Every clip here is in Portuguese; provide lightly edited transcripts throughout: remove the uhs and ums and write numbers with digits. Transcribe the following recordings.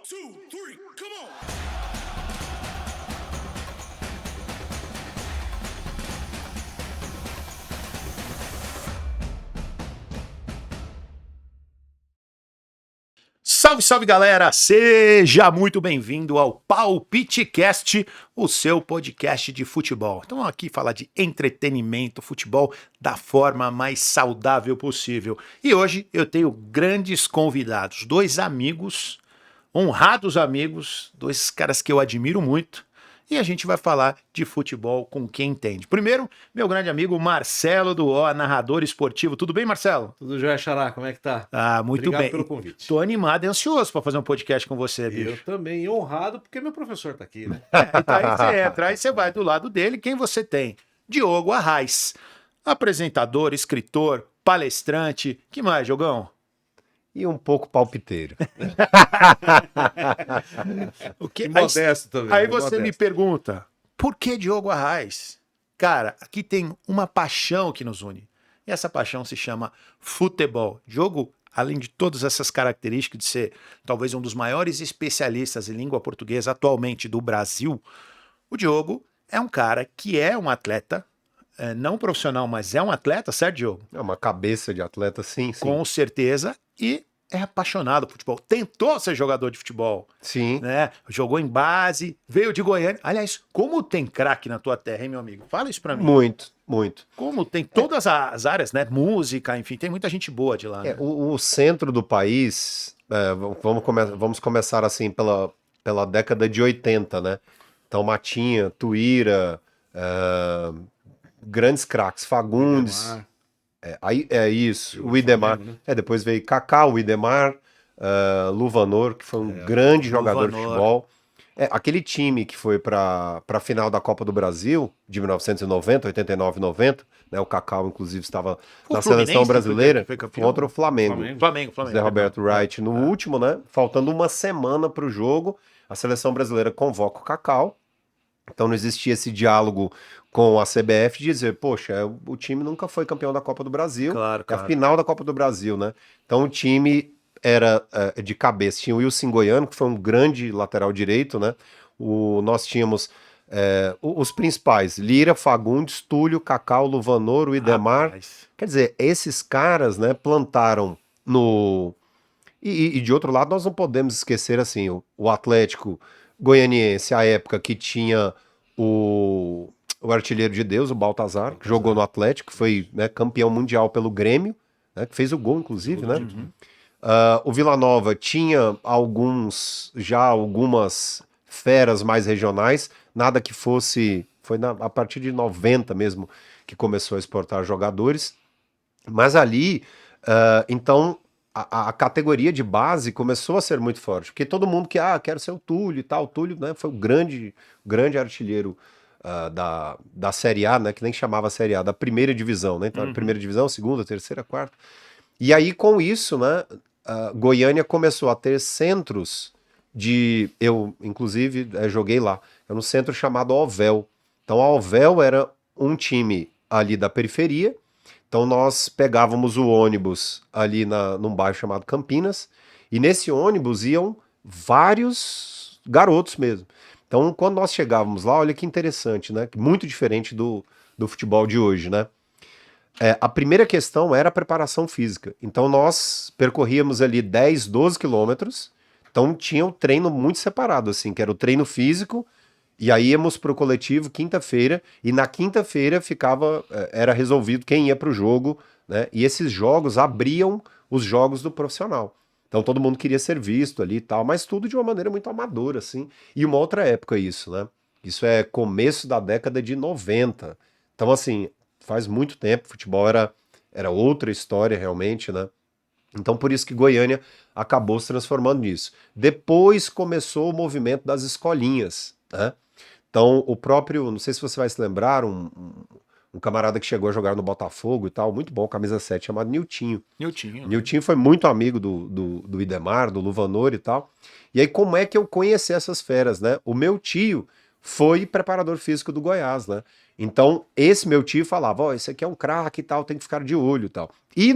two, three, come on! Salve, salve galera! Seja muito bem-vindo ao PalpiteCast, o seu podcast de futebol. Então vamos aqui falar de entretenimento, futebol da forma mais saudável possível. E hoje eu tenho grandes convidados, dois amigos, honrados amigos, dois caras que eu admiro muito. E a gente vai falar de futebol com quem entende. Primeiro, meu grande amigo Marcelo do O, narrador esportivo. Tudo bem, Marcelo? Tudo jóia, Xará, como é que tá? Ah, muito Obrigado bem. pelo convite. Tô animado e ansioso para fazer um podcast com você, bicho. Eu também, honrado, porque meu professor tá aqui, né? Então aí você entra, aí você vai do lado dele. Quem você tem? Diogo Arraes, apresentador, escritor, palestrante. Que mais, Diogão? E um pouco palpiteiro. O que? E modesto também. Aí né? você me Modesto. pergunta, por que Diogo Arraes? Cara, aqui tem uma paixão que nos une. E essa paixão se chama futebol. Diogo, além de todas essas características de ser talvez um dos maiores especialistas em língua portuguesa atualmente do Brasil, o Diogo é um cara que é um atleta, não profissional, mas é um atleta, certo, Diogo? É uma cabeça de atleta, sim. Com certeza, e é apaixonado por futebol. Tentou ser jogador de futebol, Sim. né? Jogou em base, veio de Goiânia. Aliás, como tem craque na tua terra, hein, meu amigo? Fala isso pra mim. Muito, muito. Como tem todas as áreas, né? Música, enfim, tem muita gente boa de lá, né? O centro do país, vamos começar assim pela década de 80, né? Então, Matinha, Tuíra, grandes craques, Fagundes. Idemar. Aí é isso, E o o Idemar. Flamengo, né? Depois veio Kaká, o Idemar, Luvanor, que foi um grande jogador de Luvanor. futebol. Aquele time que foi para a final da Copa do Brasil, de 1990, 89 e 90, né? O Kaká, inclusive, estava Foi na o Fluminense seleção brasileira que foi campeão? contra o Flamengo. Flamengo. Zé Roberto Wright no É. último, né? Faltando uma semana para o jogo, a seleção brasileira convoca o Kaká. Então não existia esse diálogo com a CBF de dizer, poxa, o time nunca foi campeão da Copa do Brasil, Claro, é a claro. final da Copa do Brasil, né? Então o time era de cabeça. Tinha o Wilson Goiano, que foi um grande lateral direito, né? Nós tínhamos os principais, Lira, Fagundes, Túlio, Cacau, Luvanor, o Idemar. Rapaz. Quer dizer, esses caras, né, plantaram no... E de outro lado, nós não podemos esquecer, assim, o Atlético Goianiense, a época que tinha o artilheiro de Deus, o Baltazar, que jogou no Atlético, que foi, né, campeão mundial pelo Grêmio, né, que fez o gol, inclusive, né? O Vila Nova tinha algumas feras mais regionais, nada que fosse... Foi a partir de 90 mesmo que começou a exportar jogadores. Mas ali, então, a categoria de base começou a ser muito forte, porque todo mundo quero ser o Túlio e tal. O Túlio, né, foi o grande artilheiro da Série A, né, que nem chamava Série A, da primeira divisão, né? Então, era primeira divisão, segunda, terceira, quarta. E aí, com isso, né, Goiânia começou a ter centros eu, inclusive, joguei lá. Era um centro chamado Ovel. Então, a Ovel era um time ali da periferia. Então nós pegávamos o ônibus ali num bairro chamado Campinas, e nesse ônibus iam vários garotos mesmo. Então quando nós chegávamos lá, olha que interessante, né? Muito diferente do futebol de hoje, né? A primeira questão era a preparação física. Então nós percorríamos ali 10, 12 quilômetros, então tinha um treino muito separado, assim, que era o treino físico. E aí íamos pro coletivo quinta-feira, e na quinta-feira era resolvido quem ia pro jogo, né? E esses jogos abriam os jogos do profissional. Então todo mundo queria ser visto ali e tal, mas tudo de uma maneira muito amadora, assim. E uma outra época isso, né? Isso é começo da década de 90. Então, assim, faz muito tempo, futebol era outra história realmente, né? Então, por isso que Goiânia acabou se transformando nisso. Depois começou o movimento das escolinhas, né? Então, o próprio, não sei se você vai se lembrar, um camarada que chegou a jogar no Botafogo e tal, muito bom, camisa 7, chamado Niltinho. Niltinho foi muito amigo do Idemar, do Luvanor e tal. E aí, como é que eu conheci essas feras, né? O meu tio foi preparador físico do Goiás, né? Então, esse meu tio falava, esse aqui é um craque e tal, tem que ficar de olho e tal. E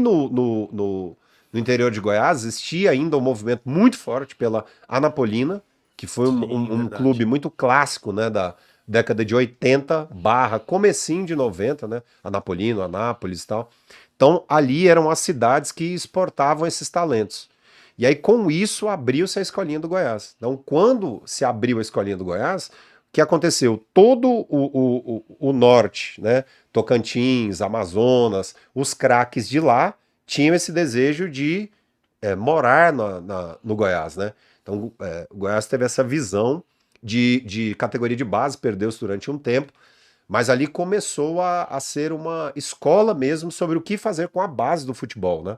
no interior de Goiás, existia ainda um movimento muito forte pela Anapolina, que foi um verdade. clube muito clássico, né, da década de 80 barra comecinho de 90, né, Anapolino, Anápolis e tal. Então, ali eram as cidades que exportavam esses talentos. E aí, com isso, abriu-se a Escolinha do Goiás. Então, quando se abriu a Escolinha do Goiás, o que aconteceu? Todo o norte, né, Tocantins, Amazonas, os craques de lá tinham esse desejo de morar no Goiás, né? Então, o Goiás teve essa visão de categoria de base, perdeu-se durante um tempo, mas ali começou a ser uma escola mesmo sobre o que fazer com a base do futebol, né?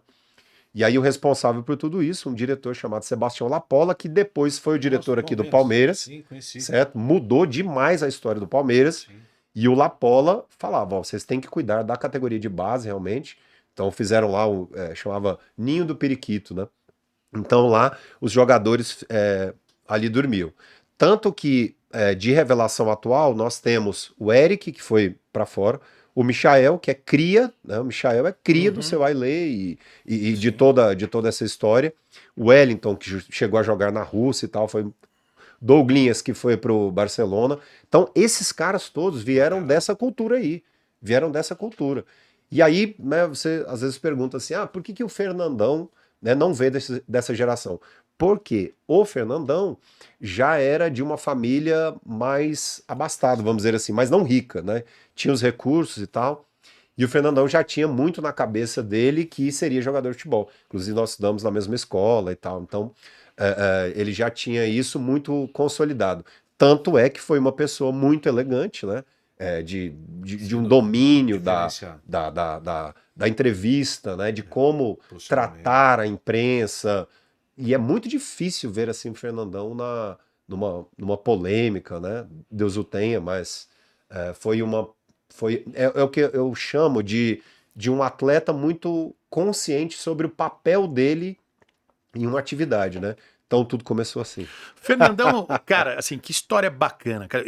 E aí o responsável por tudo isso, um diretor chamado Sebastião Lapola, que depois foi o diretor aqui do Palmeiras, Sim, conheci. certo? Mudou demais a história do Palmeiras. Sim. E o Lapola falava, ó, vocês têm que cuidar da categoria de base realmente. Então fizeram lá chamava Ninho do Periquito, né? Então lá os jogadores ali dormiam. Tanto que de revelação atual nós temos o Eric, que foi para fora, o Michael, que é cria, né? O Michael é cria do seu Ailê e de toda essa história. O Wellington, que chegou a jogar na Rússia e tal, foi Douglinhas, que foi pro Barcelona. Então, esses caras todos vieram dessa cultura aí. Vieram dessa cultura. E aí, né, você às vezes pergunta assim: por que o Fernandão, né, não veio dessa geração? Porque o Fernandão já era de uma família mais abastada, vamos dizer assim, mas não rica, né? Tinha os recursos e tal. E o Fernandão já tinha muito na cabeça dele que seria jogador de futebol. Inclusive, nós estudamos na mesma escola e tal. Então, ele já tinha isso muito consolidado. Tanto é que foi uma pessoa muito elegante, né? De um domínio da entrevista, né? De como tratar a imprensa. E é muito difícil ver assim o Fernandão numa polêmica, né? Deus o tenha, mas é o que eu chamo de um atleta muito consciente sobre o papel dele em uma atividade, né? Então tudo começou assim. Fernandão, cara, assim, que história bacana, cara.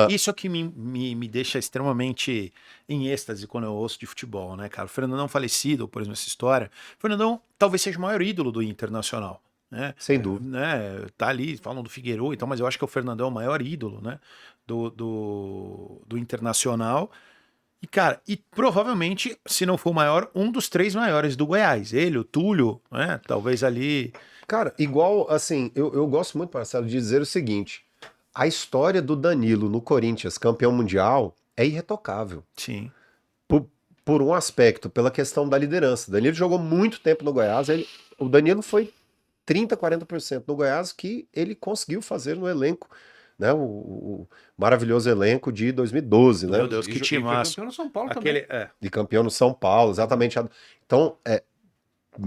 Isso é que me deixa extremamente em êxtase quando eu ouço de futebol, né, cara? O Fernandão falecido, por exemplo, essa história. O Fernandão talvez seja o maior ídolo do Internacional, né? Sem dúvida. Né? Tá ali, falam do Figueiredo e tal, mas eu acho que o Fernandão é o maior ídolo, né? Do Internacional. E, cara, provavelmente, se não for o maior, um dos 3 maiores do Goiás. Ele, o Túlio, né? Talvez ali. Cara, igual, assim, eu gosto muito, Marcelo, de dizer o seguinte: a história do Danilo no Corinthians, campeão mundial, é irretocável. Sim. Por um aspecto, pela questão da liderança. Danilo jogou muito tempo no Goiás, o Danilo foi 30, 40% no Goiás que ele conseguiu fazer no elenco, né? O maravilhoso elenco de 2012, né? Meu Deus, que time massa. Campeão no São Paulo Aquele, também. De campeão no São Paulo, exatamente. Então,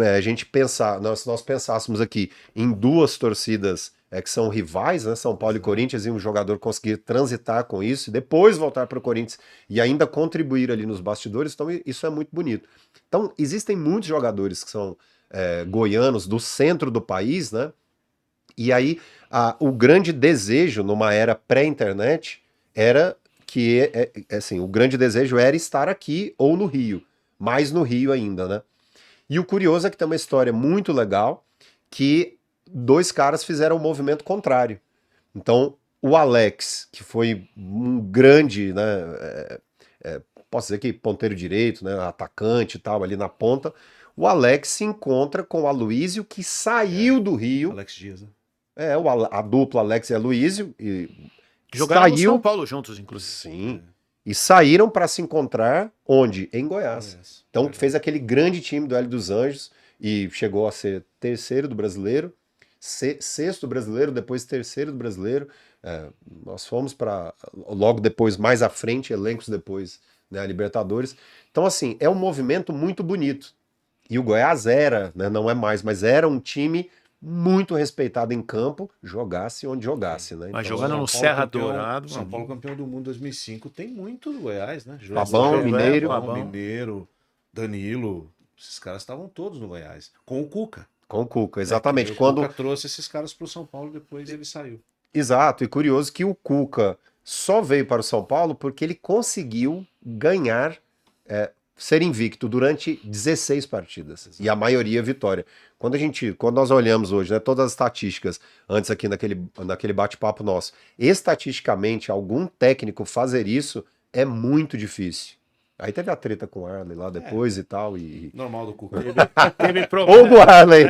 a gente pensar, se nós pensássemos aqui em duas torcidas que são rivais, né, São Paulo e Corinthians, e um jogador conseguir transitar com isso, e depois voltar para o Corinthians e ainda contribuir ali nos bastidores, então isso é muito bonito. Então, existem muitos jogadores que são goianos do centro do país, né? E aí, o grande desejo numa era pré-internet era que, assim, o grande desejo era estar aqui ou no Rio, mais no Rio ainda, né? E o curioso é que tem uma história muito legal que 2 caras fizeram o movimento contrário. Então, o Alex, que foi um grande, né, posso dizer que ponteiro direito, né, atacante e tal, ali na ponta, o Alex se encontra com o Aloísio, que saiu do Rio. Alex Dias, né? A dupla Alex e Aloísio. E jogaram no São Paulo juntos, inclusive. Sim. E saíram para se encontrar onde? Em Goiás. Então fez aquele grande time do Hélio dos Anjos e chegou a ser terceiro do brasileiro, sexto do brasileiro, depois terceiro do brasileiro. Nós fomos para logo depois, mais à frente, elencos depois, né, a Libertadores. Então, assim, é um movimento muito bonito. E o Goiás era, né, não é mais, mas era um time muito respeitado em campo, jogasse onde jogasse, né? Mas Então, jogando no Serra Dourado. São Paulo campeão do mundo 2005 tem muito do Goiás, né? Fabão, Mineiro. Mineiro, Danilo, esses caras estavam todos no Goiás, com o Cuca. Com o Cuca, exatamente. O Cuca trouxe esses caras para o São Paulo, depois ele saiu. Exato, e curioso que o Cuca só veio para o São Paulo porque ele conseguiu ganhar, ser invicto durante 16 partidas. Exato. E a maioria vitória. Quando nós olhamos hoje, né, todas as estatísticas, antes aqui naquele bate-papo nosso, estatisticamente, algum técnico fazer isso é muito difícil. Aí teve a treta com o Arley lá depois e tal. Normal do Cuca. Teve Ou problema. do Arley.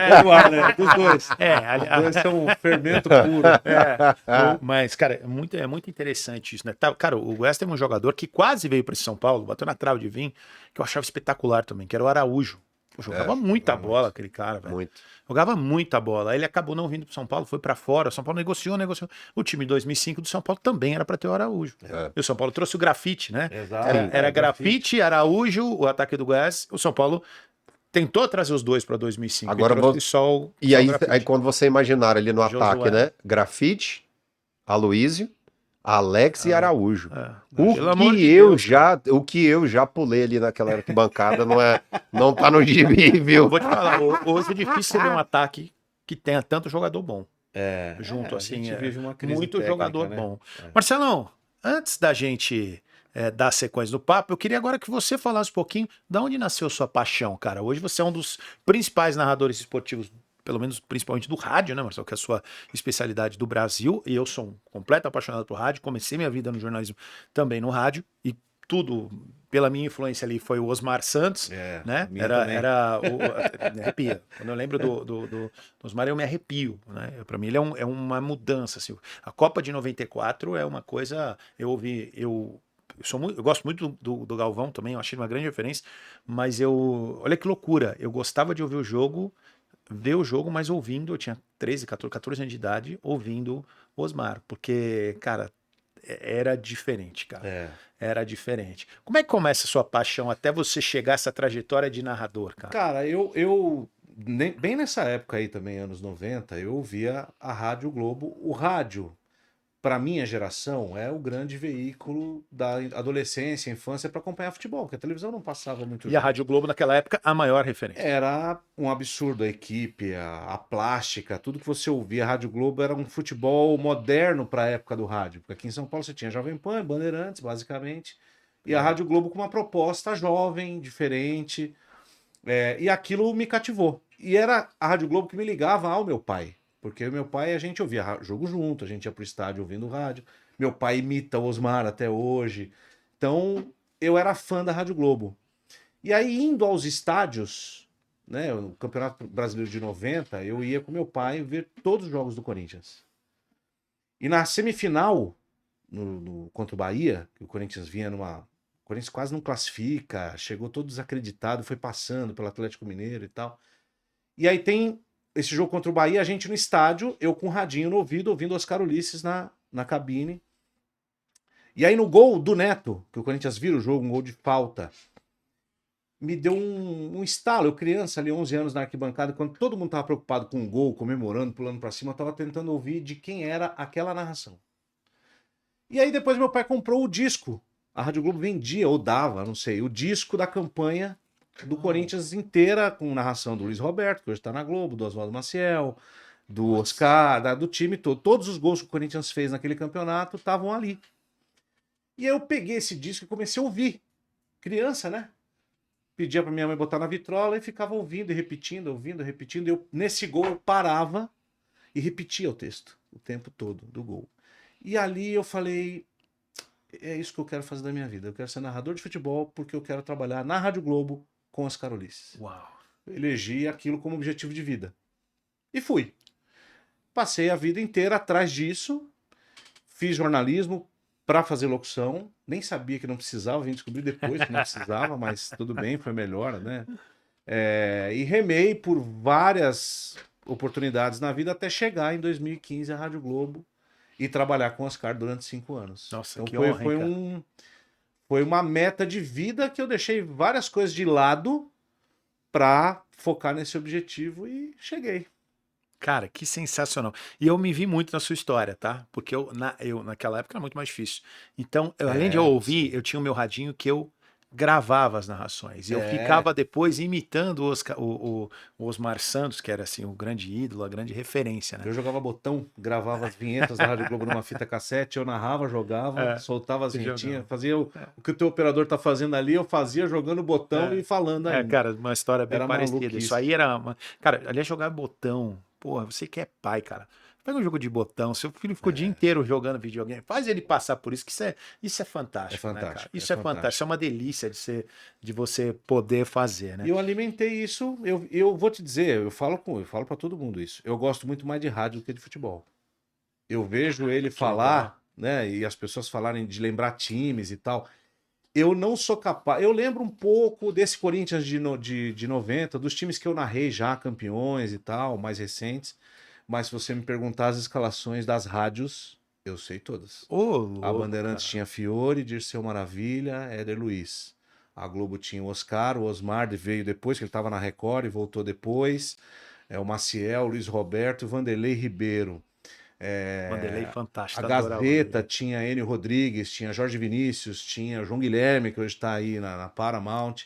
Dos dois. É, Os dois são um fermento puro. mas, cara, é muito interessante isso, né? Cara, o Goiás teve um jogador que quase veio para São Paulo, bateu na trave de vir, que eu achava espetacular também, que era o Araújo. Pô, jogava muita bola aquele cara, velho. Muito. Jogava muita bola. Aí ele acabou não vindo para São Paulo, foi para fora. O São Paulo negociou. O time de 2005 do São Paulo também era para ter o Araújo. E o São Paulo trouxe o Grafite, né? Exato. Era Grafite, Araújo, o ataque do Goiás. O São Paulo tentou trazer os dois para 2005. Agora E aí quando você imaginar ali no Josué. ataque, né? Grafite, Aloísio, Alex e Araújo. Pelo amor de Deus, O que eu já pulei ali naquela arquibancada não tá no gibi, viu? Vou te falar, hoje é difícil você ver um ataque que tenha tanto jogador bom. Junto, a assim, gente vive uma crise muito técnica, jogador né? bom. Marcelão, antes da gente dar sequência do papo, eu queria agora que você falasse um pouquinho de onde nasceu sua paixão, cara. Hoje você é um dos principais narradores esportivos, pelo menos principalmente do rádio, né, Marcelo, que é a sua especialidade do Brasil, e eu sou um completo apaixonado por rádio, comecei minha vida no jornalismo também no rádio, e tudo pela minha influência ali foi o Osmar Santos, né? Me arrepia. Quando eu lembro do Osmar, eu me arrepio, né? Para mim ele é uma mudança, assim. A Copa de 94 é uma coisa, eu gosto muito do Galvão também, eu achei uma grande referência, mas olha que loucura, eu gostava de ouvir o jogo, ver o jogo, mas ouvindo, eu tinha 13, 14 anos de idade, ouvindo o Osmar, porque, cara, era diferente, cara. Era diferente. Como é que começa a sua paixão até você chegar a essa trajetória de narrador, cara? Cara, bem nessa época aí também, anos 90, eu ouvia a Rádio Globo. O rádio, para minha geração, é o grande veículo da adolescência, infância para acompanhar futebol, porque a televisão não passava muito E a Rádio Globo, naquela época, a maior referência. Era um absurdo a equipe, a plástica, tudo que você ouvia. A Rádio Globo era um futebol moderno para a época do rádio. Porque aqui em São Paulo você tinha Jovem Pan, Bandeirantes, basicamente. E a Rádio Globo com uma proposta jovem, diferente. E aquilo me cativou. E era a Rádio Globo que me ligava ao meu pai. Porque o meu pai, a gente ouvia jogo junto, a gente ia pro estádio ouvindo rádio. Meu pai imita o Osmar até hoje. Então, eu era fã da Rádio Globo. E aí, indo aos estádios, né, o Campeonato Brasileiro de 90, eu ia com meu pai ver todos os jogos do Corinthians. E na semifinal, contra o Bahia, que o Corinthians vinha o Corinthians quase não classifica, chegou todo desacreditado, foi passando pelo Atlético Mineiro e tal. E aí tem esse jogo contra o Bahia, a gente no estádio, eu com o radinho no ouvido, ouvindo Oscar Ulisses na cabine. E aí no gol do Neto, que o Corinthians vira o jogo, um gol de falta, me deu um estalo. Eu criança ali, 11 anos na arquibancada, quando todo mundo tava preocupado com o gol, comemorando, pulando pra cima, eu tava tentando ouvir de quem era aquela narração. E aí depois meu pai comprou o disco. A Rádio Globo vendia, ou dava, não sei, o disco da campanha do Corinthians inteira, com narração do Luiz Roberto, que hoje tá na Globo, do Oswaldo Maciel, do Oscar, do time todo. Todos os gols que o Corinthians fez naquele campeonato estavam ali. E aí eu peguei esse disco e comecei a ouvir. Criança, né? Pedia pra minha mãe botar na vitrola e ficava ouvindo e repetindo, ouvindo e repetindo. E nesse gol eu parava e repetia o texto o tempo todo do gol. E ali eu falei, é isso que eu quero fazer da minha vida. Eu quero ser narrador de futebol porque eu quero trabalhar na Rádio Globo com Oscar Ulisses. Uau. Eu elegi aquilo como objetivo de vida. E fui. Passei a vida inteira atrás disso. Fiz jornalismo para fazer locução. Nem sabia que não precisava, vim descobrir depois que não precisava, mas tudo bem, foi melhor, né? E remei por várias oportunidades na vida até chegar em 2015 à Rádio Globo e trabalhar com o Oscar durante 5 anos. Nossa, então que honra, foi uma meta de vida que eu deixei várias coisas de lado para focar nesse objetivo e cheguei. Cara, que sensacional. E eu me vi muito na sua história, tá? Porque naquela época era muito mais difícil. Então, além de eu ouvir, eu tinha o meu radinho que eu gravava as narrações. Eu É. ficava depois imitando o Osmar Santos, que era assim o grande ídolo, a grande referência, né? Eu jogava botão, gravava as vinhetas da Rádio Globo numa fita cassete, eu narrava, jogava, soltava as você vinhetinhas, jogava. fazia o que o teu operador tá fazendo ali, eu fazia jogando botão e falando ainda. Cara, uma história bem Era parecida. maluquice. Isso aí era Cara, aliás, jogar botão. Porra, você que é pai, cara. Pega um jogo de botão, seu filho ficou o dia inteiro jogando videogame. Faz ele passar por isso, que isso é fantástico, É né, fantástico, cara? Isso é fantástico. Isso é uma delícia de você poder fazer, né? E eu alimentei isso, eu vou te dizer, eu falo para todo mundo isso. Eu gosto muito mais de rádio do que de futebol. Eu vejo ele falar, né, e as pessoas falarem de lembrar times e tal. Eu não sou capaz. Eu lembro um pouco desse Corinthians de 90, dos times que eu narrei já, campeões e tal, mais recentes. Mas se você me perguntar as escalações das rádios, eu sei todas. Ô, A louco, Bandeirantes cara. tinha Fiore, Dirceu Maravilha, Éder Luiz. A Globo tinha o Oscar, o Osmar veio depois, que ele estava na Record e voltou depois. O Maciel, o Luiz Roberto, o Vanderlei Ribeiro. Vanderlei A fantástico, adorava o Gazeta Vanderlei. tinha Enio Rodrigues, tinha Jorge Vinícius, tinha João Guilherme, que hoje está aí na Paramount.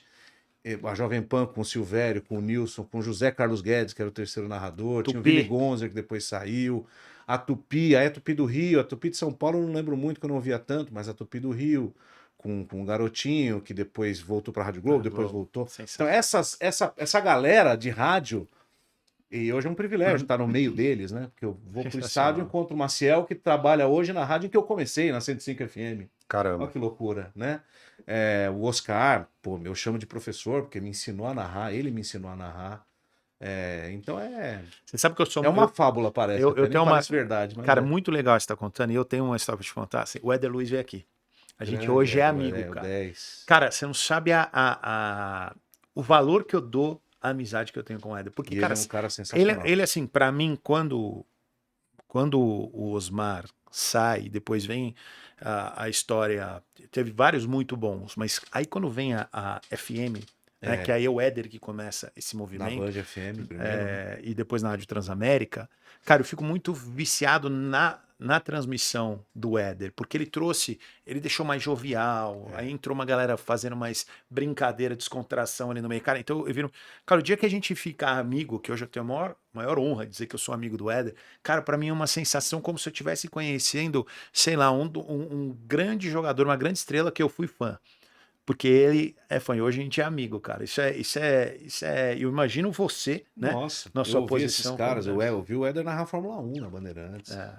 A Jovem Pan com o Silvério, com o Nilson, com o José Carlos Guedes, que era o terceiro narrador. Tinha o Tupi. Willy Gonzer, que depois saiu. A Tupi, a Tupi do Rio. A Tupi de São Paulo eu não lembro muito, que eu não ouvia tanto, mas a Tupi do Rio, com o Garotinho, que depois voltou para a Rádio Globo, depois voltou. Então essa galera de rádio, e hoje é um privilégio estar no meio deles, né? Porque eu vou pro estádio e encontro o Maciel, que trabalha hoje na rádio em que eu comecei, na 105 FM. Caramba. Olha que loucura, né? O Oscar, pô, eu chamo de professor, porque me ensinou a narrar, ele me ensinou a narrar. Então Você sabe que eu sou é uma fábula, parece. eu até nem tenho uma parece verdade, mas cara, muito legal você tá contando, e eu tenho uma história pra te contar. Assim, o Éder Luiz veio aqui. A gente Grande hoje é Éder, amigo, o cara. 10. Cara, você não sabe o valor que eu dou à amizade que eu tenho com o Éder. Porque, E cara, ele é um cara sensacional. ele assim, pra mim, quando o Osmar sai, depois vem a história, teve vários muito bons, mas aí quando vem a FM, né, que aí é o Éder que começa esse Na movimento, Band FM primeiro. Né? e depois na Rádio Transamérica, cara, eu fico muito viciado na transmissão do Éder, porque ele deixou mais jovial, aí entrou uma galera fazendo mais brincadeira, descontração ali no meio. Cara, então eu viro. Cara, o dia que a gente fica amigo, que hoje eu tenho a maior honra de dizer que eu sou amigo do Éder, cara, pra mim é uma sensação como se eu estivesse conhecendo, sei lá, um grande jogador, uma grande estrela que eu fui fã. Porque ele é fã e hoje a gente é amigo, cara. Isso é. Eu imagino você, né? Nossa, Na eu sua ouvi esses posição. caras, eu vi o Éder narrar Fórmula 1 na Bandeirantes. É.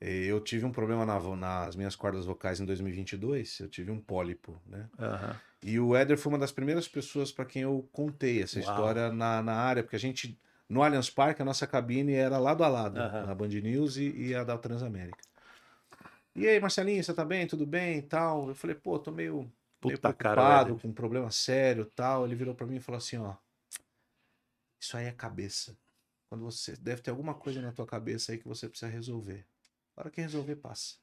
Eu tive um problema nas minhas cordas vocais em 2022, eu tive um pólipo, né? Aham. E o Éder foi uma das primeiras pessoas para quem eu contei essa história na área, porque a gente, no Allianz Parque, a nossa cabine era lado a lado, na Band News e a da Transamérica. E aí, Marcelinho, você tá bem? Tudo bem e tal? Eu falei, pô, tô meio preocupado, com um problema sério e tal. Ele virou para mim e falou assim, ó, isso aí é cabeça. Quando você deve ter alguma coisa na tua cabeça aí que você precisa resolver. A hora que resolver, passa.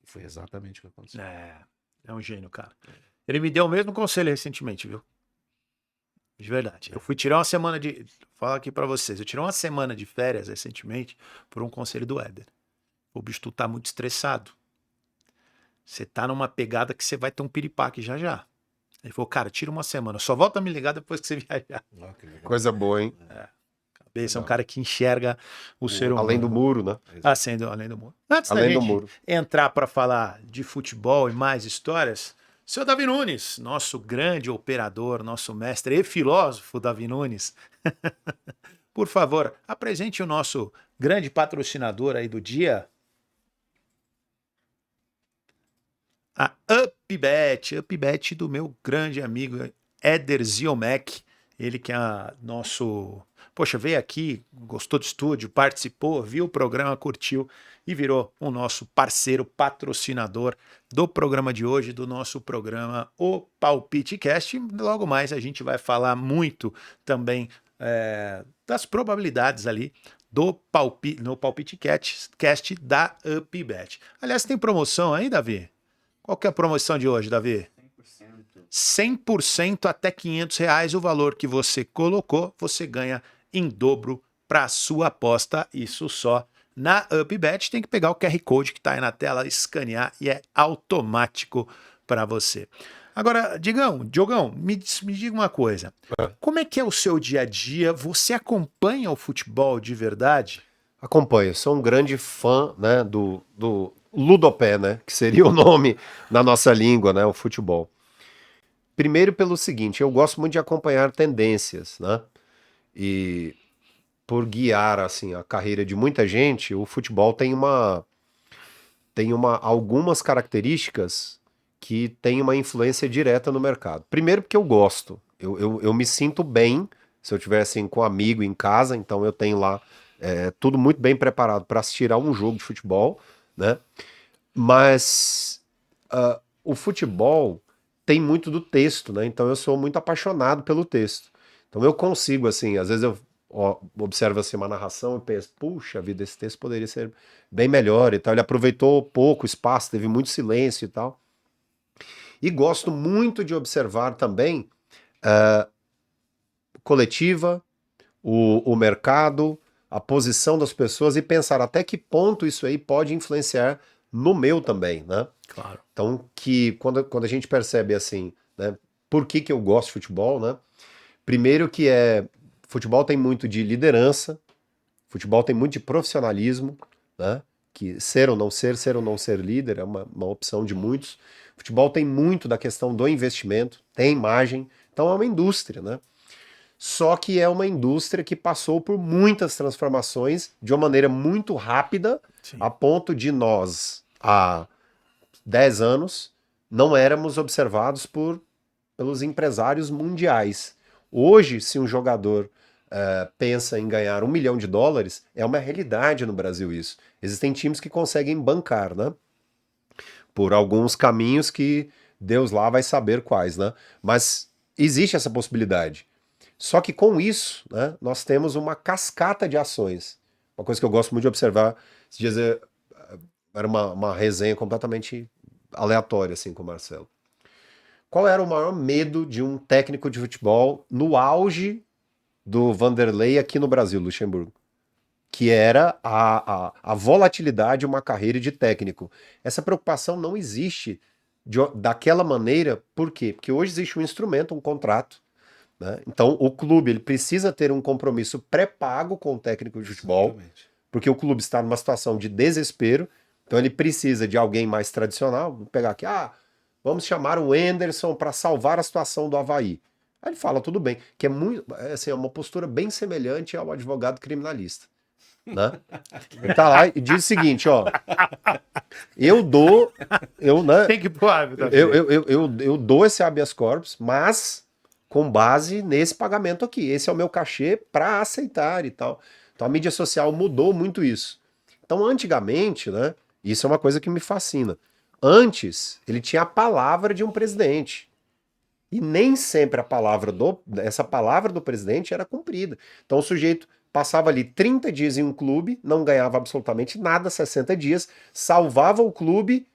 E foi exatamente o que aconteceu. É um gênio, cara. Ele me deu o mesmo conselho recentemente, viu? De verdade. Eu fui tirar uma semana de. Fala aqui pra vocês. Eu tirei uma semana de férias recentemente por um conselho do Éder. O bicho, tu tá muito estressado. Você tá numa pegada que você vai ter um piripaque já já. Ele falou, cara, tira uma semana. Só volta a me ligar depois que você viajar. Coisa boa, hein? Esse é um cara que enxerga o ser humano. Além do muro, né? Além do muro. Antes da Além do gente muro. entrar para falar de futebol e mais histórias, seu Davi Nunes, nosso grande operador, nosso mestre e filósofo Davi Nunes, por favor, apresente o nosso grande patrocinador aí do dia, a UpBet do meu grande amigo Éder Ziomek, ele que é nosso... Poxa, veio aqui, gostou do estúdio, participou, viu o programa, curtiu e virou o nosso parceiro patrocinador do programa de hoje, do nosso programa O Palpite Cast. Logo mais a gente vai falar muito também das probabilidades ali no Palpite Cast da UpBet. Aliás, tem promoção aí, Davi? Qual que é a promoção de hoje, Davi? 100% até R$500 o valor que você colocou, você ganha em dobro para a sua aposta. Isso só na UpBet. Tem que pegar o QR Code que está aí na tela, escanear e é automático para você. Agora, Diogão, me diga uma coisa. Como é que é o seu dia a dia? Você acompanha o futebol de verdade? Acompanho, sou um grande fã, né, do ludopé, né, que seria o nome na nossa língua, né, o futebol. Primeiro pelo seguinte, eu gosto muito de acompanhar tendências, né, e por guiar, assim, a carreira de muita gente, o futebol tem algumas características que têm uma influência direta no mercado. Primeiro porque eu gosto, eu me sinto bem se eu estiver assim com um amigo em casa, então eu tenho lá tudo muito bem preparado para assistir a um jogo de futebol, né? Mas o futebol tem muito do texto, né? Então eu sou muito apaixonado pelo texto. Então eu consigo, assim, às vezes eu observo assim uma narração e penso, puxa vida, esse texto poderia ser bem melhor e tal. Ele aproveitou pouco espaço, teve muito silêncio e tal. E gosto muito de observar também coletiva, o mercado, a posição das pessoas e pensar até que ponto isso aí pode influenciar no meu também, né? Claro. Então, que quando a gente percebe assim, né, por que eu gosto de futebol, né? Primeiro que futebol tem muito de liderança, futebol tem muito de profissionalismo, né? Que ser ou não ser líder é uma opção de muitos. Futebol tem muito da questão do investimento, tem imagem, então é uma indústria, né? Só que é uma indústria que passou por muitas transformações de uma maneira muito rápida, Sim. a ponto de nós, há 10 anos, não éramos observados pelos empresários mundiais. Hoje, se um jogador pensa em ganhar $1 milhão, é uma realidade no Brasil isso. Existem times que conseguem bancar, né? Por alguns caminhos que Deus lá vai saber quais, né? Mas existe essa possibilidade. Só que com isso, né, nós temos uma cascata de ações. Uma coisa que eu gosto muito de observar, esses dias era uma resenha completamente aleatória assim com o Marcelo. Qual era o maior medo de um técnico de futebol no auge do Vanderlei aqui no Brasil, Luxemburgo? Que era a volatilidade de uma carreira de técnico. Essa preocupação não existe daquela maneira, por quê? Porque hoje existe um instrumento, um contrato, né? Então o clube ele precisa ter um compromisso pré-pago com o técnico de futebol, Exatamente. porque o clube está numa situação de desespero, então ele precisa de alguém mais tradicional. Vou pegar aqui, vamos chamar o Anderson para salvar a situação do Avaí. Aí ele fala, tudo bem, que é muito, assim, é uma postura bem semelhante ao advogado criminalista, né? Ele tá lá e diz o seguinte, ó, né, Tem que pôr árbitro. eu dou esse habeas corpus, mas com base nesse pagamento aqui. Esse é o meu cachê para aceitar e tal. Então a mídia social mudou muito isso. Então antigamente, né, isso é uma coisa que me fascina. Antes, ele tinha a palavra de um presidente. E nem sempre essa palavra do presidente era cumprida. Então o sujeito passava ali 30 dias em um clube, não ganhava absolutamente nada, 60 dias, salvava o clube,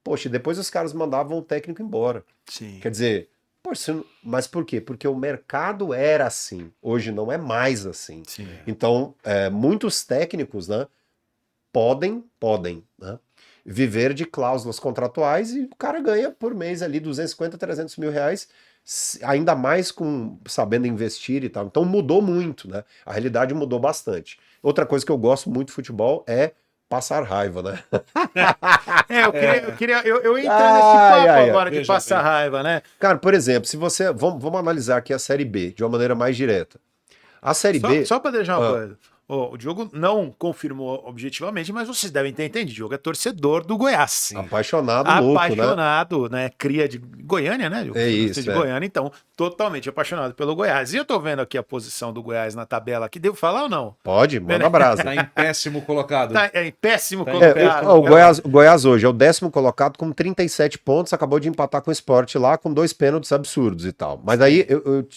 poxa, e depois os caras mandavam o técnico embora. Sim. Quer dizer, poxa, mas por quê? Porque o mercado era assim, hoje não é mais assim. Sim. Então, muitos técnicos, né, podem, né, viver de cláusulas contratuais e o cara ganha por mês ali 250, 300 mil reais, ainda mais sabendo investir e tal. Então mudou muito, né? A realidade mudou bastante. Outra coisa que eu gosto muito de futebol é passar raiva, né? Eu entrei nesse papo agora de Veja passar bem. raiva, né? Cara, por exemplo, se você. Vamos analisar aqui a Série B de uma maneira mais direta. A Série B. Só para deixar uma coisa. O Diogo não confirmou objetivamente, mas vocês devem ter entendido. O Diogo é torcedor do Goiás. Apaixonado, louco, né? Apaixonado, né? Cria de Goiânia, né? É isso, de Goiânia, então, totalmente apaixonado pelo Goiás. E eu tô vendo aqui a posição do Goiás na tabela aqui. Devo falar ou não? Pode, manda brasa. Tá em péssimo colocado. Tá em péssimo Tá em colocado. O Goiás hoje é o 10º colocado com 37 pontos, acabou de empatar com o Sport lá com 2 pênaltis absurdos e tal. Mas aí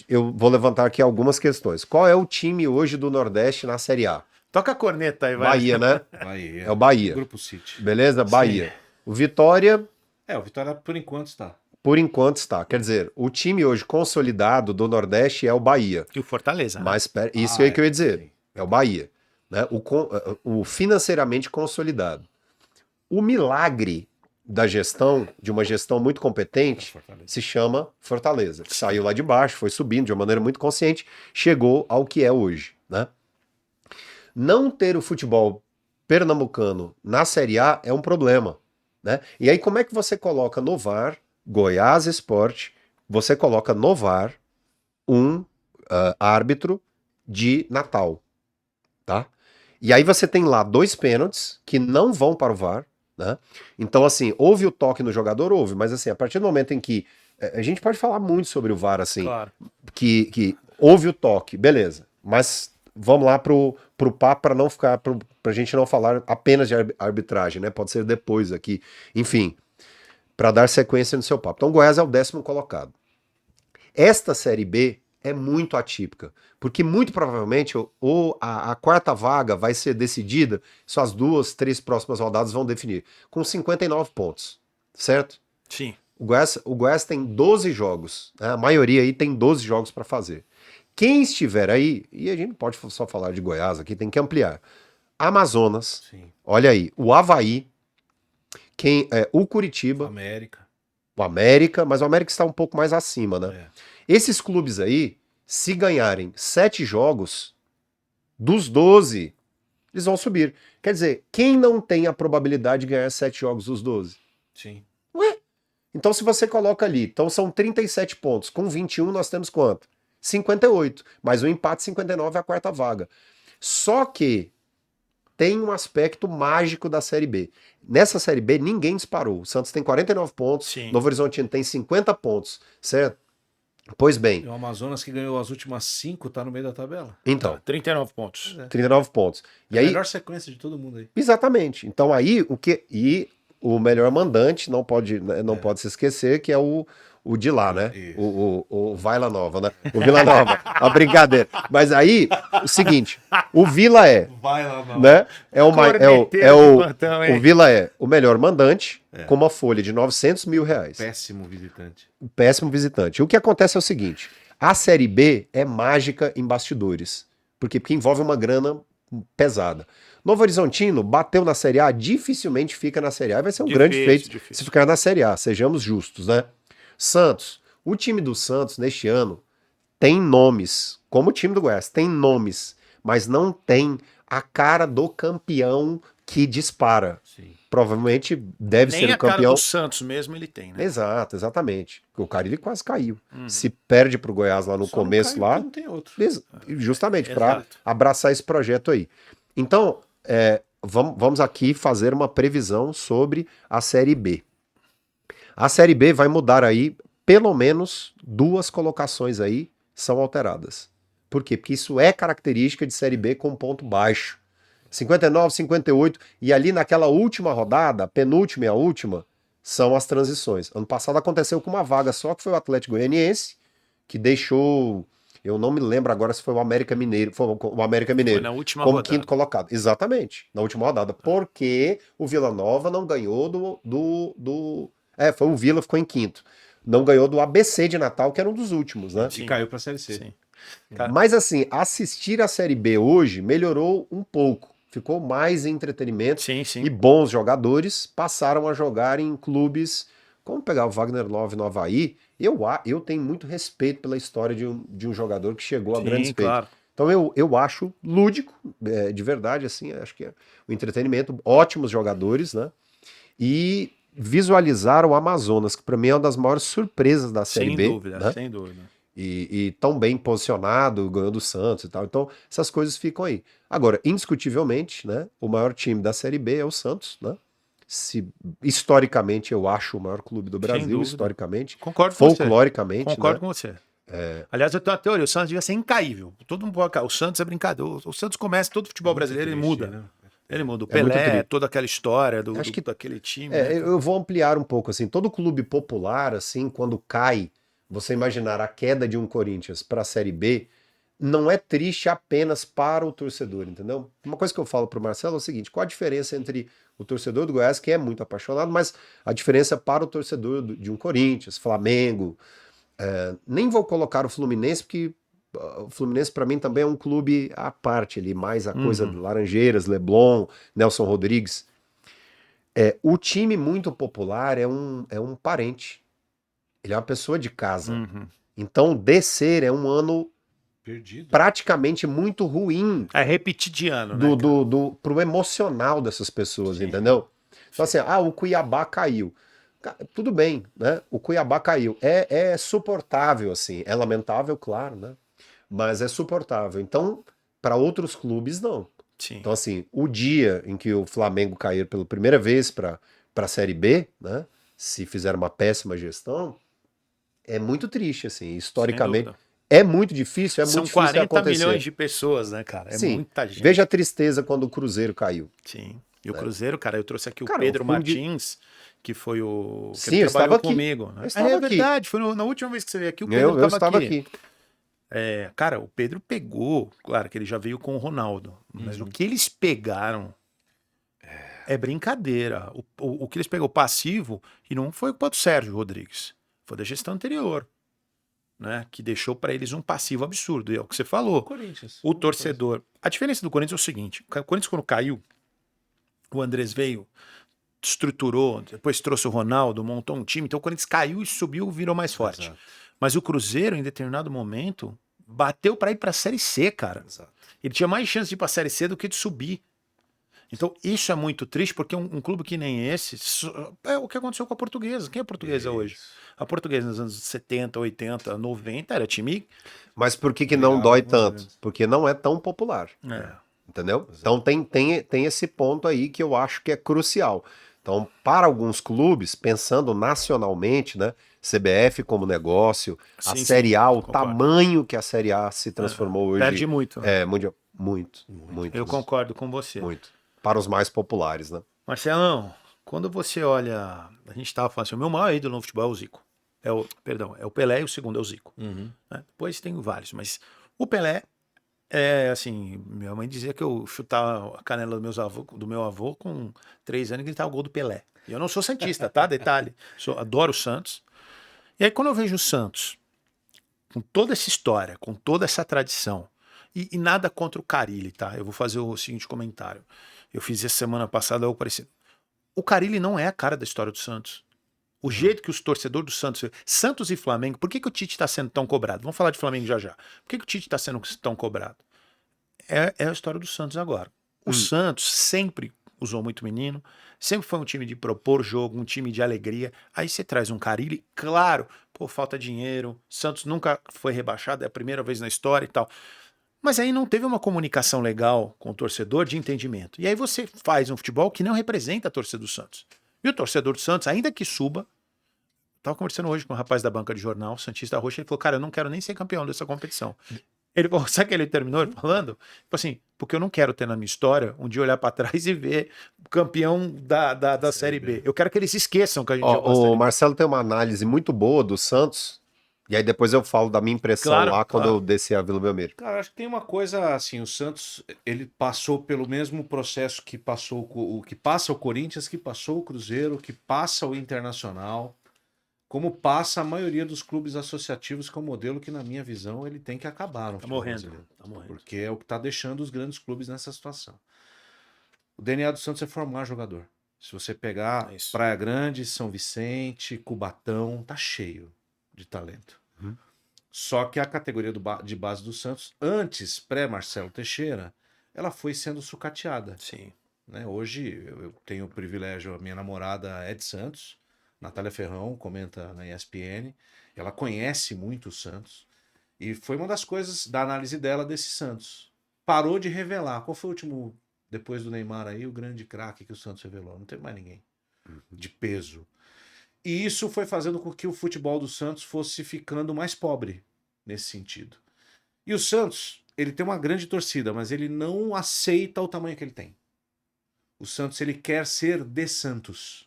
eu vou levantar aqui algumas questões. Qual é o time hoje do Nordeste na Série A? Toca a corneta aí, vai. Bahia, né? Bahia. É o Bahia. Grupo City. Beleza? Bahia. O Vitória, O Vitória por enquanto está. por enquanto, está. Quer dizer, o time hoje consolidado do Nordeste é o Bahia. E o Fortaleza, né? Mas isso aí que eu ia dizer. É o Bahia. Né? O financeiramente consolidado. O milagre da gestão, de uma gestão muito competente, se chama Fortaleza. Que saiu lá de baixo, foi subindo de uma maneira muito consciente, chegou ao que é hoje, né? Não ter o futebol pernambucano na Série A é um problema, né? E aí como é que você coloca no VAR, Goiás Esporte, você coloca no VAR um árbitro de Natal, tá? E aí você tem lá 2 pênaltis que não vão para o VAR, né? Então, assim, houve o toque no jogador? Houve, mas assim, a partir do momento em que a gente pode falar muito sobre o VAR, assim, Claro. que houve o toque, beleza, mas vamos lá pro papo para não ficar, pra gente não falar apenas de arbitragem, né? Pode ser depois aqui, enfim, para dar sequência no seu papo. Então, o Goiás é o 10º colocado. Esta Série B é muito atípica, porque muito provavelmente a quarta vaga vai ser decidida, só as 2, 3 próximas rodadas vão definir, com 59 pontos, certo? Sim. O Goiás tem 12 jogos, né? A maioria aí tem 12 jogos para fazer. Quem estiver aí, e a gente não pode só falar de Goiás aqui, tem que ampliar. Amazonas, Sim. olha aí, o Avaí, o Curitiba, América. o América, mas o América está um pouco mais acima, né? É. Esses clubes aí, se ganharem 7 jogos, dos 12, eles vão subir. Quer dizer, quem não tem a probabilidade de ganhar 7 jogos dos 12? Sim. Ué? Então se você coloca ali, então são 37 pontos, com 21 nós temos quanto? 58, mas o empate 59 é a quarta vaga. Só que tem um aspecto mágico da Série B. Nessa Série B ninguém disparou. O Santos tem 49 pontos, Sim. Novo Horizontino tem 50 pontos, certo? Pois bem, E o Amazonas, que ganhou as últimas 5, tá no meio da tabela. então, Tá, 39 pontos. 39 pontos. E É a aí, melhor sequência de todo mundo aí. exatamente. Então aí o melhor mandante não pode se esquecer que é o de lá, né? Isso. O Vila Nova, né? O Vila Nova. A brincadeira. Mas aí, o seguinte, o Vila Vai lá, não. né? O Vila é o melhor mandante com uma folha de R$ 900 mil. Péssimo visitante. Péssimo visitante. O que acontece é o seguinte, a Série B é mágica em bastidores. Por quê? Porque envolve uma grana pesada. Novo Horizontino bateu na Série A, dificilmente fica na Série A. Vai ser um grande feito se ficar na Série A, sejamos justos, né? Santos. O time do Santos, neste ano, tem nomes, como o time do Goiás, tem nomes, mas não tem a cara do campeão que dispara. Sim. Provavelmente deve Nem ser a o cara campeão. do Santos mesmo ele tem, né? Exato, exatamente. O Carilli quase caiu. Se perde pro Goiás lá no Só não começo caiu lá, porque não tem outro. justamente para Exato. abraçar esse projeto aí. Então, vamos aqui fazer uma previsão sobre a Série B. A Série B vai mudar aí, pelo menos 2 colocações aí são alteradas. Por quê? Porque isso é característica de Série B com ponto baixo. 59, 58, e ali naquela última rodada, a penúltima e a última, são as transições. Ano passado aconteceu com uma vaga só, que foi o Atlético Goianiense, que deixou, eu não me lembro agora se foi o América Mineiro, Foi na última como rodada. quinto colocado. Exatamente, na última rodada. Porque o Vila Nova não ganhou foi o Vila, ficou em quinto. Não ganhou do ABC de Natal, que era um dos últimos, né? E caiu pra Série C. Sim. Cara, Mas assim, assistir a Série B hoje melhorou um pouco. Ficou mais entretenimento sim, sim. e bons jogadores passaram a jogar em clubes. Como pegar o Wagner Love no Avaí, eu tenho muito respeito pela história de um jogador que chegou a grandes feitos. Claro. Então eu acho lúdico, de verdade, assim, acho que é o entretenimento, ótimos jogadores, né? E visualizar o Amazonas, que para mim é uma das maiores surpresas da Série Sem B. dúvida, Né? sem dúvida. E tão bem posicionado, ganhou do Santos e tal. Então, essas coisas ficam aí. Agora, indiscutivelmente, né, o maior time da Série B é o Santos, né? Historicamente, eu acho o maior clube do Brasil, dúvida. historicamente. Concordo com você. Folcloricamente, Concordo né? com você. Aliás, eu tenho uma teoria, o Santos devia ser incaível. Todo mundo, o Santos é brincadeira. O Santos começa, todo futebol brasileiro, ele muda. Né? Ele muda. O É muito Pelé, triste. toda aquela história Acho que- daquele time. né, cara? Eu vou ampliar um pouco, assim, todo clube popular, assim, quando cai, você imaginar a queda de um Corinthians para a Série B, não é triste apenas para o torcedor, entendeu? Uma coisa que eu falo pro Marcelo é o seguinte, qual a diferença entre o torcedor do Goiás, que é muito apaixonado, mas a diferença para o torcedor de um Corinthians, Flamengo, nem vou colocar o Fluminense, porque o Fluminense para mim também é um clube à parte ali, mais a coisa de Laranjeiras, Leblon, Nelson Rodrigues. O time muito popular é um parente. Ele é uma pessoa de casa. Uhum. Então, descer é um ano Perdido. praticamente muito ruim É repetidiano, né, cara? pro emocional dessas pessoas, Sim. entendeu? Então, Sim. assim, o Cuiabá caiu. Tudo bem, né? O Cuiabá caiu. É suportável, assim. É lamentável, claro, né? Mas é suportável. Então, para outros clubes, não. Sim. Então, assim, o dia em que o Flamengo cair pela primeira vez para a Série B, né? Se fizer uma péssima gestão, é muito triste, assim, Sem historicamente. dúvida. É muito difícil São de 40 milhões acontecer. de pessoas, né, cara? É Sim, muita veja a gente. tristeza quando o Cruzeiro caiu. Sim. E o Cruzeiro, cara, eu trouxe aqui o Cara, o Pedro time de. Martins, que foi o. Que ele Sim, eu estava trabalhou aqui. comigo, Eu né? estava É aqui. verdade, foi na última vez que você veio aqui, o Pedro Eu estava estava aqui. aqui. Cara, o Pedro pegou, claro que ele já veio com o Ronaldo, mas o que eles pegaram é brincadeira. O que eles pegou passivo, e não foi culpa do Sérgio Rodrigues, foi da gestão anterior, né? Que deixou para eles um passivo absurdo. E é o que você falou. Corinthians. O torcedor. A diferença do Corinthians é o seguinte: o Corinthians, quando caiu, o Andrés veio, estruturou, depois trouxe o Ronaldo, montou um time, então o Corinthians caiu e subiu, virou mais forte. Exato. Mas o Cruzeiro, em determinado momento, bateu para ir para a Série C, cara. Exato. Ele tinha mais chance de ir para a Série C do que de subir. Então, isso é muito triste, porque um clube que nem esse é o que aconteceu com a Portuguesa. Quem é a Portuguesa hoje? Isso. A Portuguesa nos anos 70, 80, 90 era time. Mas por que não Brigava dói com os tanto? grandes. Porque não é tão popular. É, Entendeu? Então tem esse ponto aí que eu acho que é crucial. Então, para alguns clubes, pensando nacionalmente, né? CBF como negócio, a sim, Série A, o concordo. tamanho que a Série A se transformou hoje. Perde muito. Mundial. Muito, muito, Eu concordo com você. muito. Para os mais populares, né? Marcelão, quando você olha. A gente estava falando assim: o meu maior ídolo no futebol é o Zico. Perdão, é o Pelé e o segundo é o Zico. Uhum. Né? Depois tem vários, mas o Pelé assim, minha mãe dizia que eu chutava a canela do meu avô com 3 anos e gritava o gol do Pelé. E eu não sou santista, tá? Detalhe. Adoro o Santos. E aí quando eu vejo o Santos, com toda essa história, com toda essa tradição, e nada contra o Carille, tá? Eu vou fazer o seguinte comentário. Eu fiz essa semana passada algo parecido. O Carille não é a cara da história do Santos. O jeito que os torcedores do Santos. Santos e Flamengo, por que o Tite está sendo tão cobrado? Vamos falar de Flamengo já já. Por que o Tite está sendo tão cobrado? É a história do Santos agora. O Santos sempre usou muito menino, sempre foi um time de propor jogo, um time de alegria. Aí você traz um Carille, claro, falta dinheiro. Santos nunca foi rebaixado, é a primeira vez na história e tal. Mas aí não teve uma comunicação legal com o torcedor de entendimento. E aí você faz um futebol que não representa a torcida do Santos. E o torcedor do Santos, ainda que suba, estava conversando hoje com um rapaz da banca de jornal, Santista Roxa, ele falou, cara, eu não quero nem ser campeão dessa competição. Ele falou, sabe o que ele terminou falando? Tipo assim, porque eu não quero ter na minha história um dia olhar para trás e ver o campeão da Série B. Eu quero que eles esqueçam que a gente jogou a Série O B. Marcelo tem uma análise muito boa do Santos, e aí depois eu falo da minha impressão Claro, lá quando claro. eu desci a Vila Belmiro. Cara, acho que tem uma coisa assim, o Santos, ele passou pelo mesmo processo que passou o que passa o Corinthians, que passou o Cruzeiro, que passa o Internacional, como passa a maioria dos clubes associativos, que é um modelo que, na minha visão, ele tem que acabar no Tá futebol morrendo. brasileiro. Tá morrendo. Porque é o que está deixando os grandes clubes nessa situação. O DNA do Santos é formar jogador. Se você pegar É isso. Praia Grande, São Vicente, Cubatão, tá cheio de talento. Só que a categoria de base do Santos, antes, pré-Marcelo Teixeira, ela foi sendo sucateada. Sim. Né? Hoje eu tenho o privilégio, a minha namorada é de Santos, Natália Ferrão, comenta na ESPN, ela conhece muito o Santos, e foi uma das coisas da análise dela desse Santos. Parou de revelar. Qual foi o último, depois do Neymar aí, o grande craque que o Santos revelou? Não teve mais ninguém de peso. E isso foi fazendo com que o futebol do Santos fosse ficando mais pobre nesse sentido. E o Santos, ele tem uma grande torcida, mas ele não aceita o tamanho que ele tem. O Santos, ele quer ser de Santos.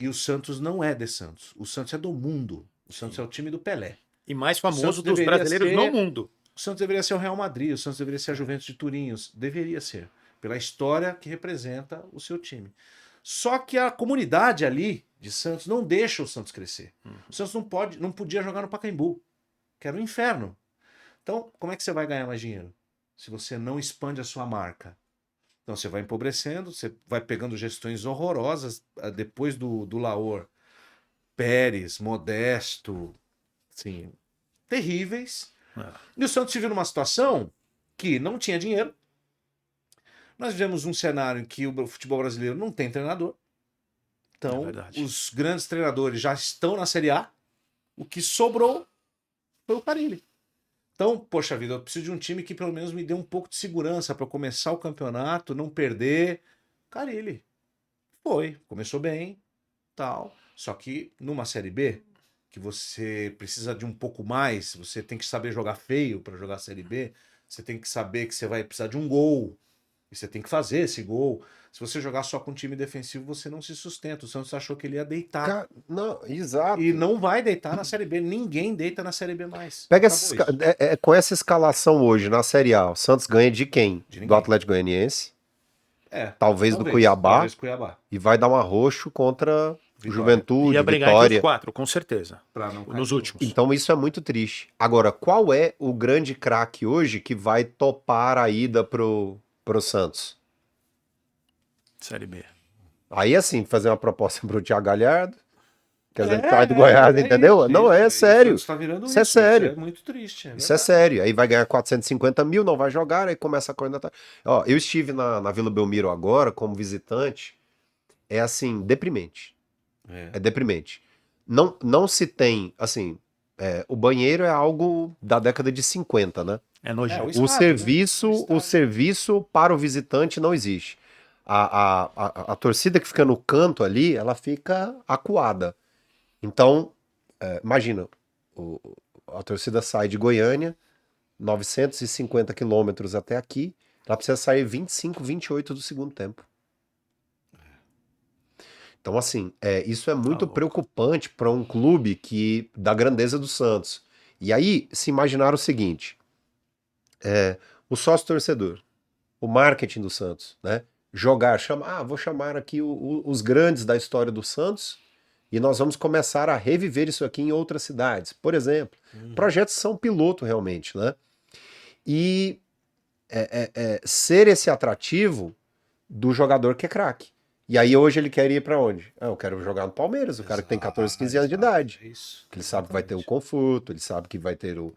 E o Santos não é de Santos. O Santos é do mundo. O Santos é o time do Pelé. E mais O Santos famoso dos deveria brasileiros ser- no mundo. O Santos deveria ser o Real Madrid, o Santos deveria ser a Juventus de Turim, deveria ser, pela história que representa o seu time. Só que a comunidade ali de Santos não deixa o Santos crescer. O Santos não podia jogar no Pacaembu, que era um inferno. Então, como é que você vai ganhar mais dinheiro? Se você não expande a sua marca. Então você vai empobrecendo, você vai pegando gestões horrorosas depois do Laor. Pérez, Modesto, assim, terríveis. E o Santos se viu numa situação que não tinha dinheiro. Nós vivemos um cenário em que o futebol brasileiro não tem treinador. Então, os grandes treinadores já estão na Série A. O que sobrou foi o Carille. Então, poxa vida, eu preciso de um time que pelo menos me dê um pouco de segurança para começar o campeonato, não perder. Carille. Foi, começou bem, tal. Só que numa Série B, que você precisa de um pouco mais, você tem que saber jogar feio para jogar a Série B, você tem que saber que você vai precisar de um gol, e você tem que fazer esse gol. Se você jogar só com time defensivo, você não se sustenta. O Santos achou que ele ia deitar. Não, exato. E não vai deitar na Série B. Ninguém deita na Série B mais. Pega com essa escalação hoje na Série A, o Santos ganha de quem? De ninguém. Do Atlético Goianiense. Talvez do Cuiabá. Talvez Cuiabá. E vai dar um arroxo contra Vitória. Juventude, Ia brigar entre Vitória. os 4, com certeza. Nos últimos. Então isso é muito triste. Agora, qual é o grande craque hoje que vai topar a ida pro Santos? Série B. Aí, assim, fazer uma proposta pro Thiago Galhardo, que a gente sai do Goiás, entendeu? Isso, não, é sério. Tá virando Isso é sério. Isso é muito triste. Isso é sério. Aí vai ganhar 450 mil, não vai jogar, aí começa a cornetar. Ó, eu estive na Vila Belmiro agora, como visitante. É assim, deprimente. É deprimente. Não se tem, assim, o banheiro é algo da década de 50, né? É nojento. O serviço para o visitante não existe. A torcida que fica no canto ali, ela fica acuada. Então, imagina, a torcida sai de Goiânia, 950 quilômetros até aqui, ela precisa sair 25, 28 do segundo tempo. Então, assim, isso é muito preocupante para um clube da grandeza do Santos. E aí, se imaginar o seguinte, o sócio-torcedor, o marketing do Santos, né? Vou chamar aqui os grandes da história do Santos e nós vamos começar a reviver isso aqui em outras cidades. Por exemplo, projetos são piloto realmente, né? E ser esse atrativo do jogador que é craque. E aí hoje ele quer ir pra onde? Eu quero jogar no Palmeiras, o cara que tem 14, 15 anos de idade. Isso. Que ele sabe que vai ter o conforto, ele sabe que vai ter o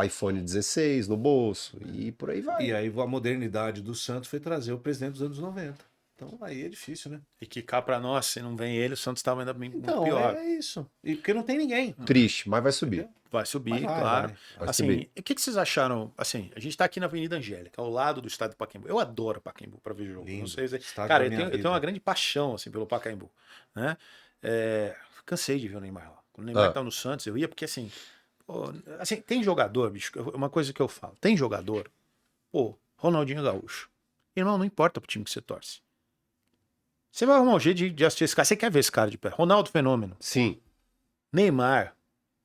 iPhone 16 no bolso e por aí vai. E aí a modernidade do Santos foi trazer o presidente dos anos 90. Então aí é difícil, né? E que cá pra nós, se não vem ele, o Santos tava ainda bem muito Então, pior. é isso. E porque não tem ninguém. Triste, mas vai subir. Entendeu? Vai subir, Mas claro. Vai Assim, subir. o que vocês acharam? Assim, a gente tá aqui na Avenida Angélica, ao lado do estádio do Pacaembu. Eu adoro Pacaembu pra ver jogo. Lindo. Não sei se... Estádio Cara, da eu minha tenho vida. uma grande paixão assim, pelo Pacaembu. Né? Cansei de ver o Neymar lá. Quando o Neymar tava no Santos, eu ia porque assim, assim, tem jogador, bicho, uma coisa que eu falo, tem jogador, Ronaldinho Gaúcho. Irmão, não importa pro time que você torce. Você vai arrumar um jeito de assistir esse cara. Você quer ver esse cara de pé? Ronaldo Fenômeno. Sim. Neymar.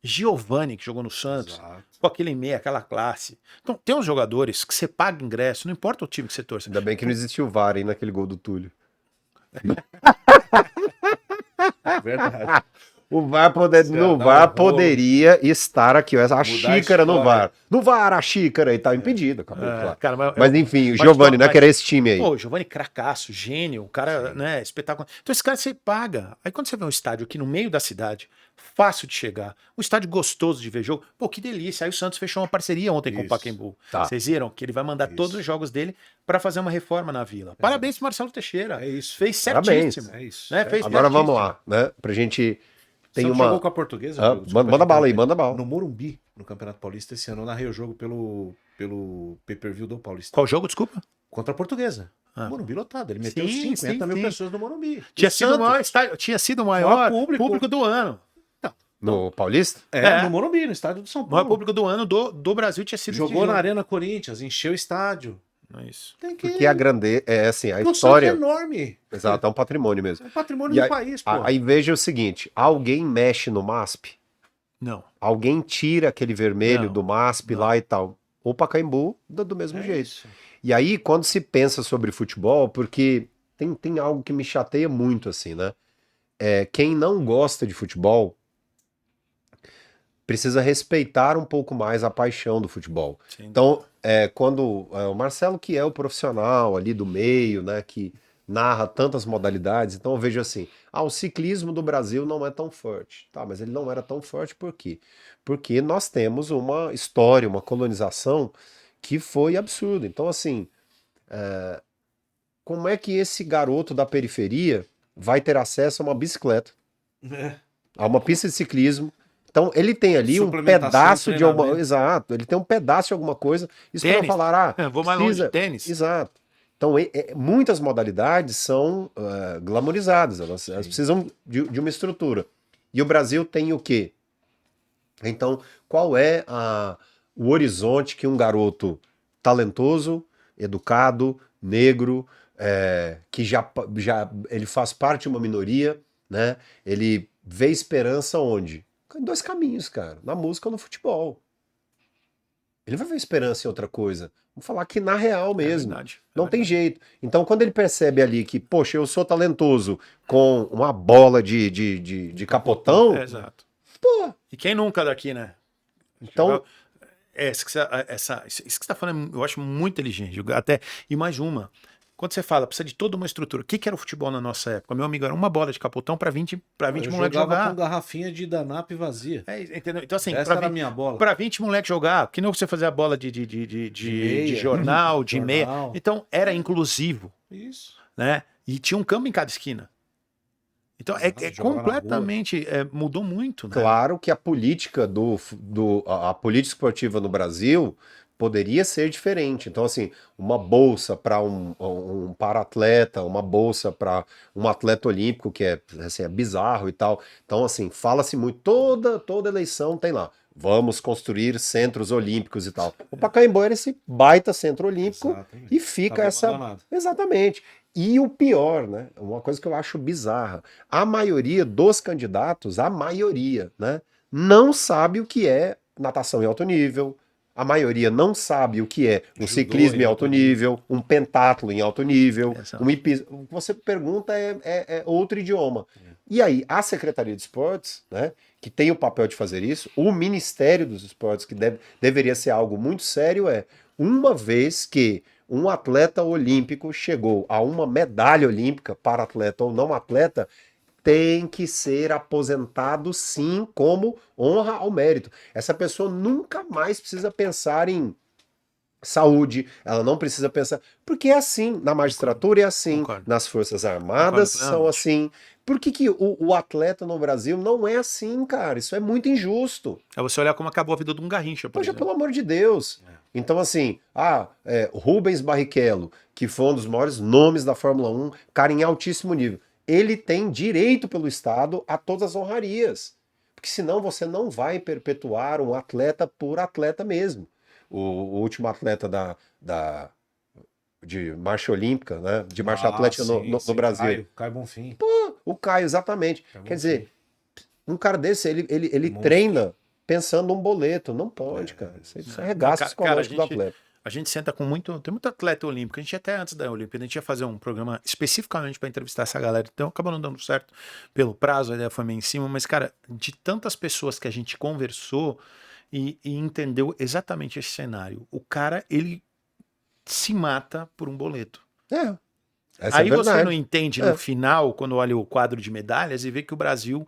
Giovani, que jogou no Santos. Exato. Com aquele meia, aquela classe. Então, tem uns jogadores que você paga ingresso, não importa o time que você torce. Ainda bem que não existiu o VAR aí naquele gol do Túlio. Verdade. O VAR, poderia estar aqui, ó, a xícara no VAR. No VAR, a xícara aí tá impedido, acabou, claro. Cara, Mas enfim, o Giovani, né, que era esse time aí. Pô, Giovani cracaço, gênio, o cara, né, espetacular. Então esse cara você paga. Aí quando você vê um estádio aqui no meio da cidade, fácil de chegar, um estádio gostoso de ver jogo, pô, que delícia. Aí o Santos fechou uma parceria ontem com o Isso. Pacaembu. Tá. Vocês viram que ele vai mandar todos os jogos dele pra fazer uma reforma na Vila. Parabéns pro Marcelo Teixeira. É isso. Fez Parabéns. certíssimo. É isso. Né? Fez Agora vamos certíssimo. lá, né, pra gente... Tem Santos uma... jogou com a Portuguesa. Ah, Desculpa, manda bala aí, interromper. manda bala. No Morumbi, no Campeonato Paulista, esse ano eu narrei o jogo pelo pay-per-view do Paulista. Qual jogo, desculpa? Contra a Portuguesa. Ah. Morumbi lotado. Ele meteu Sim, 50 mil sim. pessoas no Morumbi. Tinha E sido, o Santos? maior estádio, tinha sido o maior Maior público do ano. No Paulista? No Morumbi, no estádio do São O maior Paulo. público do ano do Brasil tinha sido esse Jogou jogo. na Arena Corinthians, encheu o estádio. Não é isso. Tem que... Porque a grande... É assim, a Porque o Santos história... é enorme. Exato, é um patrimônio mesmo. É um patrimônio E do aí- país, pô. Aí veja o seguinte, alguém mexe no MASP? Não. Alguém tira aquele vermelho Não, do MASP não. lá e tal. O Pacaembu do mesmo É jeito. isso. E aí, quando se pensa sobre futebol, porque tem algo que me chateia muito, assim, né? Quem não gosta de futebol, precisa respeitar um pouco mais a paixão do futebol. Sim. Então, quando o Marcelo, que é o profissional ali do meio, né, que narra tantas modalidades, então eu vejo assim, o ciclismo do Brasil não é tão forte. Tá, mas ele não era tão forte por quê? Porque nós temos uma história, uma colonização que foi absurda. Então, assim, como é que esse garoto da periferia vai ter acesso a uma bicicleta, a uma pista de ciclismo? Então, ele tem ali um Suplementação, pedaço de alguma... treinamento. Exato, ele tem um pedaço de alguma coisa. Isso para Tênis. falar, Vou mais longe, precisa... tênis. Exato. Então, muitas modalidades são glamorizadas, elas precisam de uma estrutura. E o Brasil tem o quê? Então, qual é o horizonte que um garoto talentoso, educado, negro, que já ele faz parte de uma minoria, né? Ele vê esperança onde? Em dois caminhos, cara, na música ou no futebol. Ele vai ver esperança em outra coisa. Vamos falar que na real mesmo. Verdade, Não tem verdade. jeito. Então, quando ele percebe ali que, poxa, eu sou talentoso com uma bola de capotão, Exato. pô, E quem nunca daqui, né? então, Isso que você está falando, eu acho muito inteligente. Até, e mais uma. Quando você fala, precisa de toda uma estrutura. O que era o futebol na nossa época? Meu amigo, era uma bola de capotão para 20 Eu moleques jogava jogar. com garrafinha de Danap vazia. Entendeu? Então, assim, Essa era a minha bola. para 20 moleques jogar, que não você fazer a bola de meia. jornal, de meia. Jornal. Então, era inclusivo, Isso. né? E tinha um campo em cada esquina. Então, Exato, jogar na completamente, mudou muito, né? claro que a política a política esportiva no Brasil poderia ser diferente. Então, assim, uma bolsa para um para-atleta, uma bolsa para um atleta olímpico, que assim, é bizarro e tal. Então, assim, fala-se muito, toda eleição tem lá. Vamos construir centros olímpicos e tal. O Pacaembu era esse baita centro olímpico Exatamente. e fica Tava essa. abandonado. Exatamente. E o pior, né? Uma coisa que eu acho bizarra. A maioria dos candidatos, a maioria, né? Não sabe o que é natação em alto nível. A maioria não sabe o que é um Judô ciclismo em em alto alto nível, um pentatlo em alto nível, Exato. o que você pergunta é outro idioma. E aí, a Secretaria de Esportes, né, que tem o papel de fazer isso, o Ministério dos Esportes, que deveria ser algo muito sério, uma vez que um atleta olímpico chegou a uma medalha olímpica, para atleta ou não atleta, tem que ser aposentado sim, como honra ao mérito. Essa pessoa nunca mais precisa pensar em saúde, ela não precisa pensar. Porque é assim, na magistratura é assim, Concordo. nas Forças Armadas Concordo são plenamente. assim. Por que o atleta no Brasil não é assim, cara? Isso é muito injusto. É você olhar como acabou a vida de um Garrincha, por Poxa, exemplo. pelo amor de Deus. Então, assim, Rubens Barrichello, que foi um dos maiores nomes da Fórmula 1, cara em altíssimo nível, ele tem direito pelo Estado a todas as honrarias. Porque senão você não vai perpetuar um atleta por atleta mesmo. O último atleta de marcha olímpica, né? De marcha atlética no Brasil. Caio Bonfim. O Caio, exatamente. Caio Quer Bonfim. dizer, um cara desse, ele Monstro. treina pensando num boleto. Não pode, cara. Isso arregaça o psicológico do atleta. A gente senta com tem muito atleta olímpico. A gente até antes da Olimpíada, a gente ia fazer um programa especificamente para entrevistar essa galera. Então acabou não dando certo pelo prazo, a ideia foi meio em cima. Mas, cara, de tantas pessoas que a gente conversou e entendeu exatamente esse cenário, o cara, ele se mata por um boleto. Essa Aí é você não verdade. entende no final, quando olha o quadro de medalhas, e vê que o Brasil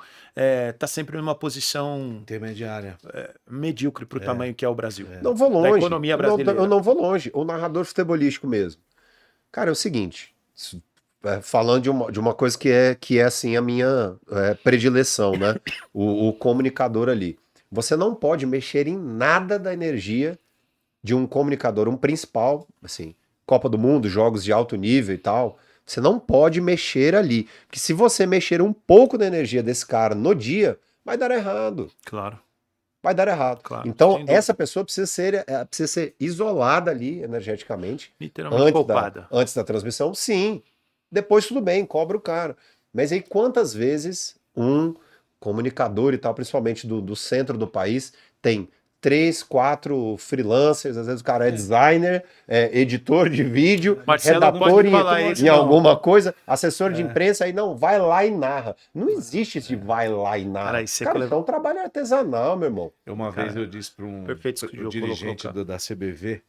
está sempre numa posição Intermediária. medíocre para o tamanho que é o Brasil. Não vou Da longe. economia Eu brasileira. não vou longe. O narrador futebolístico mesmo. Cara, é o seguinte. Falando de uma coisa que é assim a minha predileção, né? O comunicador ali. Você não pode mexer em nada da energia de um comunicador, um principal, assim, Copa do Mundo, jogos de alto nível e tal. Você não pode mexer ali. Porque se você mexer um pouco da energia desse cara no dia, vai dar errado. Claro, Vai dar errado. claro. Então, Sem dúvida. essa pessoa precisa ser isolada ali energeticamente Literalmente poupada. antes da transmissão, sim. Depois tudo bem, cobra o cara. Mas aí quantas vezes um comunicador e tal, principalmente do centro do país, tem 3, 4 freelancers, às vezes o cara é designer, editor de vídeo, Marcelo, não redator pode em, falar isso, em não. alguma coisa, assessor de imprensa, aí não, vai lá e narra. Não existe esse vai lá e narra. Cara, isso é Cara, cole- isso é um trabalho artesanal, meu irmão. Uma Cara, vez eu disse para perfeito isso que o o Diogo dirigente colocou, da CBV,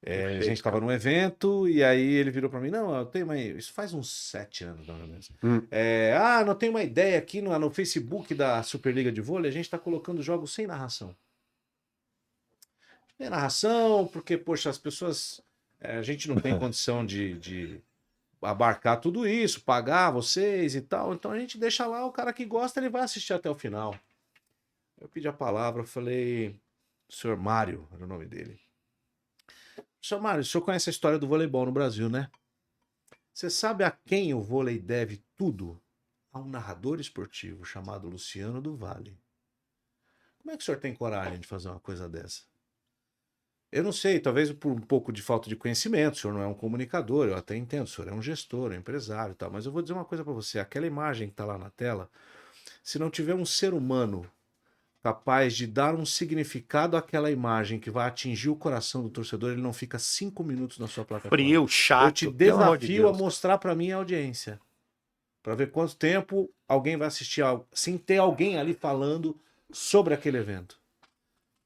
a Perfeito, gente estava num evento e aí ele virou para mim, não, eu tenho isso faz uns 7 anos, mais ou menos. Não tenho uma ideia aqui no Facebook da Superliga de Vôlei, a gente está colocando jogos sem narração. Sem narração, porque, poxa, as pessoas, a gente não tem condição de abarcar tudo isso, pagar vocês e tal, então a gente deixa lá, o cara que gosta, ele vai assistir até o final. Eu pedi a palavra, eu falei, senhor Mário, era o nome dele. Senhor Mário, o senhor conhece a história do voleibol no Brasil, né? Você sabe a quem o vôlei deve tudo? A um narrador esportivo chamado Luciano do Vale. Como é que o senhor tem coragem de fazer uma coisa dessa? Eu não sei, talvez por um pouco de falta de conhecimento, o senhor não é um comunicador, eu até entendo, o senhor é um gestor, um empresário e tal, mas eu vou dizer uma coisa para você, aquela imagem que está lá na tela, se não tiver um ser humano capaz de dar um significado àquela imagem que vai atingir o coração do torcedor, ele não fica 5 minutos na sua plataforma. frio, chato. Eu te pelo amor de desafio a Deus. mostrar para mim a audiência. Para ver quanto tempo alguém vai assistir algo, sem ter alguém ali falando sobre aquele evento.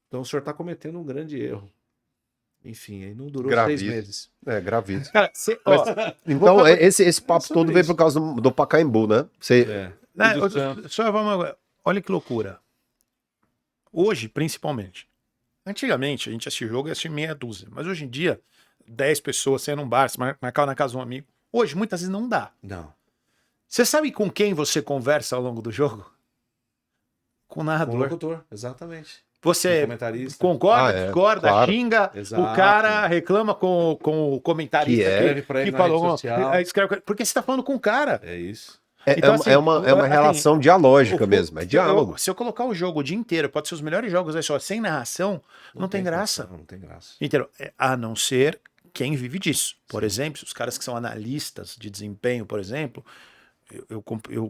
Então o senhor está cometendo um grande erro. Enfim, aí não durou 6 meses. É, gravíssimo. Cara, Então, esse papo sobre todo veio isso. por causa do Pacaembu, né? Você... né, E do Santos. só vamos, olha que loucura. Hoje, principalmente. Antigamente, a gente assistia jogo e assistia meia dúzia. Mas hoje em dia, 10 pessoas, você ia num bar, você marcava na casa de um amigo. Hoje, muitas vezes não dá. Não. Você sabe com quem você conversa ao longo do jogo? Com o Com o narrador. locutor, exatamente. Você Comentarista. concorda, discorda, claro. xinga, Exato. o cara reclama com o comentarista Que escreve pra ele que na falou. rede social. Escreve, porque você está falando com o cara. É isso. Então, assim, é uma assim, relação dialógica mesmo, é diálogo. Se eu colocar o jogo o dia inteiro, pode ser os melhores jogos aí só, sem narração, não tem graça. Não tem graça. Entendeu? A não ser quem vive disso. Por exemplo, os caras que são analistas de desempenho, por exemplo,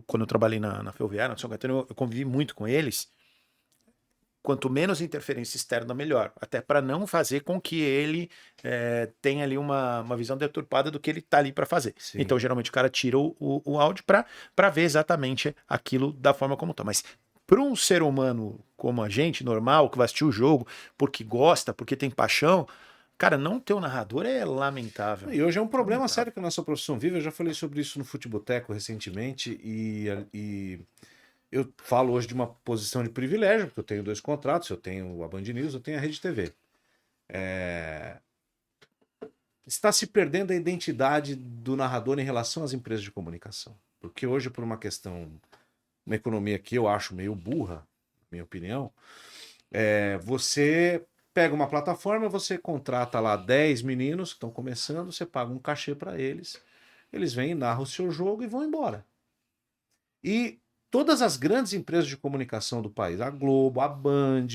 quando eu trabalhei na Ferroviária, na São Caetano, eu convivi muito com eles. Quanto menos interferência externa, melhor. Até para não fazer com que ele tenha ali uma visão deturpada do que ele está ali para fazer. Sim. Então, geralmente, o cara tira o áudio para ver exatamente aquilo da forma como está. Mas para um ser humano como a gente, normal, que vai assistir o jogo porque gosta, porque tem paixão, cara, não ter um narrador é lamentável. E hoje é um problema sério que a nossa profissão vive. Eu já falei sobre isso no Futeboteco recentemente e eu falo hoje de uma posição de privilégio, porque eu tenho 2 contratos, eu tenho a Band News, eu tenho a Rede TV. Está se perdendo a identidade do narrador em relação às empresas de comunicação. Porque hoje, por uma questão, uma economia que eu acho meio burra, na minha opinião, você pega uma plataforma, você contrata lá 10 meninos que estão começando, você paga um cachê para eles, eles vêm, narram o seu jogo e vão embora. E todas as grandes empresas de comunicação do país, a Globo, a Band,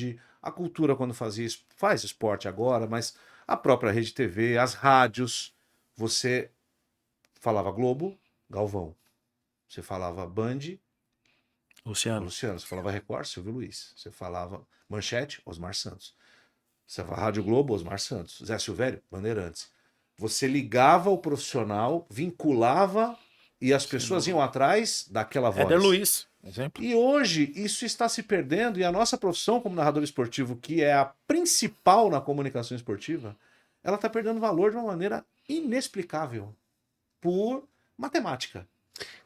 a Cultura quando fazia isso, faz esporte agora, mas a própria Rede TV, as rádios, você falava Globo, Galvão. Você falava Band, Luciano. Você falava Record, Silvio Luiz. Você falava Manchete, Osmar Santos. Você falava Rádio Globo, Osmar Santos. Zé Silvério, Bandeirantes. Você ligava o profissional, vinculava e as pessoas iam atrás daquela voz. Éder Luiz, exemplo. E hoje isso está se perdendo e a nossa profissão como narrador esportivo, que é a principal na comunicação esportiva, ela está perdendo valor de uma maneira inexplicável por matemática.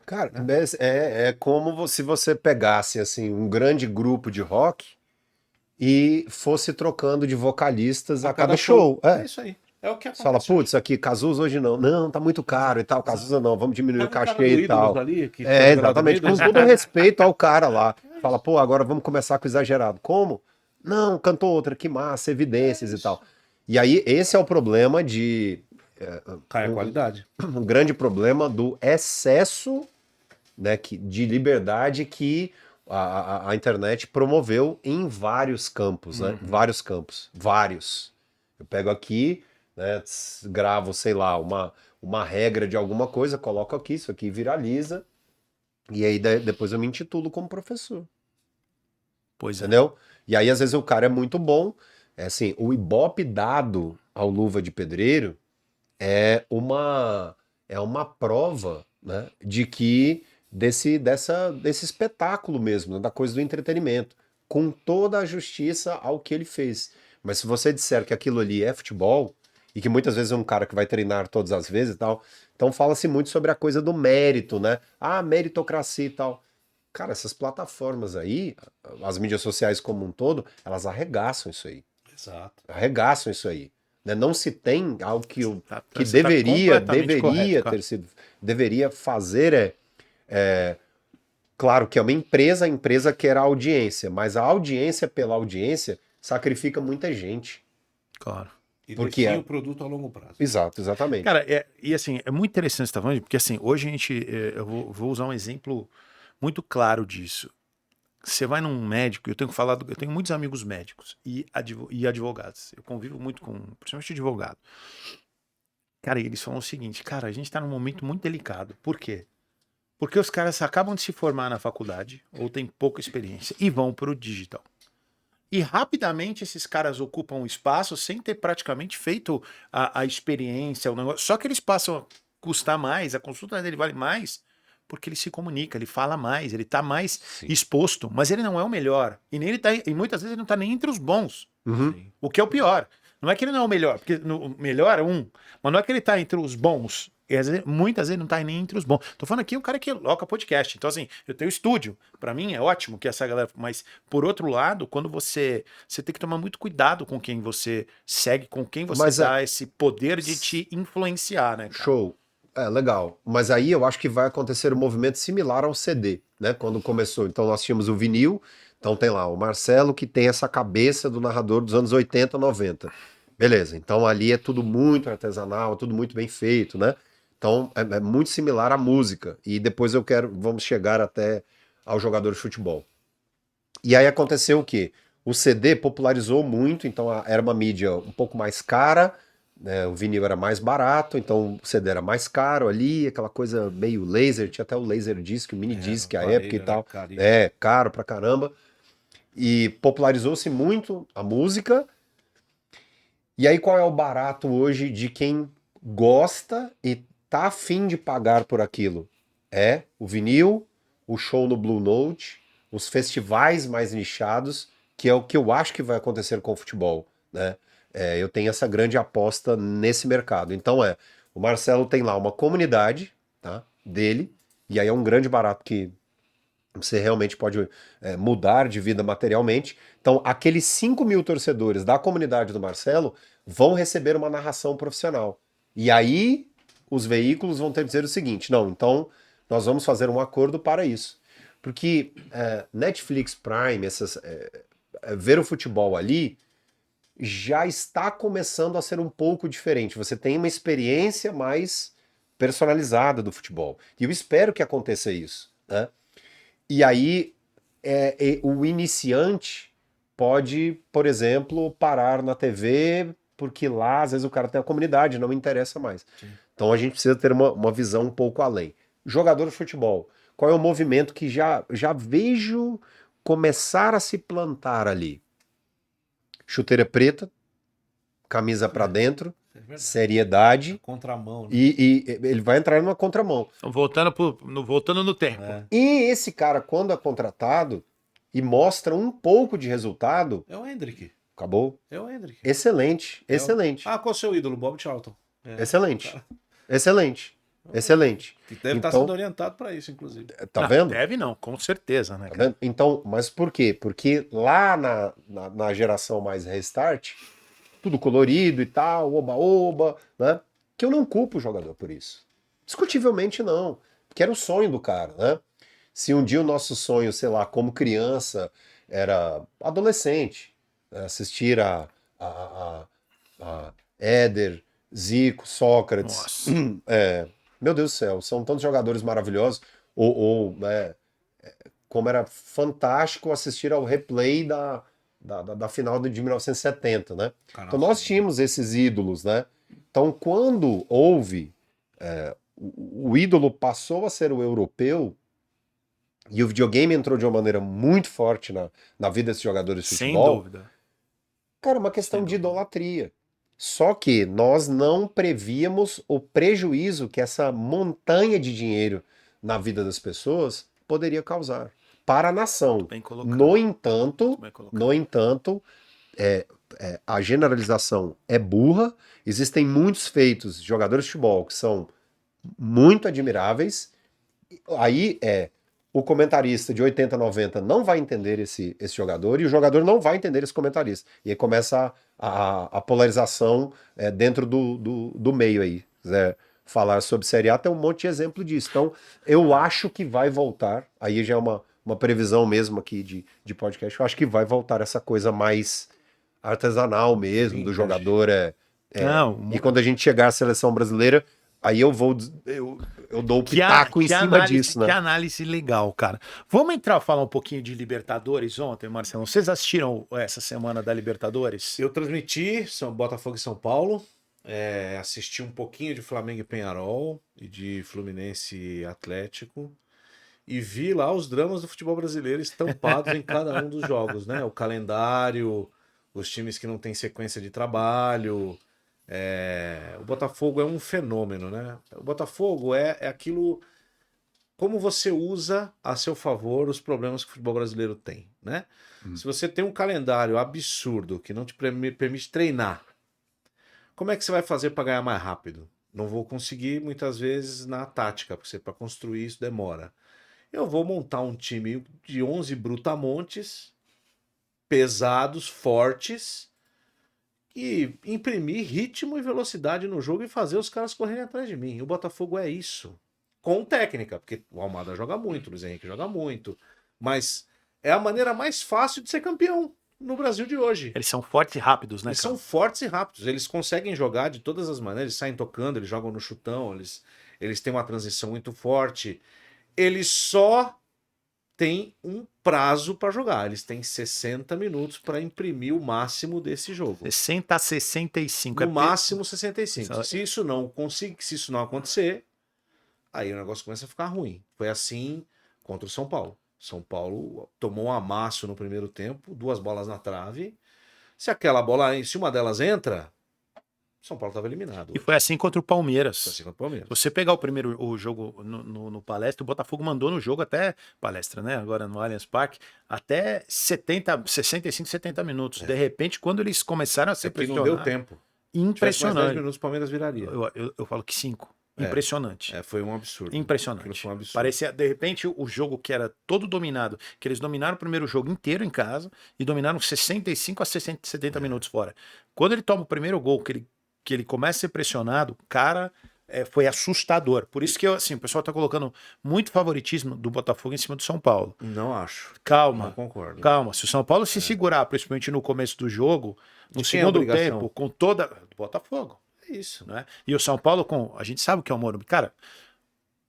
Cara, é como se você pegasse assim, um grande grupo de rock e fosse trocando de vocalistas a cada show. É isso aí. É o que Você fala, acontece. putz, aqui, Cazuza hoje não. Não, tá muito caro e tal. Cazuza não, vamos diminuir o Pega o cara cachê do e tal. Ídolos ali, que foi Exatamente, revelado com no todo respeito ao cara lá. Fala, pô, agora vamos começar com o exagerado. Como? Não, cantou outra, que massa, evidências e tal. E aí, esse é o problema de... Cai a qualidade. um grande problema do excesso, né, de liberdade que a internet promoveu em vários campos, né? Vários campos. Vários. Eu pego aqui, né, gravo, sei lá, uma regra de alguma coisa, coloco aqui, isso aqui viraliza, e aí depois eu me intitulo como professor. Pois é. Entendeu? E aí, às vezes, o cara é muito bom. É assim, o Ibope dado ao Luva de Pedreiro é uma prova, né, de que desse espetáculo mesmo, né, da coisa do entretenimento, com toda a justiça ao que ele fez. Mas se você disser que aquilo ali é futebol, e que muitas vezes é um cara que vai treinar todas as vezes e tal, então fala-se muito sobre a coisa do mérito, né? Ah, meritocracia e tal. Cara, essas plataformas aí, as mídias sociais como um todo, elas arregaçam isso aí. Exato. Arregaçam isso aí. Né? Não se tem algo que Você tá completamente correto, cara. ter sido, deveria fazer claro que é uma empresa, a empresa quer a audiência, mas a audiência pela audiência sacrifica muita gente. Claro. E Porque define o produto a longo prazo. Exato, exatamente. Cara, e assim, é muito interessante você estar falando, porque assim, hoje a gente, eu vou usar um exemplo muito claro disso. Você vai num médico, eu tenho muitos amigos médicos e advogados. Eu convivo muito com, principalmente advogado. Cara, e eles falam o seguinte, cara, a gente tá num momento muito delicado. Por quê? Porque os caras acabam de se formar na faculdade, ou têm pouca experiência, e vão pro digital. E rapidamente esses caras ocupam o espaço sem ter praticamente feito a experiência, o negócio. Só que eles passam a custar mais, a consulta dele vale mais, porque ele se comunica, ele fala mais, ele tá mais Sim. exposto, mas ele não é o melhor. E, nem ele tá, e muitas vezes ele não tá nem entre os bons, Uhum. Sim. o que é o pior. Não é que ele não é o melhor, porque o melhor é um, mas não é que ele tá entre os bons. E muitas vezes não tá nem entre os bons. Tô falando aqui um cara que loca podcast. Então, assim, eu tenho estúdio. Pra mim é ótimo que essa galera. Mas, por outro lado, quando você tem que tomar muito cuidado com quem você segue, com quem você Mas dá esse poder de te influenciar, né, cara? Show. Legal. Mas aí eu acho que vai acontecer um movimento similar ao CD, né? Quando começou. Então nós tínhamos o vinil, então tem lá o Marcelo que tem essa cabeça do narrador dos anos 80, 90. Beleza, então ali é tudo muito artesanal, tudo muito bem feito, né? Então é muito similar à música. E depois vamos chegar até ao jogador de futebol. E aí aconteceu o quê? O CD popularizou muito, então era uma mídia um pouco mais cara, né? O vinil era mais barato, então o CD era mais caro ali, aquela coisa meio laser, tinha até o laser disc, o mini disc à época e tal. Caro pra caramba. E popularizou-se muito a música. E aí qual é o barato hoje de quem gosta e tá afim de pagar por aquilo? É o vinil, o show no Blue Note, os festivais mais nichados, que é o que eu acho que vai acontecer com o futebol, né? Eu tenho essa grande aposta nesse mercado. Então o Marcelo tem lá uma comunidade, tá, dele, e aí é um grande barato que você realmente pode mudar de vida materialmente. Então, aqueles 5 mil torcedores da comunidade do Marcelo vão receber uma narração profissional. E aí, os veículos vão ter que dizer o seguinte: não, então nós vamos fazer um acordo para isso. Porque Netflix Prime, ver o futebol ali, já está começando a ser um pouco diferente. Você tem uma experiência mais personalizada do futebol. E eu espero que aconteça isso, né? E aí, o iniciante pode, por exemplo, parar na TV, porque lá, às vezes, o cara tem a comunidade, não interessa mais. Sim. Então, a gente precisa ter uma visão um pouco além. Jogador de futebol, qual é o movimento que já vejo começar a se plantar ali? Chuteira preta, camisa para dentro, seriedade, Contramão, né? e ele vai entrar numa contramão. Então, voltando no tempo. E esse cara, quando é contratado e mostra um pouco de resultado, É o Hendrick. acabou. É o Hendrick. Excelente, excelente, Ah, qual é o seu ídolo? Bob Charlton. excelente, excelente, excelente. Que deve estar Então, sendo orientado para isso, inclusive. tá Não, vendo? deve não, com certeza, né, Tá cara? vendo? Então, mas por quê? Porque lá na geração mais restart, tudo colorido e tal, oba-oba, né? Que eu não culpo o jogador por isso. Discutivelmente não. Porque era o sonho do cara, né? Se um dia o nosso sonho, sei lá, como criança, era adolescente, né? Assistir a Éder, Zico, Sócrates. Nossa. Meu Deus do céu, são tantos jogadores maravilhosos. Né, como era fantástico assistir ao replay da final de 1970, né? Caramba, Então nós tínhamos esses ídolos, né? Então quando houve o ídolo passou a ser o europeu, E o videogame entrou de uma maneira muito forte na vida desses jogadores de Sem futebol. dúvida. Cara, uma questão Sem de dúvida. idolatria. Só que nós não prevíamos o prejuízo que essa montanha de dinheiro na vida das pessoas poderia causar para a nação. Bem colocado. No entanto, Bem colocado. no entanto, a generalização é burra. Existem muitos feitos de jogadores de futebol que são muito admiráveis. Aí o comentarista de 80, 90 não vai entender esse jogador e o jogador não vai entender esse comentarista. E aí começa a polarização dentro do meio aí. Se quiser falar sobre Série A, tem um monte de exemplo disso. Então, eu acho que vai voltar. Aí já é uma previsão mesmo aqui de podcast. Eu acho que vai voltar essa coisa mais artesanal mesmo, do Vintage. jogador. Não, E quando a gente chegar à seleção brasileira, aí eu dou o pitaco em cima disso, Que né? análise legal, cara. Vamos entrar falar um pouquinho de Libertadores ontem, Marcelo. Vocês assistiram essa semana da Libertadores? Eu transmiti Botafogo e São Paulo, assisti um pouquinho de Flamengo e Peñarol e de Fluminense e Atlético e vi lá os dramas do futebol brasileiro estampados em cada um dos jogos, né? O calendário, os times que não têm sequência de trabalho. O Botafogo é um fenômeno, né? O Botafogo é aquilo... Como você usa a seu favor os problemas que o futebol brasileiro tem, né? Se você tem um calendário absurdo que não te permite treinar, como é que você vai fazer para ganhar mais rápido? Não vou conseguir muitas vezes na tática, porque para construir isso demora. Eu vou montar um time de 11 brutamontes, pesados, fortes, e imprimir ritmo e velocidade no jogo e fazer os caras correrem atrás de mim. O Botafogo é isso. Com técnica, porque o Almada joga muito, o Luiz Henrique joga muito, mas é a maneira mais fácil de ser campeão no Brasil de hoje. Eles são fortes e rápidos, né, Eles cara? são fortes e rápidos, eles conseguem jogar de todas as maneiras, eles saem tocando, eles jogam no chutão, eles têm uma transição muito forte. Eles só têm um prazo para jogar, eles têm 60 minutos para imprimir o máximo desse jogo. 60 a 65. No máximo 65. Só- Se isso não acontecer, aí o negócio começa a ficar ruim. Foi assim contra o São Paulo. São Paulo tomou um amasso no primeiro tempo, 2 bolas na trave. Se uma delas entra, São Paulo estava eliminado. E foi assim contra o Palmeiras. Foi assim contra o Palmeiras. Você pegar o jogo no Palestra, o Botafogo mandou no jogo até Palestra, né? Agora no Allianz Parque, até 65, 70 minutos. De repente, quando eles começaram a ser Que não pressionados, deu tempo. Se tivesse mais 10 impressionante. minutos, o Palmeiras viraria. Eu falo que 5. Impressionante. Foi um absurdo. Aquilo Impressionante. foi um absurdo. Parecia, de repente, o jogo que era todo dominado, que eles dominaram o primeiro jogo inteiro em casa e dominaram 65 a 70 minutos fora. Quando ele toma o primeiro gol, que ele começa a ser pressionado, cara, foi assustador. Por isso que assim, o pessoal tá colocando muito favoritismo do Botafogo em cima do São Paulo. Não acho. Não Calma, concordo. calma. Se o São Paulo se segurar, principalmente no começo do jogo, no De quem é a segundo obrigação? tempo, com toda. Do Botafogo. É isso. Né? E o São Paulo, a gente sabe o que é o Morumbi. Cara,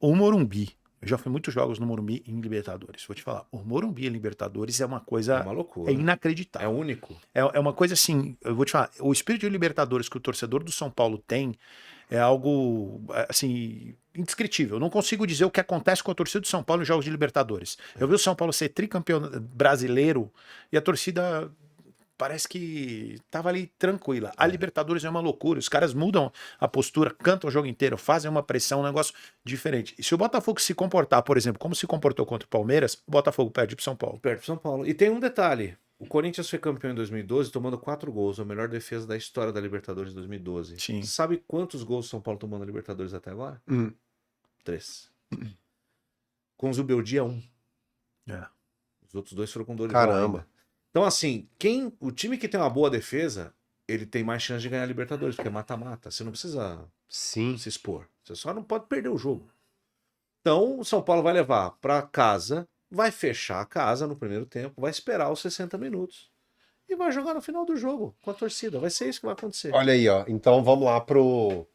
o Morumbi, eu já fui muitos jogos no Morumbi em Libertadores. Vou te falar, o Morumbi em Libertadores é uma coisa. É uma loucura. É É inacreditável. único. É uma coisa assim, eu vou te falar, o espírito de Libertadores que o torcedor do São Paulo tem é algo, assim, indescritível. Eu não consigo dizer o que acontece com a torcida do São Paulo nos jogos de Libertadores. Eu vi o São Paulo ser tricampeão brasileiro e a torcida parece que tava ali tranquila. A Libertadores é uma loucura. Os caras mudam a postura, cantam o jogo inteiro, fazem uma pressão, um negócio diferente. E se o Botafogo se comportar, por exemplo, como se comportou contra o Palmeiras, o Botafogo perde pro São Paulo. Perto do São Paulo. E tem um detalhe. O Corinthians foi campeão em 2012 tomando 4 gols, a melhor defesa da história da Libertadores de 2012. Sim. Sabe quantos gols o São Paulo tomou na Libertadores até agora? 3. Com o Zubeldia, 1. É. Os outros 2 foram com Dorival Caramba. ainda. Então, assim, o time que tem uma boa defesa, ele tem mais chance de ganhar a Libertadores, porque é mata-mata. Você não precisa Sim. se expor. Você só não pode perder o jogo. Então, o São Paulo vai levar para casa, vai fechar a casa no primeiro tempo, vai esperar os 60 minutos e vai jogar no final do jogo com a torcida. Vai ser isso que vai acontecer. Olha aí, ó. Então vamos lá pro.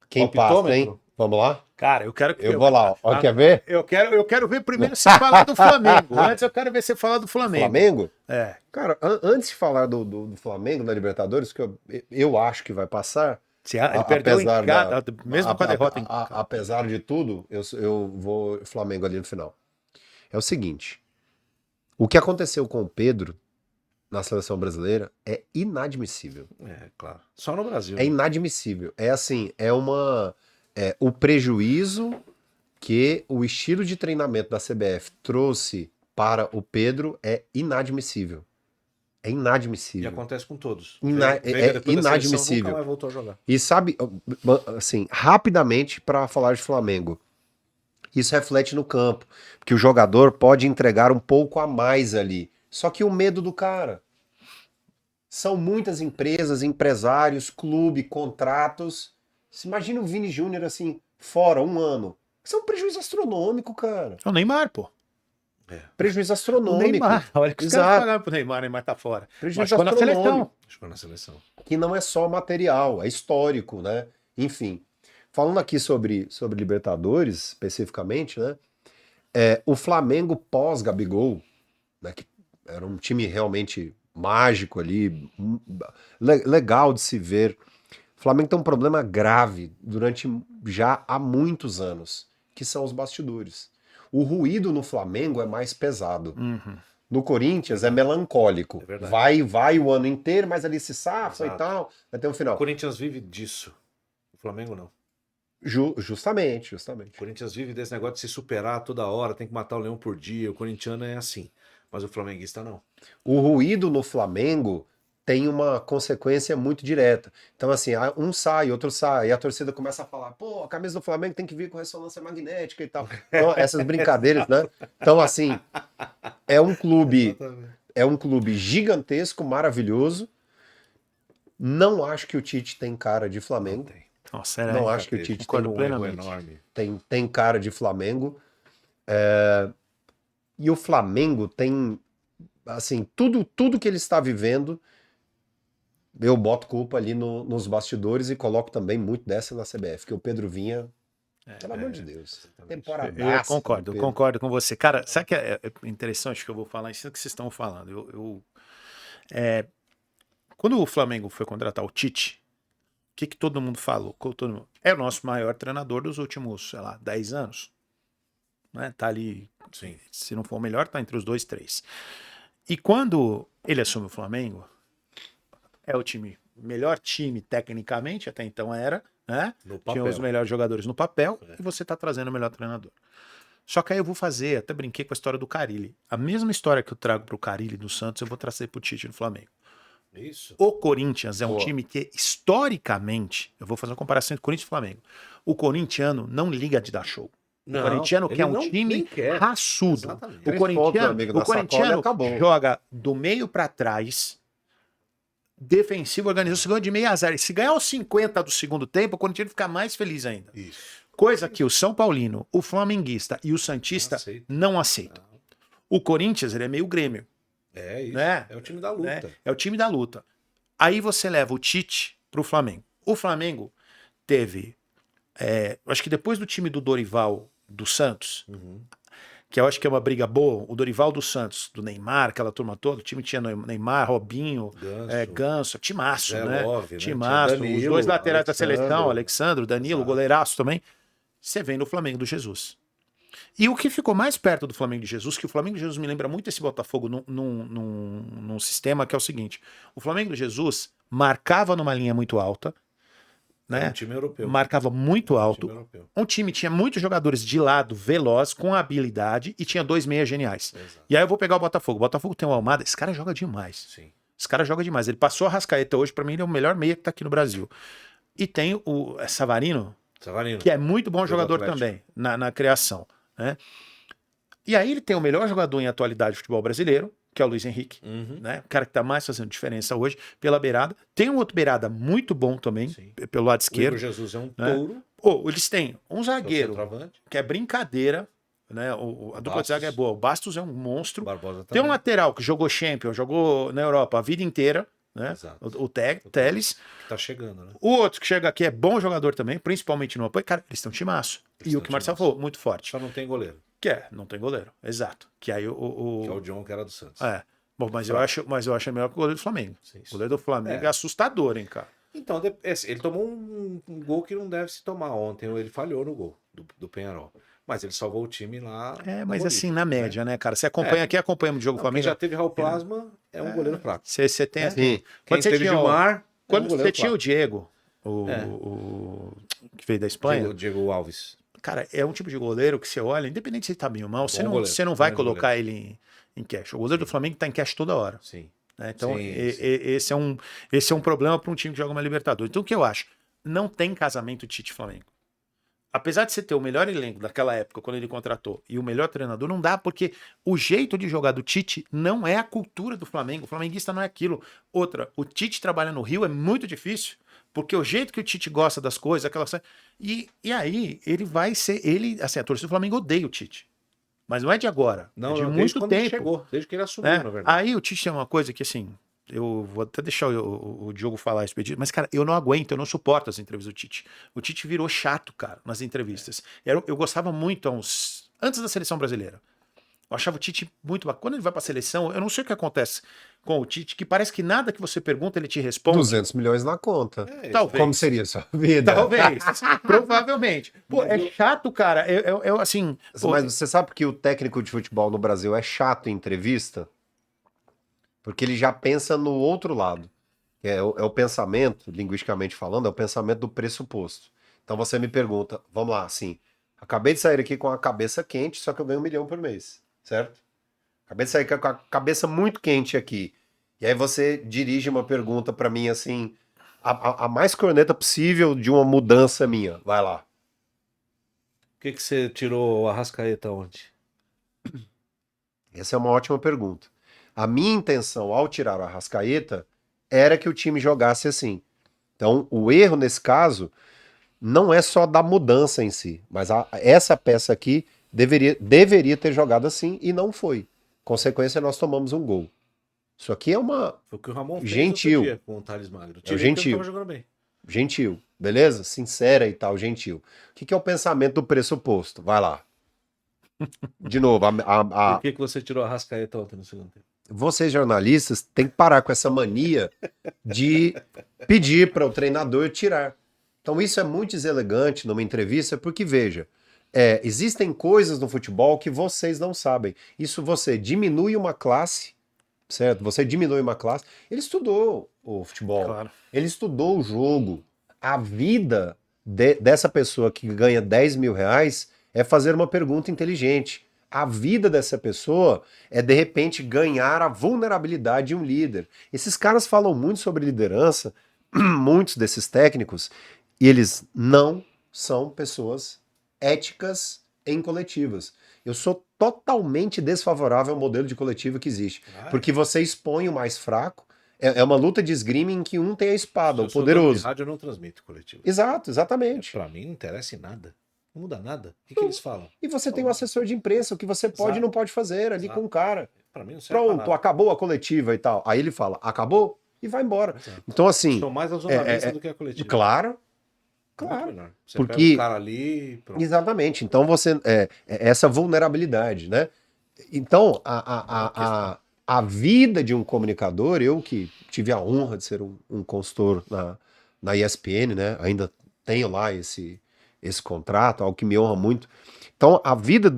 Quem Palpitômetro? passa, hein? Vamos lá? Cara, eu quero que. Eu vou lá. Ó, quer ver? Eu quero ver primeiro você falar do Flamengo. Antes eu quero ver você falar do Flamengo. Flamengo? É. Cara, antes de falar do Flamengo na Libertadores, que eu acho que vai passar. Ele perdeu em apesar casa, mesmo com a derrota em casa. Apesar de tudo, eu vou Flamengo ali no final. É o seguinte, o que aconteceu com o Pedro na seleção brasileira é inadmissível. É, claro. Só no Brasil. É inadmissível. É assim, o prejuízo que o estilo de treinamento da CBF trouxe para o Pedro é inadmissível. É E inadmissível. acontece com todos. É Depois da seleção, inadmissível. nunca mais voltou a jogar. E sabe, assim, rapidamente para falar de Flamengo, isso reflete no campo, porque o jogador pode entregar um pouco a mais ali. Só que o medo do cara. São muitas empresas, empresários, clube, contratos. Você imagina o Vini Júnior assim, fora, um ano. Isso é um prejuízo astronômico, cara. É o Neymar, pô. Prejuízo O astronômico. Neymar. Olha que os caras Exato. pagaram pro Neymar, o Neymar tá fora. Prejuízo Mas ficou na astronômico. seleção. Ficou na seleção. Que não é só material, é histórico, né? Enfim, falando aqui sobre Libertadores, especificamente, né? O Flamengo pós-Gabigol, né, que era um time realmente mágico ali, legal de se ver. O Flamengo tem um problema grave durante já há muitos anos, que são os bastidores. O ruído no Flamengo é mais pesado. Uhum. No Corinthians é melancólico. É verdade. Vai o ano inteiro, mas ali se safa Exato. e tal, até o O final. Corinthians vive disso. O Flamengo não. Justamente. O Corinthians vive desse negócio de se superar toda hora, tem que matar o leão por dia. O corintiano é assim. Mas o flamenguista não. O ruído no Flamengo tem uma consequência muito direta. Então, assim, um sai, outro sai, e a torcida começa a falar, pô, a camisa do Flamengo tem que vir com ressonância magnética e tal. Então, essas brincadeiras, né? Então, assim, é um clube gigantesco, maravilhoso. Não acho que o Tite tem cara de Flamengo. Tem. Nossa, era. Não acho que o Tite tem, Concordo plenamente. Enorme. tem cara de Flamengo. E o Flamengo tem, assim, tudo que ele está vivendo, eu boto culpa ali nos bastidores e coloco também muito dessa na CBF, que o Pedro vinha, pelo amor de Deus, temporada. Eu concordo com você. Cara, sabe que é interessante que eu vou falar em cima do que vocês estão falando? Quando o Flamengo foi contratar o Tite, o que todo mundo falou? É o nosso maior treinador dos últimos, sei lá, 10 anos. Né? Tá ali, Sim. se não for o melhor, tá entre os 2, 3. E quando ele assume o Flamengo, é o melhor time tecnicamente, até então era, né? No Tinha papel. os melhores jogadores no papel e você tá trazendo o melhor treinador. Só que aí eu vou fazer, até brinquei com a história do Carille. A mesma história que eu trago pro Carille do Santos, eu vou trazer pro Tite no Flamengo. Isso. O Corinthians é um Boa. time que, historicamente, eu vou fazer uma comparação entre Corinthians e Flamengo. O corintiano não liga de dar show. O corintiano quer um time raçudo. Exatamente. O 3 pontos, corintiano, amigo, o na sacola corintiano acabou. joga do meio pra trás, defensivo, organizado, se ganha de 6-0. Se ganhar os 50 do segundo tempo, o corintiano fica mais feliz ainda. Isso. Coisa que o São Paulino, o flamenguista e o santista não aceitam. O Corinthians, ele é meio Grêmio. É isso. Né? É o time da luta. Né? É o time da luta. Aí você leva o Tite pro Flamengo. O Flamengo teve, acho que depois do time do Dorival do Santos, que eu acho que é uma briga boa, o Dorival do Santos, do Neymar, aquela turma toda, o time tinha Neymar, Robinho, Ganso, timaço, Zé né? Love, né? Timaço, Danilo, os dois laterais da Alexandro. seleção, Alexandro, Danilo, Exato. goleiraço também. Você vem no Flamengo do Jesus. E o que ficou mais perto do Flamengo de Jesus, que o Flamengo de Jesus me lembra muito esse Botafogo num sistema que é o seguinte: o Flamengo de Jesus marcava numa linha muito alta, né? Um time europeu. Marcava muito alto. Um time europeu. Um time tinha muitos jogadores de lado, veloz, com habilidade, e tinha 2 meias geniais. Exato. E aí eu vou pegar o Botafogo. O Botafogo tem o Almada, esse cara joga demais. Sim. Esse cara joga demais. Ele passou a Arrascaeta hoje, pra mim ele é o melhor meia que tá aqui no Brasil. E tem o Savarino, Savarino. que é muito bom jogador Atlético. também, na criação. Né? E aí ele tem o melhor jogador em atualidade do futebol brasileiro, que é o Luiz Henrique, né? O cara que tá mais fazendo diferença hoje pela beirada. Tem um outro beirada muito bom também, Sim. pelo lado O esquerdo. Igor Jesus é um né? touro. Eles têm um É o zagueiro, centroavante. que é brincadeira, né? A dupla de Bastos. zaga é boa. O Bastos é um monstro. Barbosa Tem um também. lateral que jogou Champions, jogou na Europa a vida inteira, né? Exato. O Teles. Que tá chegando, né? O outro que chega aqui é bom jogador também, principalmente no apoio. Cara, eles estão timaço. Eles E o tão que o Marcelo timaço. falou, muito forte. Só não tem goleiro. Não tem goleiro. Exato. Que aí Que é o John, que era do Santos. Bom, mas eu acho melhor que o goleiro do Flamengo. Sim, O goleiro do Flamengo é É. assustador, hein, cara. Então, ele tomou um gol que não deve se tomar ontem. Ele falhou no gol do Penharol. Mas ele salvou o time lá. Mas no assim, Bolívia, na média, né, cara? Você acompanha aqui, acompanhamos o jogo do Quem Flamengo. já teve Raul Plasma é um goleiro fraco. Você tem. Sim. Quando Quem você teve tinha, Gilmar quando é um você goleiro tinha o fraco. Diego, É. que veio da Espanha, Diego Alves. cara, é um tipo de goleiro que você olha, independente se ele tá bem ou mal, você Bom não, goleiro, você não vai grande colocar ele em cash. O goleiro do Flamengo tá em cash toda hora. Sim. Né? Então, Sim, esse é um problema para um time que joga uma Libertadores. Então, o que eu acho? Não tem casamento Tite-Flamengo. Apesar de você ter o melhor elenco daquela época, quando ele contratou, e o melhor treinador, não dá, porque o jeito de jogar do Tite não é a cultura do Flamengo. O flamenguista não é aquilo. Outra, o Tite trabalha no Rio é muito difícil, porque o jeito que o Tite gosta das coisas, aquela. E aí, ele vai ser. Assim, a torcida do Flamengo odeia o Tite. Mas não é de agora. Não, é de desde muito quando tempo. ele chegou, desde que ele assumiu, Né? na verdade. Aí o Tite é uma coisa que, assim, eu vou até deixar o Diogo falar esse pedido, mas, cara, eu não aguento, eu não suporto as entrevistas do Tite. O Tite virou chato, cara, nas entrevistas. Eu gostava muito antes da seleção brasileira. Eu achava o Tite muito bacana. Quando ele vai pra seleção, eu não sei o que acontece com o Tite, que parece que nada que você pergunta ele te responde. 200 milhões na conta. Talvez. Como seria a sua vida? Talvez. Provavelmente. Pô, é chato, cara. Eu assim. Mas você sabe que o técnico de futebol no Brasil é chato em entrevista? Porque ele já pensa no outro lado. É o pensamento, linguisticamente falando, é o pensamento do pressuposto. Então você me pergunta, vamos lá, assim, acabei de sair aqui com a cabeça quente, só que eu ganho 1 milhão por mês, certo? Acabei de sair com a cabeça muito quente aqui. E aí você dirige uma pergunta pra mim, assim, a mais corneta possível de uma mudança minha. Vai lá. Por que você tirou o Arrascaeta ontem? Essa é uma ótima pergunta. A minha intenção ao tirar o Arrascaeta era que o time jogasse assim. Então, o erro nesse caso não é só da mudança em si, mas essa peça aqui deveria ter jogado assim e não foi. Consequência, nós tomamos um gol. Isso aqui é uma Foi o que o Ramon fez Gentil. outro dia com o Thales Magro. É o gentil. Porque ele tava jogando bem. gentil, beleza? Sincera e tal, gentil. O que é o pensamento do pressuposto? Vai lá. De novo, Por que você tirou a Arrascaeta ontem no segundo tempo? vocês jornalistas têm que parar com essa mania de pedir para o treinador tirar. Então isso é muito deselegante numa entrevista, porque veja, existem coisas no futebol que vocês não sabem. Isso você diminui uma classe, certo? Você diminui uma classe. Ele estudou o futebol, Claro. ele estudou o jogo. A vida dessa pessoa que ganha 10 mil reais é fazer uma pergunta inteligente. A vida dessa pessoa é, de repente, ganhar a vulnerabilidade de um líder. Esses caras falam muito sobre liderança, muitos desses técnicos, e eles não são pessoas éticas em coletivas. Eu sou totalmente desfavorável ao modelo de coletiva que existe. Porque você expõe o mais fraco. É uma luta de esgrima em que um tem a espada, o poderoso. De rádio eu não transmito coletivo. Exato, exatamente. Pra mim não interessa em nada. Não muda nada. O que eles falam? E você tem um assessor de imprensa, o que você pode e não pode fazer ali com o cara. Pra mim não serve pra Pronto, nada. acabou a coletiva e tal. Aí ele fala, acabou? E vai embora. Exato. Então, assim, Sou mais a jornalista do que a coletiva. claro, Muito claro. melhor. Você Porque- pega um cara ali e pronto. Exatamente. Então você. Essa vulnerabilidade, né? Então, a vida de um comunicador, eu que tive a honra de ser um consultor na ESPN, né? Ainda tenho lá esse contrato, algo que me honra muito. Então, a vida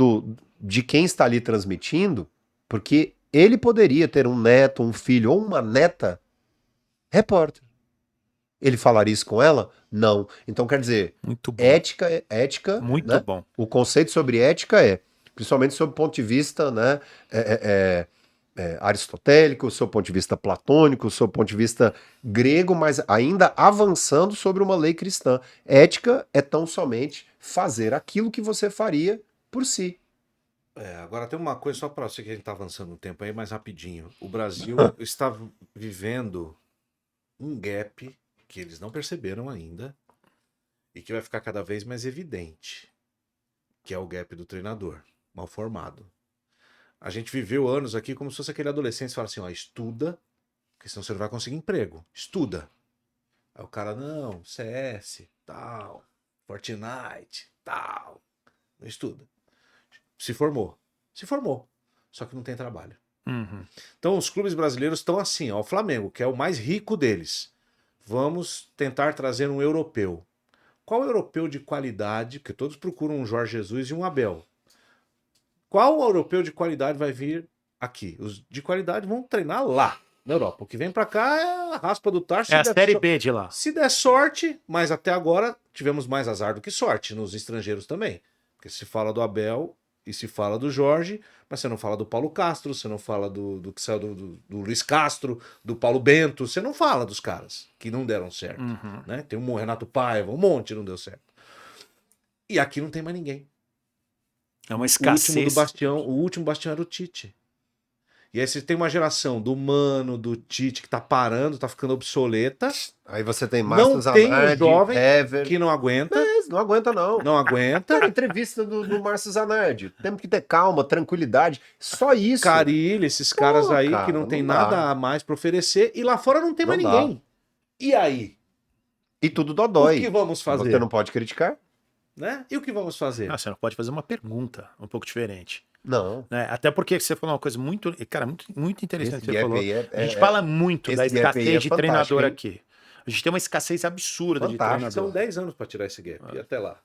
de quem está ali transmitindo, porque ele poderia ter um neto, um filho ou uma neta repórter. Ele falaria isso com ela? Não. Então, quer dizer, Muito bom. ética, Muito né? bom. O conceito sobre ética principalmente sob o ponto de vista, né, aristotélico, sob o ponto de vista platônico, sob o ponto de vista grego, mas ainda avançando sobre uma lei cristã. Ética é tão somente fazer aquilo que você faria por si. Agora tem uma coisa só pra você que a gente tá avançando no tempo aí, mais rapidinho. O Brasil está vivendo um gap que eles não perceberam ainda e que vai ficar cada vez mais evidente, que é o gap do treinador, mal formado. A gente viveu anos aqui como se fosse aquele adolescente que fala assim, ó, estuda, porque senão você não vai conseguir emprego. Estuda. Aí o cara, não, CS, tal, Fortnite, tal. Não estuda. Se formou. Só que não tem trabalho. Uhum. Então os clubes brasileiros estão assim, ó, o Flamengo, que é o mais rico deles. Vamos tentar trazer um europeu. qual europeu de qualidade, porque todos procuram um Jorge Jesus e um Abel. Qual europeu de qualidade vai vir aqui? Os de qualidade vão treinar lá, na Europa. O que vem pra cá é a raspa do tacho. É a Série B de lá. Se der sorte, mas até agora tivemos mais azar do que sorte nos estrangeiros também. Porque se fala do Abel e se fala do Jorge, mas você não fala do Paulo Castro, você não fala do que saiu do Luiz Castro, do Paulo Bento, você não fala dos caras que não deram certo. Né? Tem um Renato Paiva, um monte não deu certo. E aqui não tem mais ninguém. É uma escassez. O último bastião era o Tite. E aí você tem uma geração do Mano, do Tite, que tá parando, tá ficando obsoleta. Aí você tem Não Márcio tem Zanardi, um jovem Hever. que não aguenta. Mas não aguenta, não. Não aguenta. Cara, entrevista do Márcio Zanardi. Temos que ter calma, tranquilidade. Só isso. Carilho, esses caras aí cara, que não tem não nada dá. a mais pra oferecer. E lá fora não tem mais Não dá. ninguém. E aí? E tudo O dodói. que vamos fazer? Você não pode criticar? Né? E o que vamos fazer? Ah, você não pode fazer uma pergunta um pouco diferente. Não. Né? Até porque você falou uma coisa muito, cara, muito interessante que Esse você falou. gap aí A gente fala muito esse da gap aí escassez é de fantástico, treinador hein? aqui. A gente tem uma escassez absurda de Fantástico. São treinador. 10 anos pra tirar esse gap. E até lá.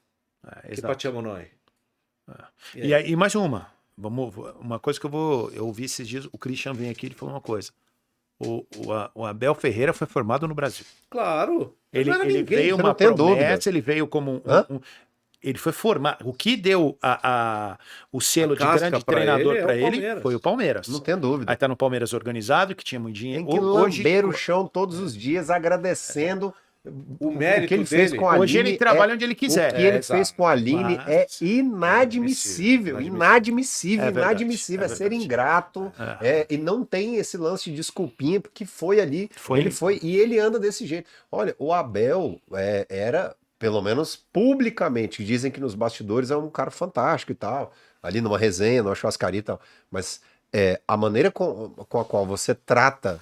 Que Exato. patiamo nós. E mais uma. Uma coisa que eu ouvi esses dias, o Christian vem aqui e falou uma coisa. O Abel Ferreira foi formado no Brasil. Claro. Ele Não era ninguém, veio você uma não tem promessa, dúvida. ele veio como Hã? ele foi formado. O que deu o selo A de casca grande pra treinador ele é para o ele Palmeiras. foi o Palmeiras. Não tem dúvida. Aí tá no Palmeiras organizado, que tinha muito dinheiro. Tem que lamber o chão todos os dias, agradecendo O mérito que ele fez dele. com a Hoje Aline. ele trabalha onde ele quiser. O que ele exato. fez com a Aline Mas- é inadmissível. Inadmissível. É verdade, Inadmissível. é É ser verdade. ingrato. E não tem esse lance de desculpinha, porque foi ali. Foi. E ele anda desse jeito. Olha, o Abel era, pelo menos publicamente, dizem que nos bastidores é um cara fantástico e tal. Ali numa resenha, numa churrascaria e tal. Mas a maneira com a qual você trata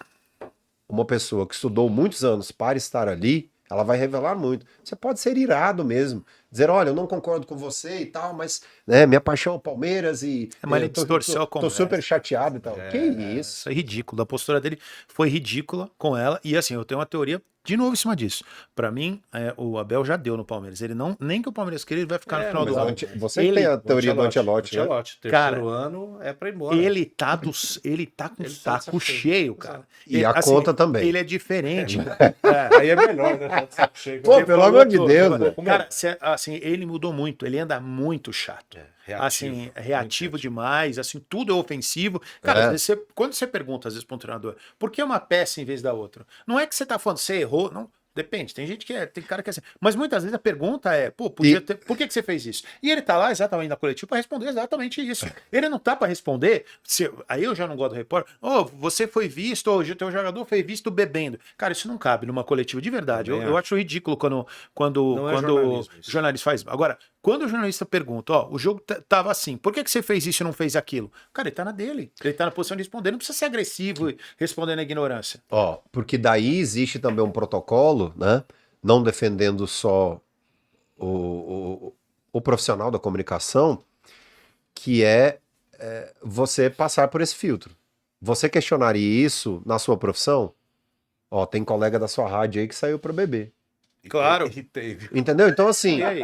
uma pessoa que estudou muitos anos para estar ali, ela vai revelar muito. Você pode ser irado mesmo, dizer, olha, eu não concordo com você e tal, mas minha paixão é o Palmeiras e Mas ele distorceu a tô conversa. super chateado e tal. Que isso? Isso é ridículo. A postura dele foi ridícula com ela. E assim, eu tenho uma teoria de novo em cima disso. Pra mim, o Abel já deu no Palmeiras. Ele não, nem que o Palmeiras queira, ele vai ficar no final Mas do ano. você Ele- tem a teoria do Ancelotti, né? Terceiro Cara, ano é pra ir embora. Ele tá com o Ele tá saco de saco cheio. cheio, cara. E a conta também. Ele é diferente. Aí é melhor, né? Tá de saco cheio. Pô, pelo amor de Deus, Cara, velho. cara, assim, ele mudou muito. Ele anda muito chato. reativo, Assim, muito reativo reativo. demais, assim, tudo é ofensivo. Cara, às vezes quando você pergunta, às vezes, para um treinador, por que uma peça em vez da outra? Não é que você tá falando, você errou, não. Depende, tem gente tem cara que é assim. Mas muitas vezes a pergunta é, pô, por que você fez isso? E ele tá lá exatamente na coletiva para responder exatamente isso. Ele não tá para responder, aí eu já não gosto do repórter, você foi visto, hoje o teu jogador foi visto bebendo. Cara, isso não cabe numa coletiva de verdade. Eu acho ridículo quando Não é o jornalismo isso. jornalista faz. Agora, quando o jornalista pergunta, o jogo tava assim, por que você fez isso e não fez aquilo? Cara, ele tá na dele. Ele tá na posição de responder, não precisa ser agressivo e responder na ignorância. Porque daí existe também um protocolo, né? Não defendendo só o profissional da comunicação, que é você passar por esse filtro. Você questionaria isso na sua profissão? Tem colega da sua rádio aí que saiu para beber. Claro. E teve. Entendeu? Então, assim, E aí?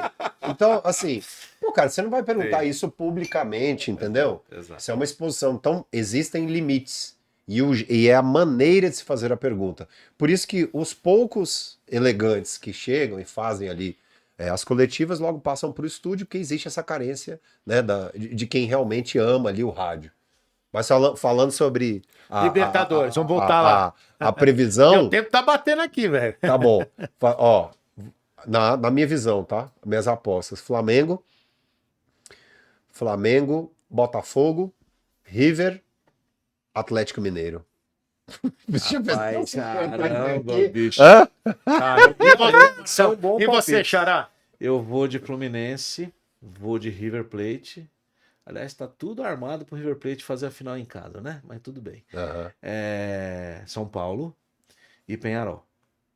pô, cara, você não vai perguntar isso publicamente, entendeu? Exato. Isso é uma exposição. Então, existem limites. E é a maneira de se fazer a pergunta. Por isso que os poucos elegantes que chegam e fazem ali as coletivas logo passam para o estúdio, porque existe essa carência, né, de quem realmente ama ali o rádio. Mas falando sobre Libertadores, vamos voltar lá. A previsão. O tempo tá batendo aqui, velho. Tá bom. Na minha visão, tá? Minhas apostas. Flamengo, Botafogo, River, Atlético Mineiro. Deixa eu ver Rapaz, se eu caramba, aqui. bicho. Hã? Cara, Isso é um bom e você, palpite. Xará? Eu vou de Fluminense, vou de River Plate. Aliás, tá tudo armado pro River Plate fazer a final em casa, né? Mas tudo bem. Aham. São Paulo e Penharol.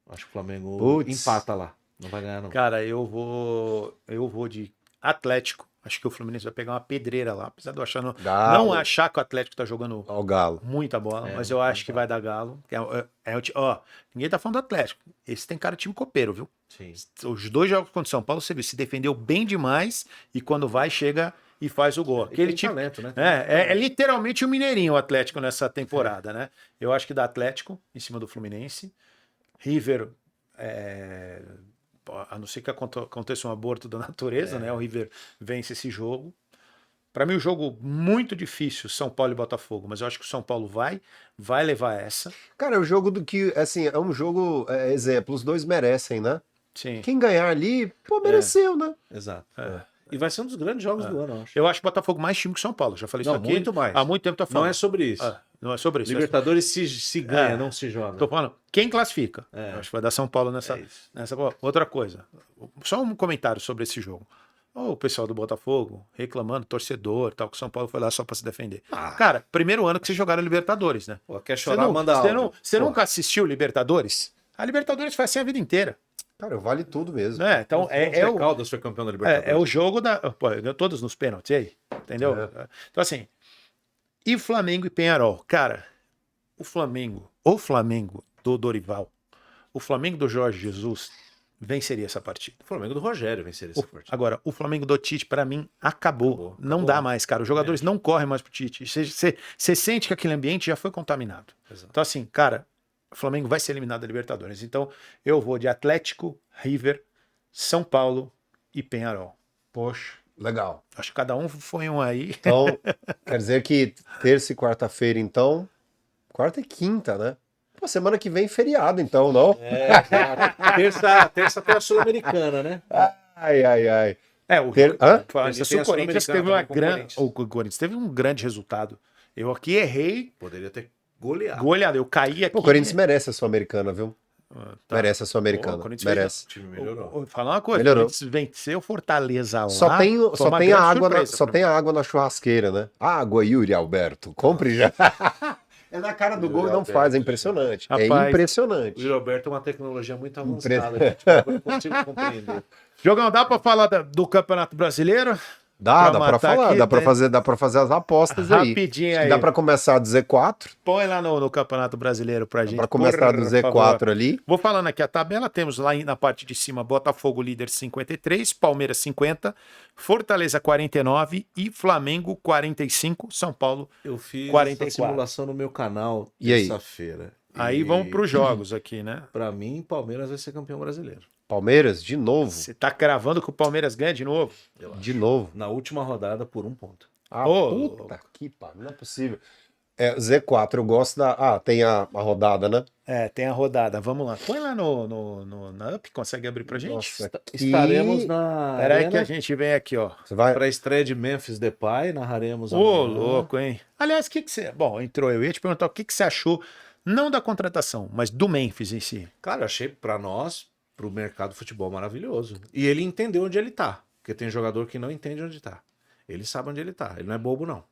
Acho que o Flamengo Putz. empata lá. Não vai ganhar, não. Cara, eu vou de Atlético. Acho que o Fluminense vai pegar uma pedreira lá, apesar de eu achar Galo. não achar que o Atlético tá jogando Ó, o Galo. muita bola, mas eu acho que vai dar Galo. Ninguém tá falando do Atlético. Esse tem cara de time copeiro, viu? Sim. Os 2 jogos contra o São Paulo, você viu, se defendeu bem demais e quando vai, chega e faz o gol. E Aquele tem tipo, talento, né? é literalmente o Mineirinho o Atlético nessa temporada, né? Eu acho que dá Atlético em cima do Fluminense. River, a não ser que aconteça um aborto da natureza, né? O River vence esse jogo. Para mim, o jogo muito difícil, São Paulo e Botafogo, mas eu acho que o São Paulo vai levar essa. Cara, é o jogo do que, assim, é um jogo, exemplo, os dois merecem, né? Sim. Quem ganhar ali, pô, mereceu, né? Exato. E vai ser um dos grandes jogos do ano, eu acho. Eu acho o Botafogo mais time que o São Paulo. Já falei isso Não, aqui. muito mais. Há muito tempo tô falando. Não é sobre isso. Não é sobre isso. Libertadores se ganha, não se joga. Tô falando. Quem classifica? Eu acho que vai dar São Paulo nessa. isso. Outra coisa. Só um comentário sobre esse jogo. O pessoal do Botafogo reclamando, torcedor, tal, que o São Paulo foi lá só pra se defender. Cara, primeiro ano que vocês jogaram Libertadores, né? Pô, quer chorar, manda áudio. Você nunca assistiu Libertadores? A Libertadores foi assim a vida inteira. Cara, vale tudo mesmo. Né? Então, O Caldas foi campeão da Libertadores. é o jogo da. Pô, ganhou todos nos pênaltis aí. Entendeu? Então, assim. E Flamengo e Penharol? Cara, o Flamengo do Dorival, o Flamengo do Jorge Jesus venceria essa partida. O Flamengo do Rogério venceria essa partida. Agora, o Flamengo do Tite, pra mim, acabou. Não dá mais, cara. Os jogadores não correm mais pro Tite. Você sente que aquele ambiente já foi contaminado. Exato. Então, assim, cara, o Flamengo vai ser eliminado da Libertadores. Então, eu vou de Atlético, River, São Paulo e Penharol. Poxa, legal. Acho que cada um foi um aí. Então, quer dizer que terça e quarta-feira, então, quarta e quinta, né? Pô, semana que vem feriado, então, não? Terça tem a Sul-Americana, né? Ai. O Corinthians teve o Corinthians teve um grande resultado. Eu aqui errei. Poderia ter goleado. Eu caí aqui. Pô, o Corinthians merece a Sul-Americana, viu? Tá. Merece a Sul-Americana. O Corinthians merece. O time melhorou. Vou falar uma coisa, Melhorou. o Corinthians venceu Fortaleza lá. Só tem a a água na churrasqueira, né? Água, Yuri Alberto. Compre já. É na cara do gol e não faz, é impressionante. Rapaz, é impressionante. O Yuri Alberto é uma tecnologia muito avançada, gente. Eu não consigo compreender. Jogão, dá pra falar do Campeonato Brasileiro? Dá pra falar, aqui, dá pra fazer as apostas aí. Rapidinho Acho que aí. dá pra começar do Z4. Põe lá no Campeonato Brasileiro pra gente. Pra começar do Z4 favor. ali. Vou falando aqui a tabela, temos lá na parte de cima Botafogo líder 53, Palmeiras 50, Fortaleza 49 e Flamengo 45, São Paulo. Eu fiz 44. essa simulação no meu canal E aí? terça-feira. Aí vamos pros jogos aqui, né? Pra mim, Palmeiras vai ser campeão brasileiro. Palmeiras, de novo. Você tá cravando que o Palmeiras ganha de novo? De novo. Na última rodada, por 1 ponto. Ah, Ô, puta que pariu, não é possível. Z4, eu gosto da... Ah, tem a rodada, né? Tem a rodada. Vamos lá. Põe lá na Up, consegue abrir pra gente? Nossa, Estaremos na Peraí arena que a gente vem aqui, ó. Você vai... para a estreia de Memphis Depay, narraremos Ô, amanhã. louco, hein? Aliás, o que você... Bom, entrou eu ia te perguntar o que você achou, não da contratação, mas do Memphis em si. Cara, eu achei pra nós, pro mercado do futebol, maravilhoso. E ele entendeu onde ele tá. Porque tem jogador que não entende onde tá. Ele sabe onde ele tá. Ele não é bobo, não.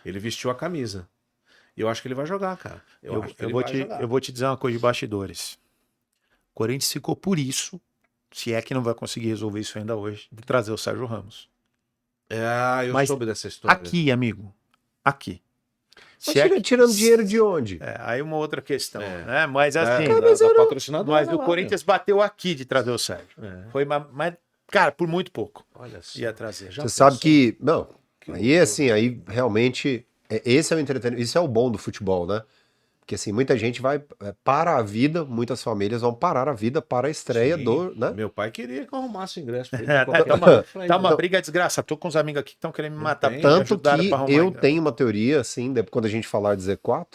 Ele vestiu a camisa. E eu acho que ele vai jogar, cara. Eu vou te dizer uma coisa de bastidores. O Corinthians ficou por isso, se é que não vai conseguir resolver isso ainda hoje, de trazer o Sérgio Ramos. Eu Mas soube dessa história. Aqui, amigo. Aqui. Mas tirando dinheiro de onde? Aí uma outra questão, né? Mas assim, da patrocinadora, mas né, o lá, Corinthians bateu aqui de trazer o Sérgio. Foi, mas, cara, por muito pouco. Olha só. Ia trazer. Você sabe que... Não, aí assim, aí realmente... Esse é o entretenimento, isso é o bom do futebol, né? Porque assim, muita gente vai para a vida, muitas famílias vão parar a vida para a estreia do, né? Meu pai queria que eu arrumasse o ingresso pra ele. Tá uma briga desgraçada. Tô com uns amigos aqui que estão querendo me matar. tem. Tanto que pra arrumar eu ingresso. tenho uma teoria, assim, quando a gente falar de Z4,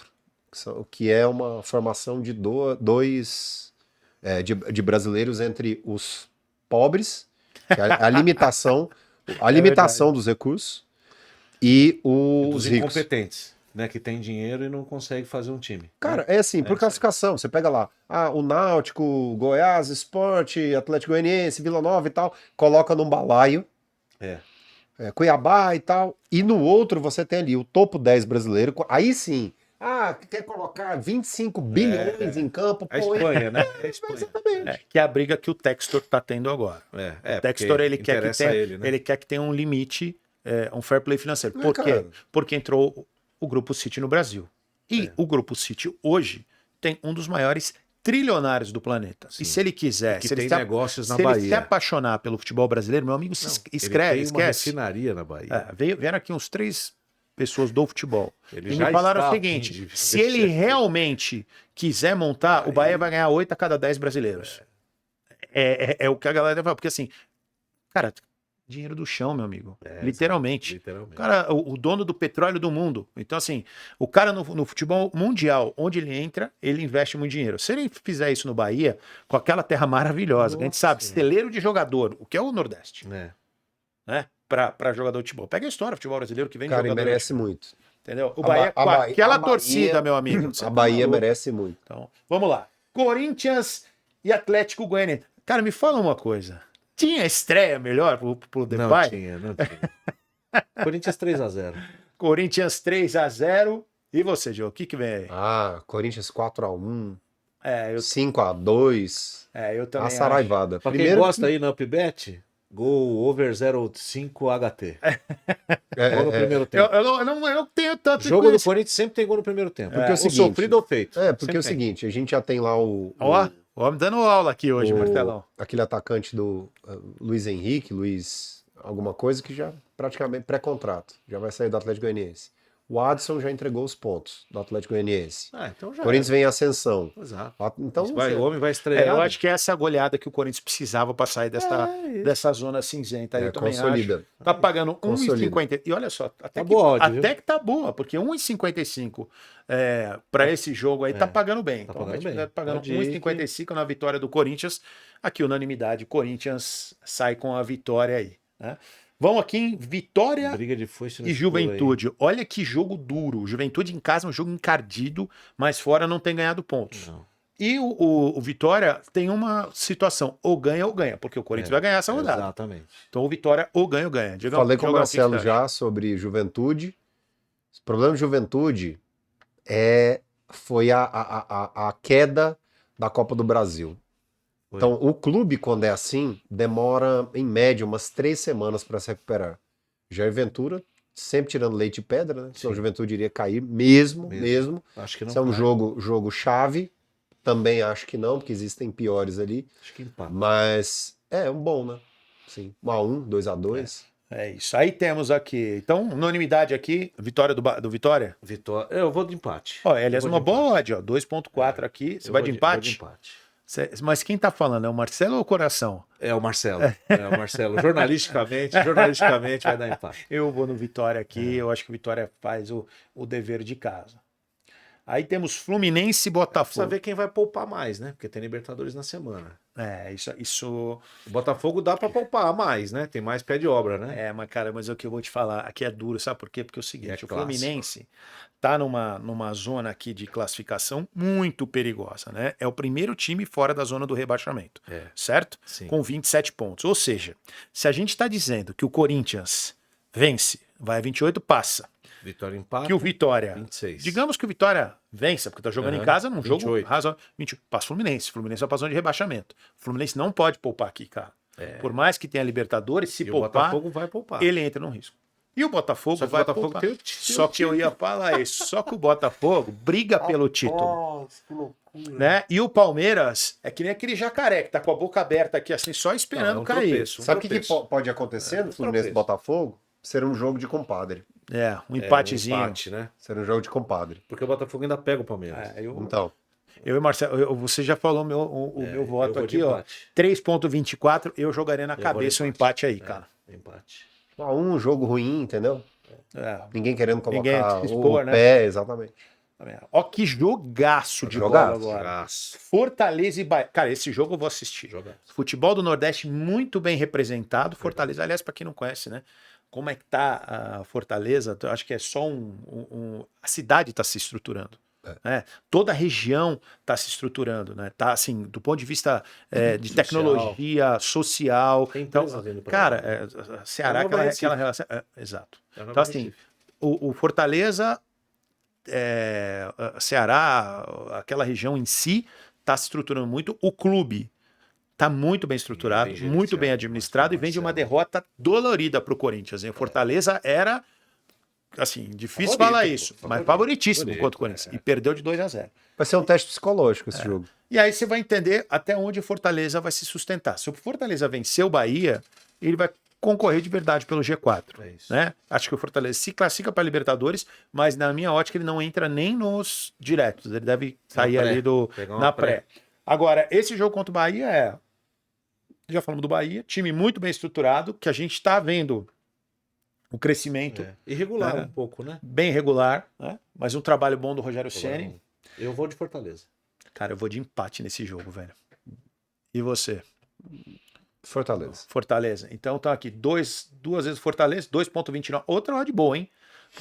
que é uma formação de de brasileiros entre os pobres, que é a limitação dos recursos, e os Os ricos. incompetentes, né? Que tem dinheiro e não consegue fazer um time. Cara, é assim, por classificação, você pega lá, o Náutico, Goiás, Sport, Atlético Goianiense, Vila Nova e tal, coloca num balaio, Cuiabá e tal, e no outro você tem ali o topo 10 brasileiro, aí sim, quer colocar 25 bilhões em campo, A Espanha, né? É a Espanha. Exatamente. Que é a briga que o Textor tá tendo agora. O Textor, ele quer que tenha um limite, um fair play financeiro. Por quê? Cara. Porque entrou o Grupo City no Brasil. E o Grupo City hoje tem um dos maiores trilionários do planeta. Sim. E se ele quiser, Que se ele tem se, negócios na se ele se Bahia. apaixonar pelo futebol brasileiro, meu amigo, escreve, Ele tem uma esquece. refinaria na Bahia. Vieram aqui uns 3 pessoas do futebol. Ele E já me falaram está o a seguinte: fim de se ele mexer. realmente quiser montar, o Bahia vai ganhar 8 a cada 10 brasileiros. É o que a galera fala. Porque assim, cara, dinheiro do chão, meu amigo. Literalmente. Literalmente. O cara, o dono do petróleo do mundo. Então, assim, o cara no futebol mundial, onde ele entra, ele investe muito dinheiro. Se ele fizer isso no Bahia, com aquela terra maravilhosa, que a gente sabe, Nossa. celeiro de jogador, o que é o Nordeste, É. né? Pra jogador de futebol. Pega a história, futebol brasileiro que vem de Cara, e jogador. merece muito. Entendeu? O A Bahia, Ba- a com Bahia- aquela a Bahia- torcida, meu amigo. Você A tá Bahia maluco. merece muito. Então, vamos lá. Corinthians e Atlético Goianiense. Cara, me fala uma coisa. Tinha estreia melhor pro Não Depay? tinha, não tinha. Corinthians 3-0. Corinthians 3-0. E você, Diogo? O que vem aí? Corinthians 4-1, Eu 5-2. também A acho. saraivada. Pra quem Primeiro, gosta aí na Upbet, gol over 0,5 HT. Gol no primeiro Eu tempo. não tenho tanto Jogo do conhecimento. Corinthians sempre tem gol no primeiro tempo. Porque é o ou seguinte- sofrido ou feito. porque é o seguinte, a gente já tem lá o Ó, me dando aula aqui hoje, Martelão. aquele atacante do Luiz Henrique, alguma coisa, que já praticamente pré-contrato. Já vai sair do Atlético Goianiense. O Adson já entregou os pontos do Atlético Goianiense. Então já Corinthians vem em ascensão. Exato. Então, O homem vai estrear. Eu acho que essa é a goleada que o Corinthians precisava para sair dessa zona cinzenta. Aí eu também consolida. acho. Tá pagando Consolida. 1,50. E olha só, até, Tá que, boa a odd, até que tá boa, porque 1,55 para esse jogo aí tá pagando bem. Tá Então, pagando a gente bem. tá pagando Pode ir 1,55 na vitória do Corinthians. Aqui, unanimidade, Corinthians sai com a vitória aí. Né? Vamos aqui em Vitória Briga de foice no e escuro aí. Juventude. Olha que jogo duro. Juventude em casa é um jogo encardido, mas fora não tem ganhado pontos. Não. E o Vitória tem uma situação, ou ganha, porque o Corinthians vai ganhar essa rodada. Exatamente. Então o Vitória ou ganha ou ganha. Diga, falei com o Diogão, Marcelo que você já sobre Juventude. O problema de Juventude foi a queda da Copa do Brasil. Foi. Então, o clube, quando é assim, demora, em média, umas 3 semanas para se recuperar. Jair Ventura, sempre tirando leite e pedra, né? Senão a Juventude iria cair mesmo. Acho que não. Isso é um cai. jogo chave. Também acho que não, porque existem piores ali. Acho que empata. Mas é um bom, né? Sim. 1-1, 2-2. É isso. Aí temos aqui. Então, unanimidade aqui, vitória do Vitória. Vitória. Eu vou de empate. Ó, aliás, Eu vou uma de boa odd, ó. 2,4 aqui. Você Eu vai vou de Vou empate? de empate. Mas quem tá falando? É o Marcelo ou o Coração? É o Marcelo. É o Marcelo. Jornalisticamente vai dar empate. Eu vou no Vitória aqui. Eu acho que o Vitória faz o dever de casa. Aí temos Fluminense e Precisa Botafogo. ver quem vai poupar mais, né? Porque tem Libertadores na semana. Isso. O Botafogo dá pra poupar mais, né? Tem mais pé de obra, né? Mas cara, mas é o que eu vou te falar. Aqui é duro, sabe por quê? Porque é o É seguinte, o clássico. Fluminense tá numa zona aqui de classificação muito perigosa, né? É o primeiro time fora da zona do rebaixamento, certo? Sim. Com 27 pontos. Ou seja, se a gente está dizendo que o Corinthians vence, vai a 28, passa. Vitória empate. Que o Vitória, 26. digamos que o Vitória vença, porque tá jogando em casa num jogo 28. razoável. 28, passa o Fluminense. O Fluminense vai pra zona de rebaixamento. O Fluminense não pode poupar aqui, cara. Por mais que tenha Libertadores, se E o poupar, Botafogo vai poupar. ele entra num risco. E o Botafogo Só que o vai Botafogo poupar. tem o Só que eu ia falar isso. Só que o Botafogo briga pelo título. Nossa, que loucura. Né? E o Palmeiras é que nem aquele jacaré que tá com a boca aberta aqui, assim, só esperando Não, é um cair. tropeço. Sabe o que tropeço. pode acontecer no Fluminense e Botafogo? Ser um jogo de compadre. Um empatezinho. Um empate, né? Ser um jogo de compadre. Porque o Botafogo ainda pega o Palmeiras. Então, Eu e Marcelo, você já falou o meu voto eu vou de aqui, ó. empate. 3,24, eu jogaria na vou cabeça de um empate aí, cara. Empate. um jogo ruim, entendeu? Ninguém querendo Ninguém colocar se expor, o né? pé, exatamente. Ó, que jogaço de Jogaço. bola agora. Jogaço. Fortaleza e Bahia. Cara, esse jogo eu vou assistir. Jogaço. Futebol do Nordeste muito bem representado. Fortaleza, aliás, para quem não conhece, né? Como é que tá a Fortaleza? Eu acho que é só a cidade está se estruturando. Né? Toda a região está se estruturando, né? Tá assim, do ponto de vista de Social. tecnologia, social. Tem Então, empresas vindo pra cara, Ceará, É Nova aquela Recife. relação. Exato. É o Nova Então, assim, Recife. o Fortaleza, Ceará, aquela região em si, está se estruturando muito. O clube está muito bem estruturado, Bem muito bem gerenciado, administrado e vem de uma Marcelo. derrota dolorida para o Corinthians. Hein? O Fortaleza era, assim, difícil Favorito, falar pô, isso, mas favorito. favoritíssimo Favorito, contra o Corinthians. E perdeu de 2-0. Vai ser um teste psicológico esse jogo. E aí você vai entender até onde o Fortaleza vai se sustentar. Se o Fortaleza vencer o Bahia, ele vai concorrer de verdade pelo G4. É isso. Né? Acho que o Fortaleza se classifica para Libertadores, mas na minha ótica ele não entra nem nos diretos. Ele deve sair pré. ali Pegar uma na pré. Agora, esse jogo contra o Bahia já falamos do Bahia, time muito bem estruturado, que a gente está vendo o crescimento Irregular um pouco, né? bem regular, né? Mas um trabalho bom do Rogério Ceni. Eu vou de Fortaleza. Cara, eu vou de empate nesse jogo, velho. E você? Fortaleza. Fortaleza. Então tá aqui, duas vezes Fortaleza, 2,29. Outra odd boa, hein?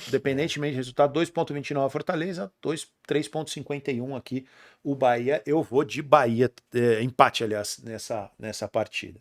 Independentemente do resultado, 2,29 Fortaleza, 3,51 aqui o Bahia. Eu vou de Bahia, empate, aliás, nessa partida.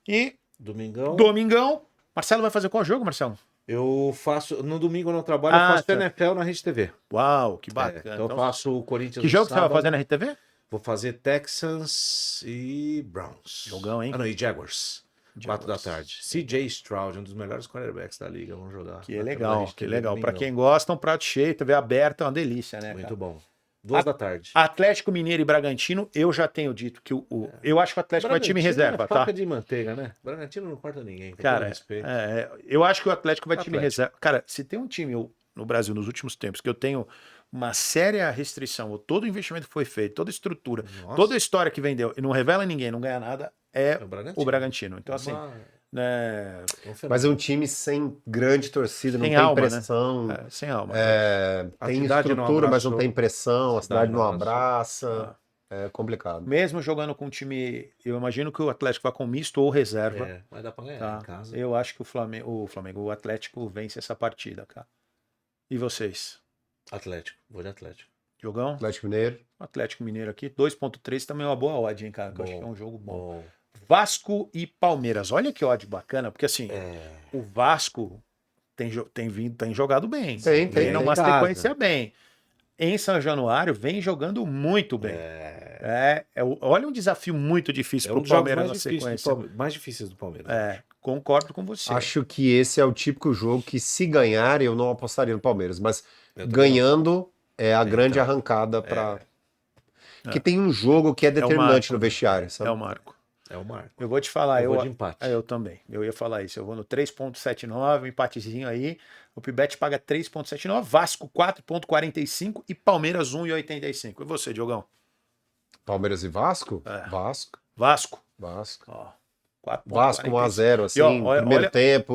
E domingão, Marcelo vai fazer qual jogo, Marcelo? Eu faço, no domingo eu não trabalho, eu faço NFL na Rede TV. Uau, que bacana. Então eu faço o Corinthians. Que jogo você vai fazer na Rede TV? Vou fazer Texans e Browns. Jogão, hein? E Jaguars. 4 da tarde. CJ Stroud, um dos melhores quarterbacks da liga. Vamos jogar. Que legal, que legal. Pra quem gosta, um prato cheio, TV aberta é uma delícia, né? Muito bom. 2 da tarde. Atlético Mineiro e Bragantino, eu já tenho dito que eu acho que o Atlético vai time reserva, tá? Faca de manteiga, né? Bragantino não corta ninguém. Cara, eu acho que o Atlético vai time reserva. Cara, se tem um time no Brasil nos últimos tempos que eu tenho uma séria restrição, todo o investimento que foi feito, toda a estrutura, toda a história que vendeu e não revela ninguém, não ganha nada, é o Bragantino. Então, assim. Mas é um time sem grande torcida, não tem alma, pressão. Né? Sem alma. Tem estrutura, mas não tem pressão, a cidade não abraça. É complicado. Mesmo jogando com um time, eu imagino que o Atlético vai com misto ou reserva. Mas dá pra ganhar em casa. Eu acho que o Atlético vence essa partida, cara. E vocês? Atlético, vou de Atlético. Jogão? Atlético Mineiro. Atlético Mineiro aqui, 2,3 também é uma boa odd, hein, cara? Que eu acho que é um jogo bom. Vasco e Palmeiras. Olha que odd bacana, porque assim, o Vasco tem jogado bem. Tem uma sequência bem. Em São Januário, vem jogando muito bem. Olha um desafio muito difícil para o Palmeiras na sequência. Mais difíceis do Palmeiras. Concordo com você. Acho que esse é o típico jogo que, se ganhar, eu não apostaria no Palmeiras. Mas ganhando é a grande arrancada para. Porque tem um jogo que é determinante no vestiário. Sabe? É o Marco. Marco. Eu vou te falar. Eu vou de empate. Eu também. Eu ia falar isso. Eu vou no 3,79, um empatezinho aí. O Pibet paga 3,79, Vasco 4,45 e Palmeiras 1,85. E você, Diogão? Palmeiras e Vasco? Vasco. Ó, 4,45. Vasco 1-0, assim, primeiro tempo.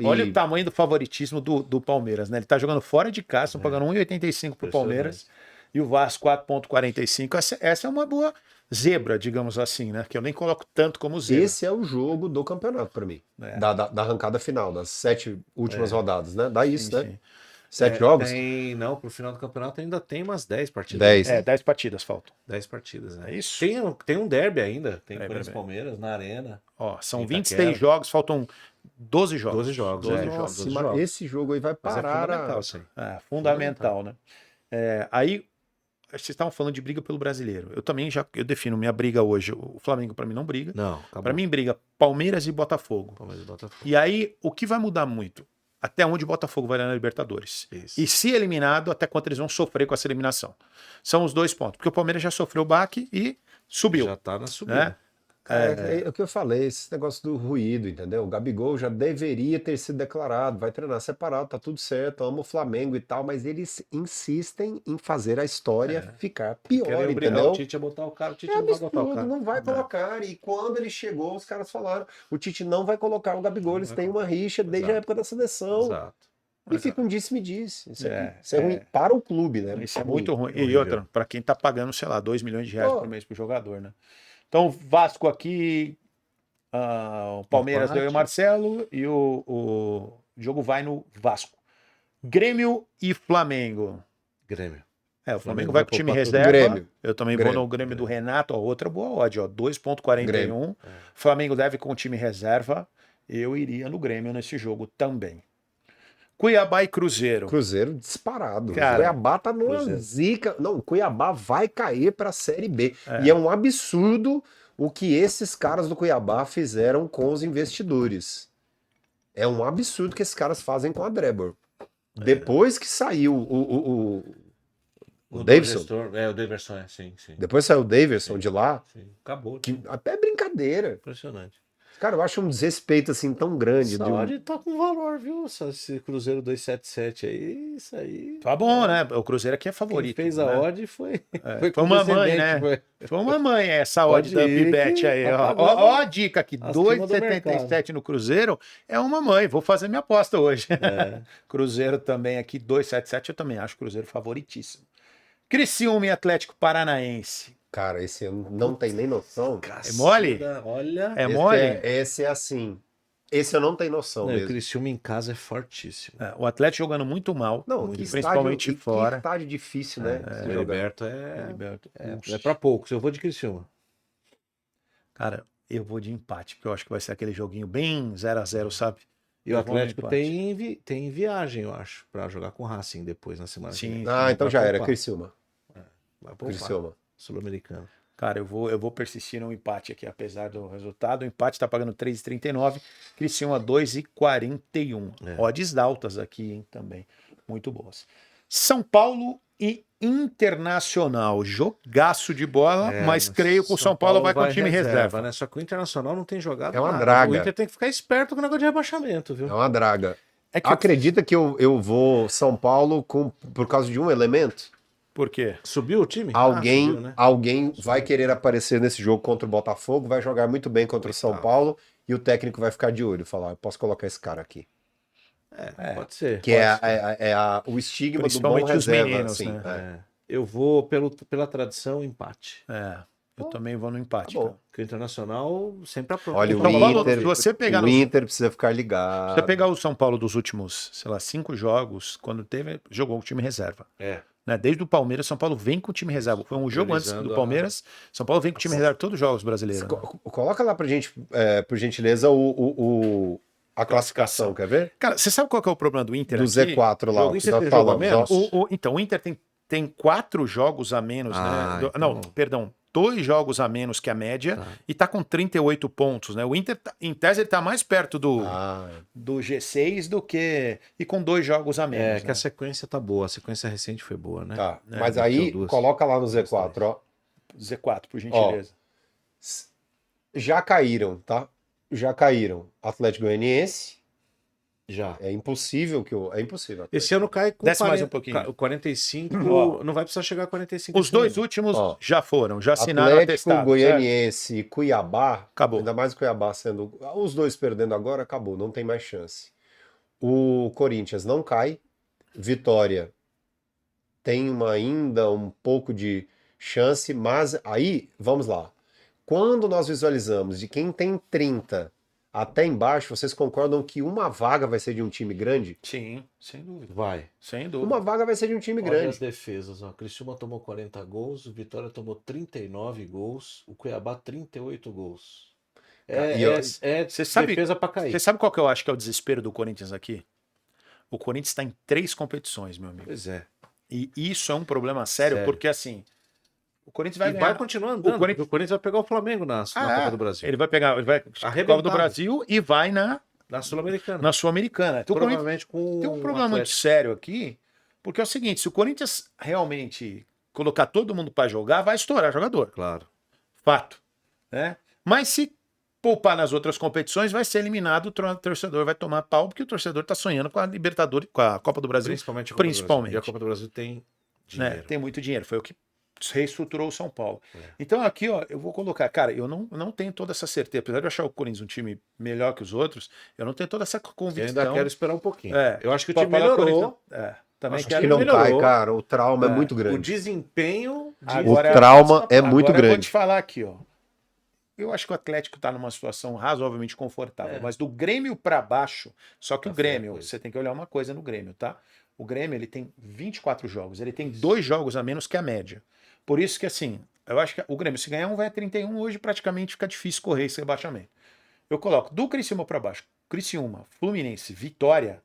Olha o tamanho do favoritismo do Palmeiras, né? Ele tá jogando fora de casa, estão pagando 1,85 pro Palmeiras. E o Vasco 4,45. Essa é uma boa zebra, digamos assim, né? Que eu nem coloco tanto como zebra. Esse é o jogo do campeonato para mim. Da arrancada final, das 7 últimas rodadas, né? Dá isso, né? 7 jogos? Não, pro final do campeonato ainda tem umas 10 partidas. 10 partidas faltam. 10 partidas, né? É isso? Tem um derby ainda. Tem Corinthians Palmeiras na Arena. São 26 jogos, faltam 12 jogos. 12 jogos. Esse jogo aí vai parar. É fundamental, sim. Fundamental, né? Aí, vocês estavam falando de briga pelo brasileiro. Eu também eu defino minha briga hoje. O Flamengo para mim não briga. Não, para mim briga Palmeiras e Botafogo. E aí, o que vai mudar muito? Até onde o Botafogo vai lá na Libertadores. Isso. E se eliminado, até quanto eles vão sofrer com essa eliminação. São os 2 pontos. Porque o Palmeiras já sofreu o baque e subiu. Já tá na subida. Né? É o que eu falei, esse negócio do ruído, entendeu? O Gabigol já deveria ter sido declarado, vai treinar separado, tá tudo certo, ama o Flamengo e tal, mas eles insistem em fazer a história ficar pior, entendeu? O Tite a botar o cara, o Tite não vai botar o absurdo, cara. não vai colocar. E quando ele chegou, os caras falaram, o Tite não vai colocar o Gabigol, eles têm uma rixa desde a época da seleção. Exato. E fica um disse-me-disse. Isso é ruim para o clube, né? Isso é muito ruim. E outra, para quem tá pagando, sei lá, 2 milhões de reais por mês pro jogador, né? Então, Vasco aqui, o Palmeiras deu o Marcelo e o jogo vai no Vasco. Grêmio e Flamengo. Grêmio. O Flamengo vai pro time reserva. Grêmio. Eu também vou no Grêmio do Renato. Outra boa odd, 2,41. Flamengo deve com o time reserva. Eu iria no Grêmio nesse jogo também. Cuiabá e Cruzeiro. Cruzeiro disparado. Cara, Cuiabá tá numa zica. Não, Cuiabá vai cair pra Série B. E é um absurdo o que esses caras do Cuiabá fizeram com os investidores. É um absurdo que esses caras fazem com a Drebor. Depois que saiu o O Mudou Davidson? gestor. O Davidson, sim. Depois saiu o Davidson de lá, Sim. Acabou. que até é brincadeira. Impressionante. Cara, eu acho um desrespeito assim tão grande. Essa odd tá com valor, viu? Esse Cruzeiro 277 aí, isso aí. Tá bom, né? O Cruzeiro aqui é Quem favorito. fez né? a odd foi Foi uma mãe, né? Foi uma mãe essa odd Pode da ir Upbet que aí. tá Ó. pagando Ó a dica aqui, acima do 2,77 no Cruzeiro é uma mãe. Vou fazer minha aposta hoje. É. Cruzeiro também aqui, 2,77 eu também acho o Cruzeiro favoritíssimo. Criciúma e Atlético Paranaense. Cara, esse eu não tenho nem noção. É mole? Olha. É Esse mole? Esse é assim. Esse eu não tenho noção Não, o mesmo. Criciúma em casa é fortíssimo. O Atlético jogando muito mal, Não, muito, que principalmente estádio, fora. Que estádio difícil, né? O de jogar. Heriberto é pra poucos. Eu vou de Criciúma. Cara, eu vou de empate, porque eu acho que vai ser aquele joguinho bem 0-0, sabe? E o Eu vou no Atlético empate. tem viagem, eu acho, pra jogar com o Racing depois na semana que Sim. vem. Ah, então Vai já era. poupar. Criciúma. Vai poupar. Criciúma. Sul-Americano. Cara, eu vou persistir no empate aqui, apesar do resultado. O empate tá pagando 3,39, Criciúma 2,41. É. Odds altas aqui, hein, também. Muito boas. São Paulo e Internacional. Jogaço de bola, mas creio que o São Paulo vai com o time reserva. Né? Só que o Internacional não tem jogado É uma nada. draga. O Inter tem que ficar esperto com o negócio de rebaixamento, viu? É uma draga. É que Acredita que eu vou São Paulo por causa de um elemento? Por quê? Subiu o time? Alguém, Subiu, né? alguém vai querer aparecer nesse jogo contra o Botafogo, vai jogar muito bem contra o São Paulo e o técnico vai ficar de olho, falar, eu posso colocar esse cara aqui. Pode ser. Que o estigma do bom Principalmente os reserva, meninos, assim. né? É. Eu vou pela tradição empate. Eu também vou no empate. Tá bom. Cara. Porque o Internacional sempre apronta. Olha, São o Paulo, Inter, se você pegar o nos- Inter precisa ficar ligado. Se você pegar o São Paulo dos últimos, sei lá, 5 jogos, quando teve, jogou com o time reserva. Né? Desde o Palmeiras, São Paulo vem com o time reserva. Foi um jogo antes Priorizando do Palmeiras, São Paulo vem com o time reserva todos os jogos brasileiros. Né? Coloca lá pra gente, por gentileza, a classificação, quer ver? Cara, você sabe qual que é o problema do Inter Do aqui? Z4 lá, O o que Inter nós tem jogo a falamos. menos? ó. Então, o Inter tem 4 jogos a menos, Ah, né? então- Não, perdão, 2 jogos a menos que a média e tá com 38 pontos, né? O Inter, em tese, ele tá mais perto do G6 do que... E com 2 jogos a menos. que né? a sequência tá boa. A sequência recente foi boa, né? Tá, É, mas venceu aí, duas. coloca lá no Z4, ó. Z4, por gentileza. Já caíram, tá? Já caíram. Atlético Goianiense. Já. É impossível que eu. É impossível. Esse ano cai com Desce mais um pouquinho. 45. Ó. Não vai precisar chegar a 45. Os esse dois ano. últimos Ó, já foram, já assinaram Atlético atestado. certo? Goianiense e Cuiabá. Acabou. Ainda mais o Cuiabá sendo. Os dois perdendo agora, acabou. Não tem mais chance. O Corinthians não cai. Vitória tem ainda um pouco de chance, mas aí, vamos lá. Quando nós visualizamos de quem tem 30 até embaixo, vocês concordam que uma vaga vai ser de um time grande? Sim, sem dúvida. Vai. Sem dúvida. Uma vaga vai ser de um time Olha grande. as defesas. Ó. Criciúma tomou 40 gols, o Vitória tomou 39 gols, o Cuiabá 38 gols. Você sabe- defesa pra cair. Você sabe qual que eu acho que é o desespero do Corinthians aqui? O Corinthians está em 3 competições, meu amigo. Pois é. E isso é um problema sério, Sério. porque assim, o Corinthians vai E ganhar. vai continuar andando. O Corinthians- porque O Corinthians vai pegar o Flamengo na Copa do Brasil. Ele vai pegar, ele vai Copa Arrebentado. do Brasil e vai na Na Sul-Americana. Sul-Americana. Então, o Corinthians Provavelmente com tem um problema o muito Atlético. sério aqui, porque é o seguinte, se o Corinthians realmente colocar todo mundo para jogar, vai estourar jogador. Claro. Fato. Né? Mas se poupar nas outras competições, vai ser eliminado, o torcedor vai tomar pau, porque o torcedor está sonhando com a Libertadores, com a Copa do Brasil. Principalmente a Copa do Brasil. Principalmente. E a Copa do Brasil tem Né? dinheiro. Tem muito dinheiro. Foi o que reestruturou o São Paulo. É. Então aqui, ó, eu vou colocar, cara, eu não tenho toda essa certeza, apesar de eu achar o Corinthians um time melhor que os outros, eu não tenho toda essa Eu convicção. ainda quero esperar um pouquinho. É. Eu acho que o Pra time falar melhorou. Também Acho quero Que não melhorou. cai, cara. O trauma é muito O grande. desempenho de Agora- O trauma é muito Agora eu vou grande. te falar aqui, ó. Eu acho que o Atlético tá numa situação razoavelmente confortável, É. mas do Grêmio para baixo, só que Tá o Grêmio, feia a coisa. você tem que olhar uma coisa no Grêmio, tá? O Grêmio, ele tem 24 jogos, ele tem 2 jogos a menos que a média. Por isso que, assim, eu acho que o Grêmio, se ganhar um, vai a 31, hoje praticamente fica difícil correr esse rebaixamento. Eu coloco do Criciúma para baixo, Criciúma, Fluminense, Vitória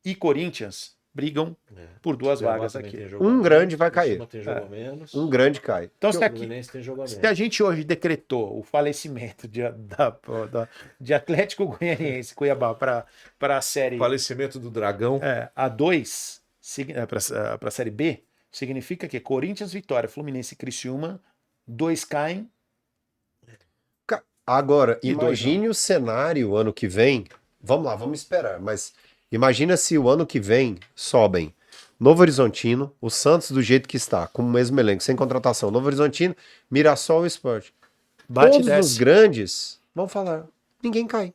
e Corinthians brigam por 2 Cuiabá vagas também aqui. tem jogo Um a menos, grande vai Criciúma cair. Tem jogo a menos. Um grande cai. Então, O se aqui, Fluminense tem jogo a se menos. a gente hoje decretou o falecimento de Atlético Goianiense e Cuiabá para a série Falecimento do Dragão. A2, para a série B, significa que Corinthians, Vitória, Fluminense e Criciúma, 2 caem. Agora, E imagine o cenário ano que vem. Vamos lá, vamos esperar. Mas imagina se o ano que vem sobem Novo Horizontino, o Santos do jeito que está, com o mesmo elenco, sem contratação. Novo Horizontino, Mirassol e Sport. Bate Todos e desce. os grandes vão falar, ninguém cai.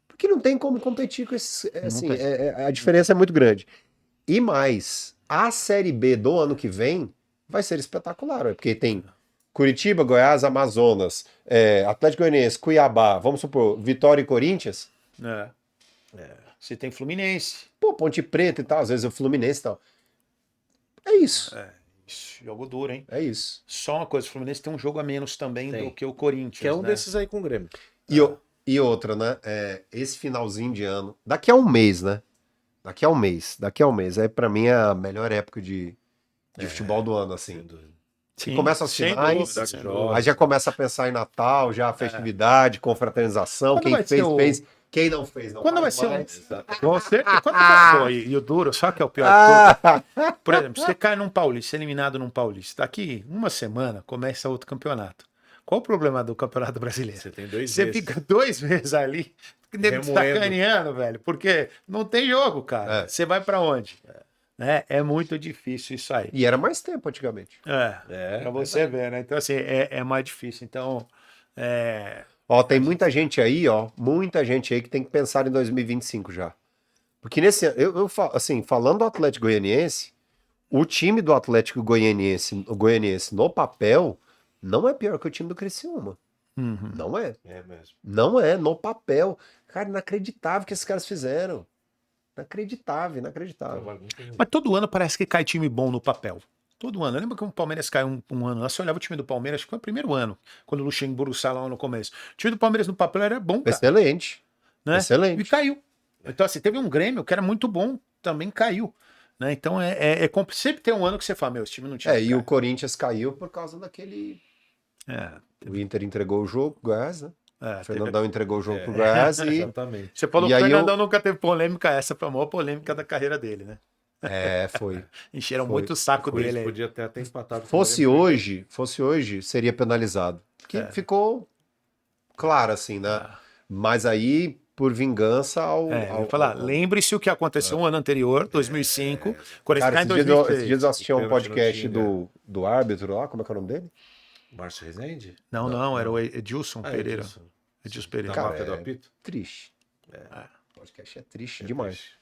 Porque não tem como competir com esses. Assim, tem. a diferença é muito grande. E mais, a Série B do ano que vem vai ser espetacular, porque tem Curitiba, Goiás, Amazonas, Atlético Goianiense, Cuiabá, vamos supor, Vitória e Corinthians. Você tem Fluminense. Pô, Ponte Preta e tal, às vezes o Fluminense e tal. É isso. Ixi, jogo duro, hein? É isso. Só uma coisa, o Fluminense tem um jogo a menos também Tem. do que o Corinthians. Que é um né? desses aí com o Grêmio. E outra, né? Esse finalzinho de ano, daqui a um mês, né? Daqui a um mês. Aí pra mim é a melhor época de futebol do ano, assim. Sim, Começa as sem finais, dúvida, sem dúvida. aí já começa a pensar em Natal, já a festividade, confraternização, Quando quem vai fez, ser o- fez, quem não fez, não Quando vai faz ser mais. Você, quando vai... Pô, e o duro, sabe o que é o pior de tudo? Ah, Por exemplo, você cai num Paulista, eliminado num Paulista. Daqui uma semana começa outro campeonato. Qual o problema do Campeonato Brasileiro? Você tem 2 Você meses. fica 2 meses ali, Remoendo. sacaneando, velho, porque não tem jogo, cara. É. Você vai pra onde? É muito difícil isso aí. e era mais tempo antigamente. Pra você ver, né? Então, assim, é mais difícil. Então, Ó, tem muita gente aí que tem que pensar em 2025 já. Porque nesse ano, assim, falando do Atlético Goianiense, o time do Atlético Goianiense no papel não é pior que o time do Criciúma. Não é. É mesmo. Não é, no papel. Cara, inacreditável o que esses caras fizeram. Inacreditável. mas todo ano parece que cai time bom no papel. Todo ano. Lembra que o Palmeiras caiu um ano? Você olhava o time do Palmeiras, acho que foi o primeiro ano, quando o Luxemburgo saiu lá no começo. O time do Palmeiras no papel era bom, cara. Excelente. Né? Excelente. E caiu. Então, assim, teve um Grêmio que era muito bom, também caiu. Né? Então, sempre tem um ano que você fala, meu, esse time não tinha. E o Corinthians caiu por causa daquele. O Inter entregou o jogo pro Goiás, né? O Fernandão entregou o jogo pro Goiás e. Exatamente. Você falou E que o aí Fernandão nunca teve polêmica, essa foi a maior polêmica da carreira dele, né? Foi. Encheram Foi. muito o saco O Corinthians dele aí. podia até empatado. com o Fosse Grêmio. hoje, seria penalizado. Porque ficou claro, assim, né? Mas aí, por vingança Eu ia falar, lembre-se o que aconteceu no ano anterior, 2005, quando eles Cara, caem em esses 2006. dias eu assisti a um pênalti no podcast Tinga. do árbitro lá, como é que é o nome dele? Márcio Rezende? Não, era o Edilson Ah, Pereira. Edilson. Edilson Pereira. Da Cara, máfia do apito? Triste. O podcast é triste demais.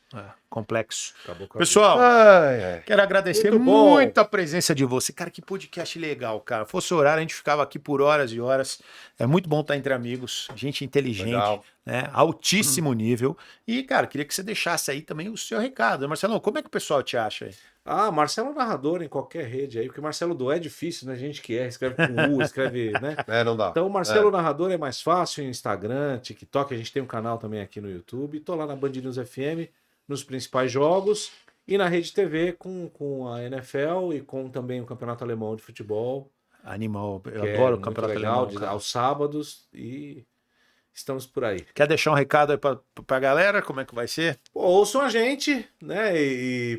Complexo. Acabou com a Pessoal, Ai. quero agradecer Muito bom. muito a presença de você. Cara, que podcast legal, cara. Fosse horário, a gente ficava aqui por horas e horas. É muito bom estar entre amigos, gente inteligente, Legal. né? Altíssimo nível. E, cara, queria que você deixasse aí também o seu recado. Marcelão, como é que o pessoal te acha aí? Marcelo Narrador em qualquer rede aí, porque Marcelo do é difícil, né? Gente que escreve com U, escreve, né? Não dá. Então, o Marcelo Narrador é mais fácil em Instagram, TikTok, a gente tem um canal também aqui no YouTube. Tô lá na Band News FM, nos principais jogos, e na Rede TV com a NFL e com também o Campeonato Alemão de Futebol. Animal, eu que adoro o muito Campeonato legal, Alemão, cara. aos sábados, e estamos por aí. Quer deixar um recado aí pra galera? Como é que vai ser? Pô, ouçam a gente, né?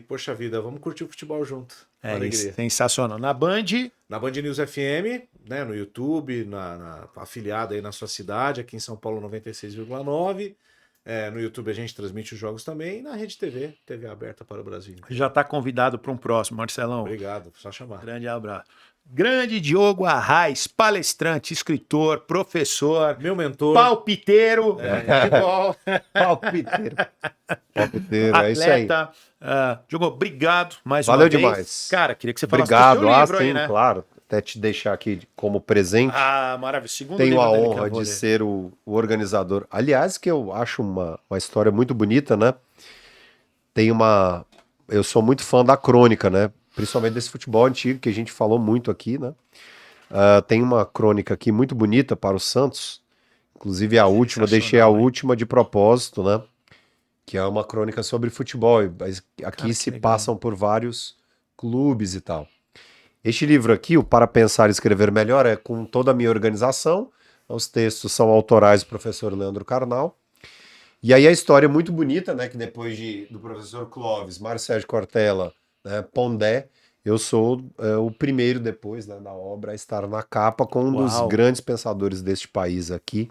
Poxa vida, vamos curtir o futebol junto. É Alegria. isso, sensacional. Na Band, Na Band News FM, né, no YouTube, na afiliada aí na sua cidade, aqui em São Paulo 96,9. No YouTube a gente transmite os jogos também. E na Rede TV, TV aberta para o Brasil. já tá convidado para um próximo, Marcelão. Obrigado, só chamar. Grande abraço. Grande Diogo Arraes, palestrante, escritor, professor, Meu mentor. palpiteiro, futebol, Palpiteiro. Palpiteiro, é isso aí. atleta. Diogo, obrigado mais Valeu uma vez. demais. Cara, queria que você falasse do Obrigado. seu livro aí, Sim, né? claro. Até te deixar aqui como presente. Maravilha. Segundo Tenho livro a dele que eu honra vou de ler. ser o organizador. Aliás, que eu acho uma história muito bonita, né? Eu sou muito fã da crônica, né? Principalmente desse futebol antigo que a gente falou muito aqui, né? Tem uma crônica aqui muito bonita para o Santos. Inclusive a última, deixei a hein? última de propósito, né? Que é uma crônica sobre futebol. Mas aqui Cara, se que legal. passam por vários clubes e tal. Este livro aqui, o Para Pensar e Escrever Melhor, é com toda a minha organização. Os textos são autorais do professor Leandro Carnal. E aí a história é muito bonita, né? Que depois do professor Clóvis, Mário Sérgio Cortella, né, Pondé, eu sou o primeiro depois, né, da obra a estar na capa com um dos Uau. grandes pensadores deste país aqui,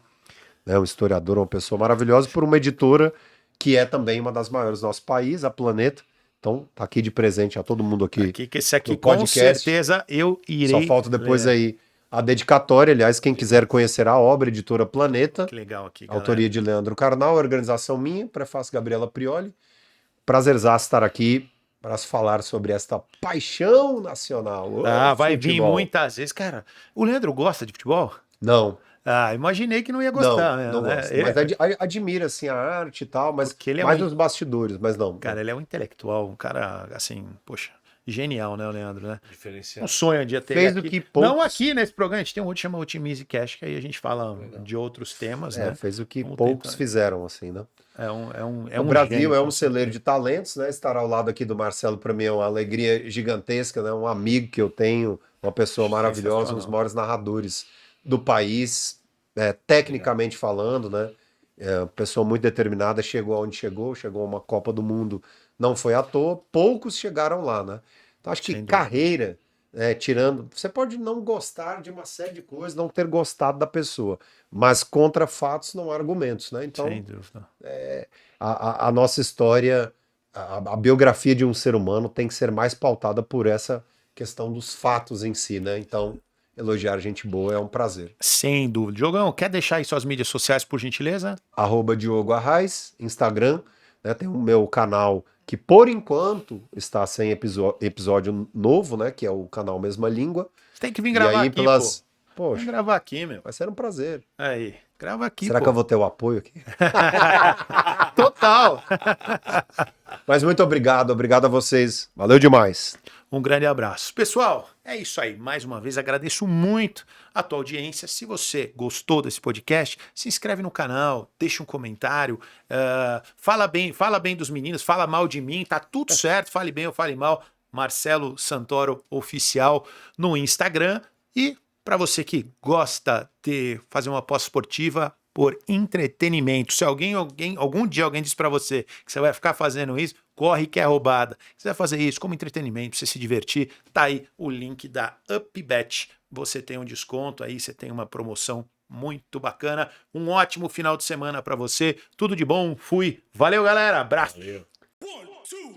né, um historiador, uma pessoa maravilhosa, por uma editora que é também uma das maiores do nosso país, a Planeta. Então, tá aqui de presente a todo mundo aqui Aqui, que esse aqui no com podcast. certeza eu Só irei falta depois ler. aí a dedicatória. Aliás, quem quiser conhecer a obra, editora Planeta, Que legal aqui, galera. autoria de Leandro Carnal, organização minha, prefácio Gabriela Prioli. Prazerzaço estar aqui para falar sobre esta paixão nacional. Ah, vai vir Futebol. muitas vezes. Cara, o Leandro gosta de futebol? Não, Ah, imaginei que não ia não, gostar, né? não gosto. Ele- Mas admira assim, a arte e tal, mas Porque ele é mais um- nos bastidores, mas não. Cara, ele é um intelectual, um cara, assim, poxa, genial, né, o Leandro, né? Um Diferenciado. sonho um dia ter Fez ele o aqui. que poucos- Não aqui nesse programa, a gente tem um outro que chama Otimize Cash, que aí a gente fala de outros temas, né? Fez o que Vamos poucos tentar. fizeram, assim, né? É O um Brasil gênio, é com um celeiro certeza. de talentos, né? Estar ao lado aqui do Marcelo para mim é uma alegria gigantesca, né? Um amigo que eu tenho, uma pessoa maravilhosa, um dos Sensacional. maiores narradores do país, tecnicamente falando, né? Uma pessoa muito determinada, chegou aonde chegou a uma Copa do Mundo, não foi à toa, poucos chegaram lá, né? Então acho que Sem dúvida. carreira, tirando, você pode não gostar de uma série de coisas, não ter gostado da pessoa, mas contra fatos não há argumentos, né? Então Sem dúvida. a nossa história, a biografia de um ser humano tem que ser mais pautada por essa questão dos fatos em si, né? Então, elogiar gente boa é um prazer. Sem dúvida. Diogão, quer deixar aí suas mídias sociais, por gentileza? @Diogo Arraes, Instagram, né? Tem o meu canal que por enquanto está sem episódio novo, né? Que é o canal Mesma Língua. Você tem que vir E gravar aí aqui, pelas... pô. Vem Poxa, gravar aqui, meu. vai ser um prazer. Aí, grava aqui, Será pô. que eu vou ter o apoio aqui? Total. Mas muito obrigado a vocês. Valeu demais. Um grande abraço. Pessoal, é isso aí. Mais uma vez agradeço muito a tua audiência. Se você gostou desse podcast, se inscreve no canal, deixa um comentário, fala bem dos meninos, fala mal de mim, tá tudo certo, fale bem ou fale mal. Marcelo Santoro Oficial no Instagram. E para você que gosta de fazer uma pós-esportiva por entretenimento, se algum dia alguém diz para você que você vai ficar fazendo isso, corre que é roubada. Se você vai fazer isso como entretenimento, pra você se divertir, tá aí o link da UpBet. Você tem um desconto aí, você tem uma promoção muito bacana. Um ótimo final de semana para você. Tudo de bom. Fui. Valeu, galera. Abraço. Valeu. 1, 2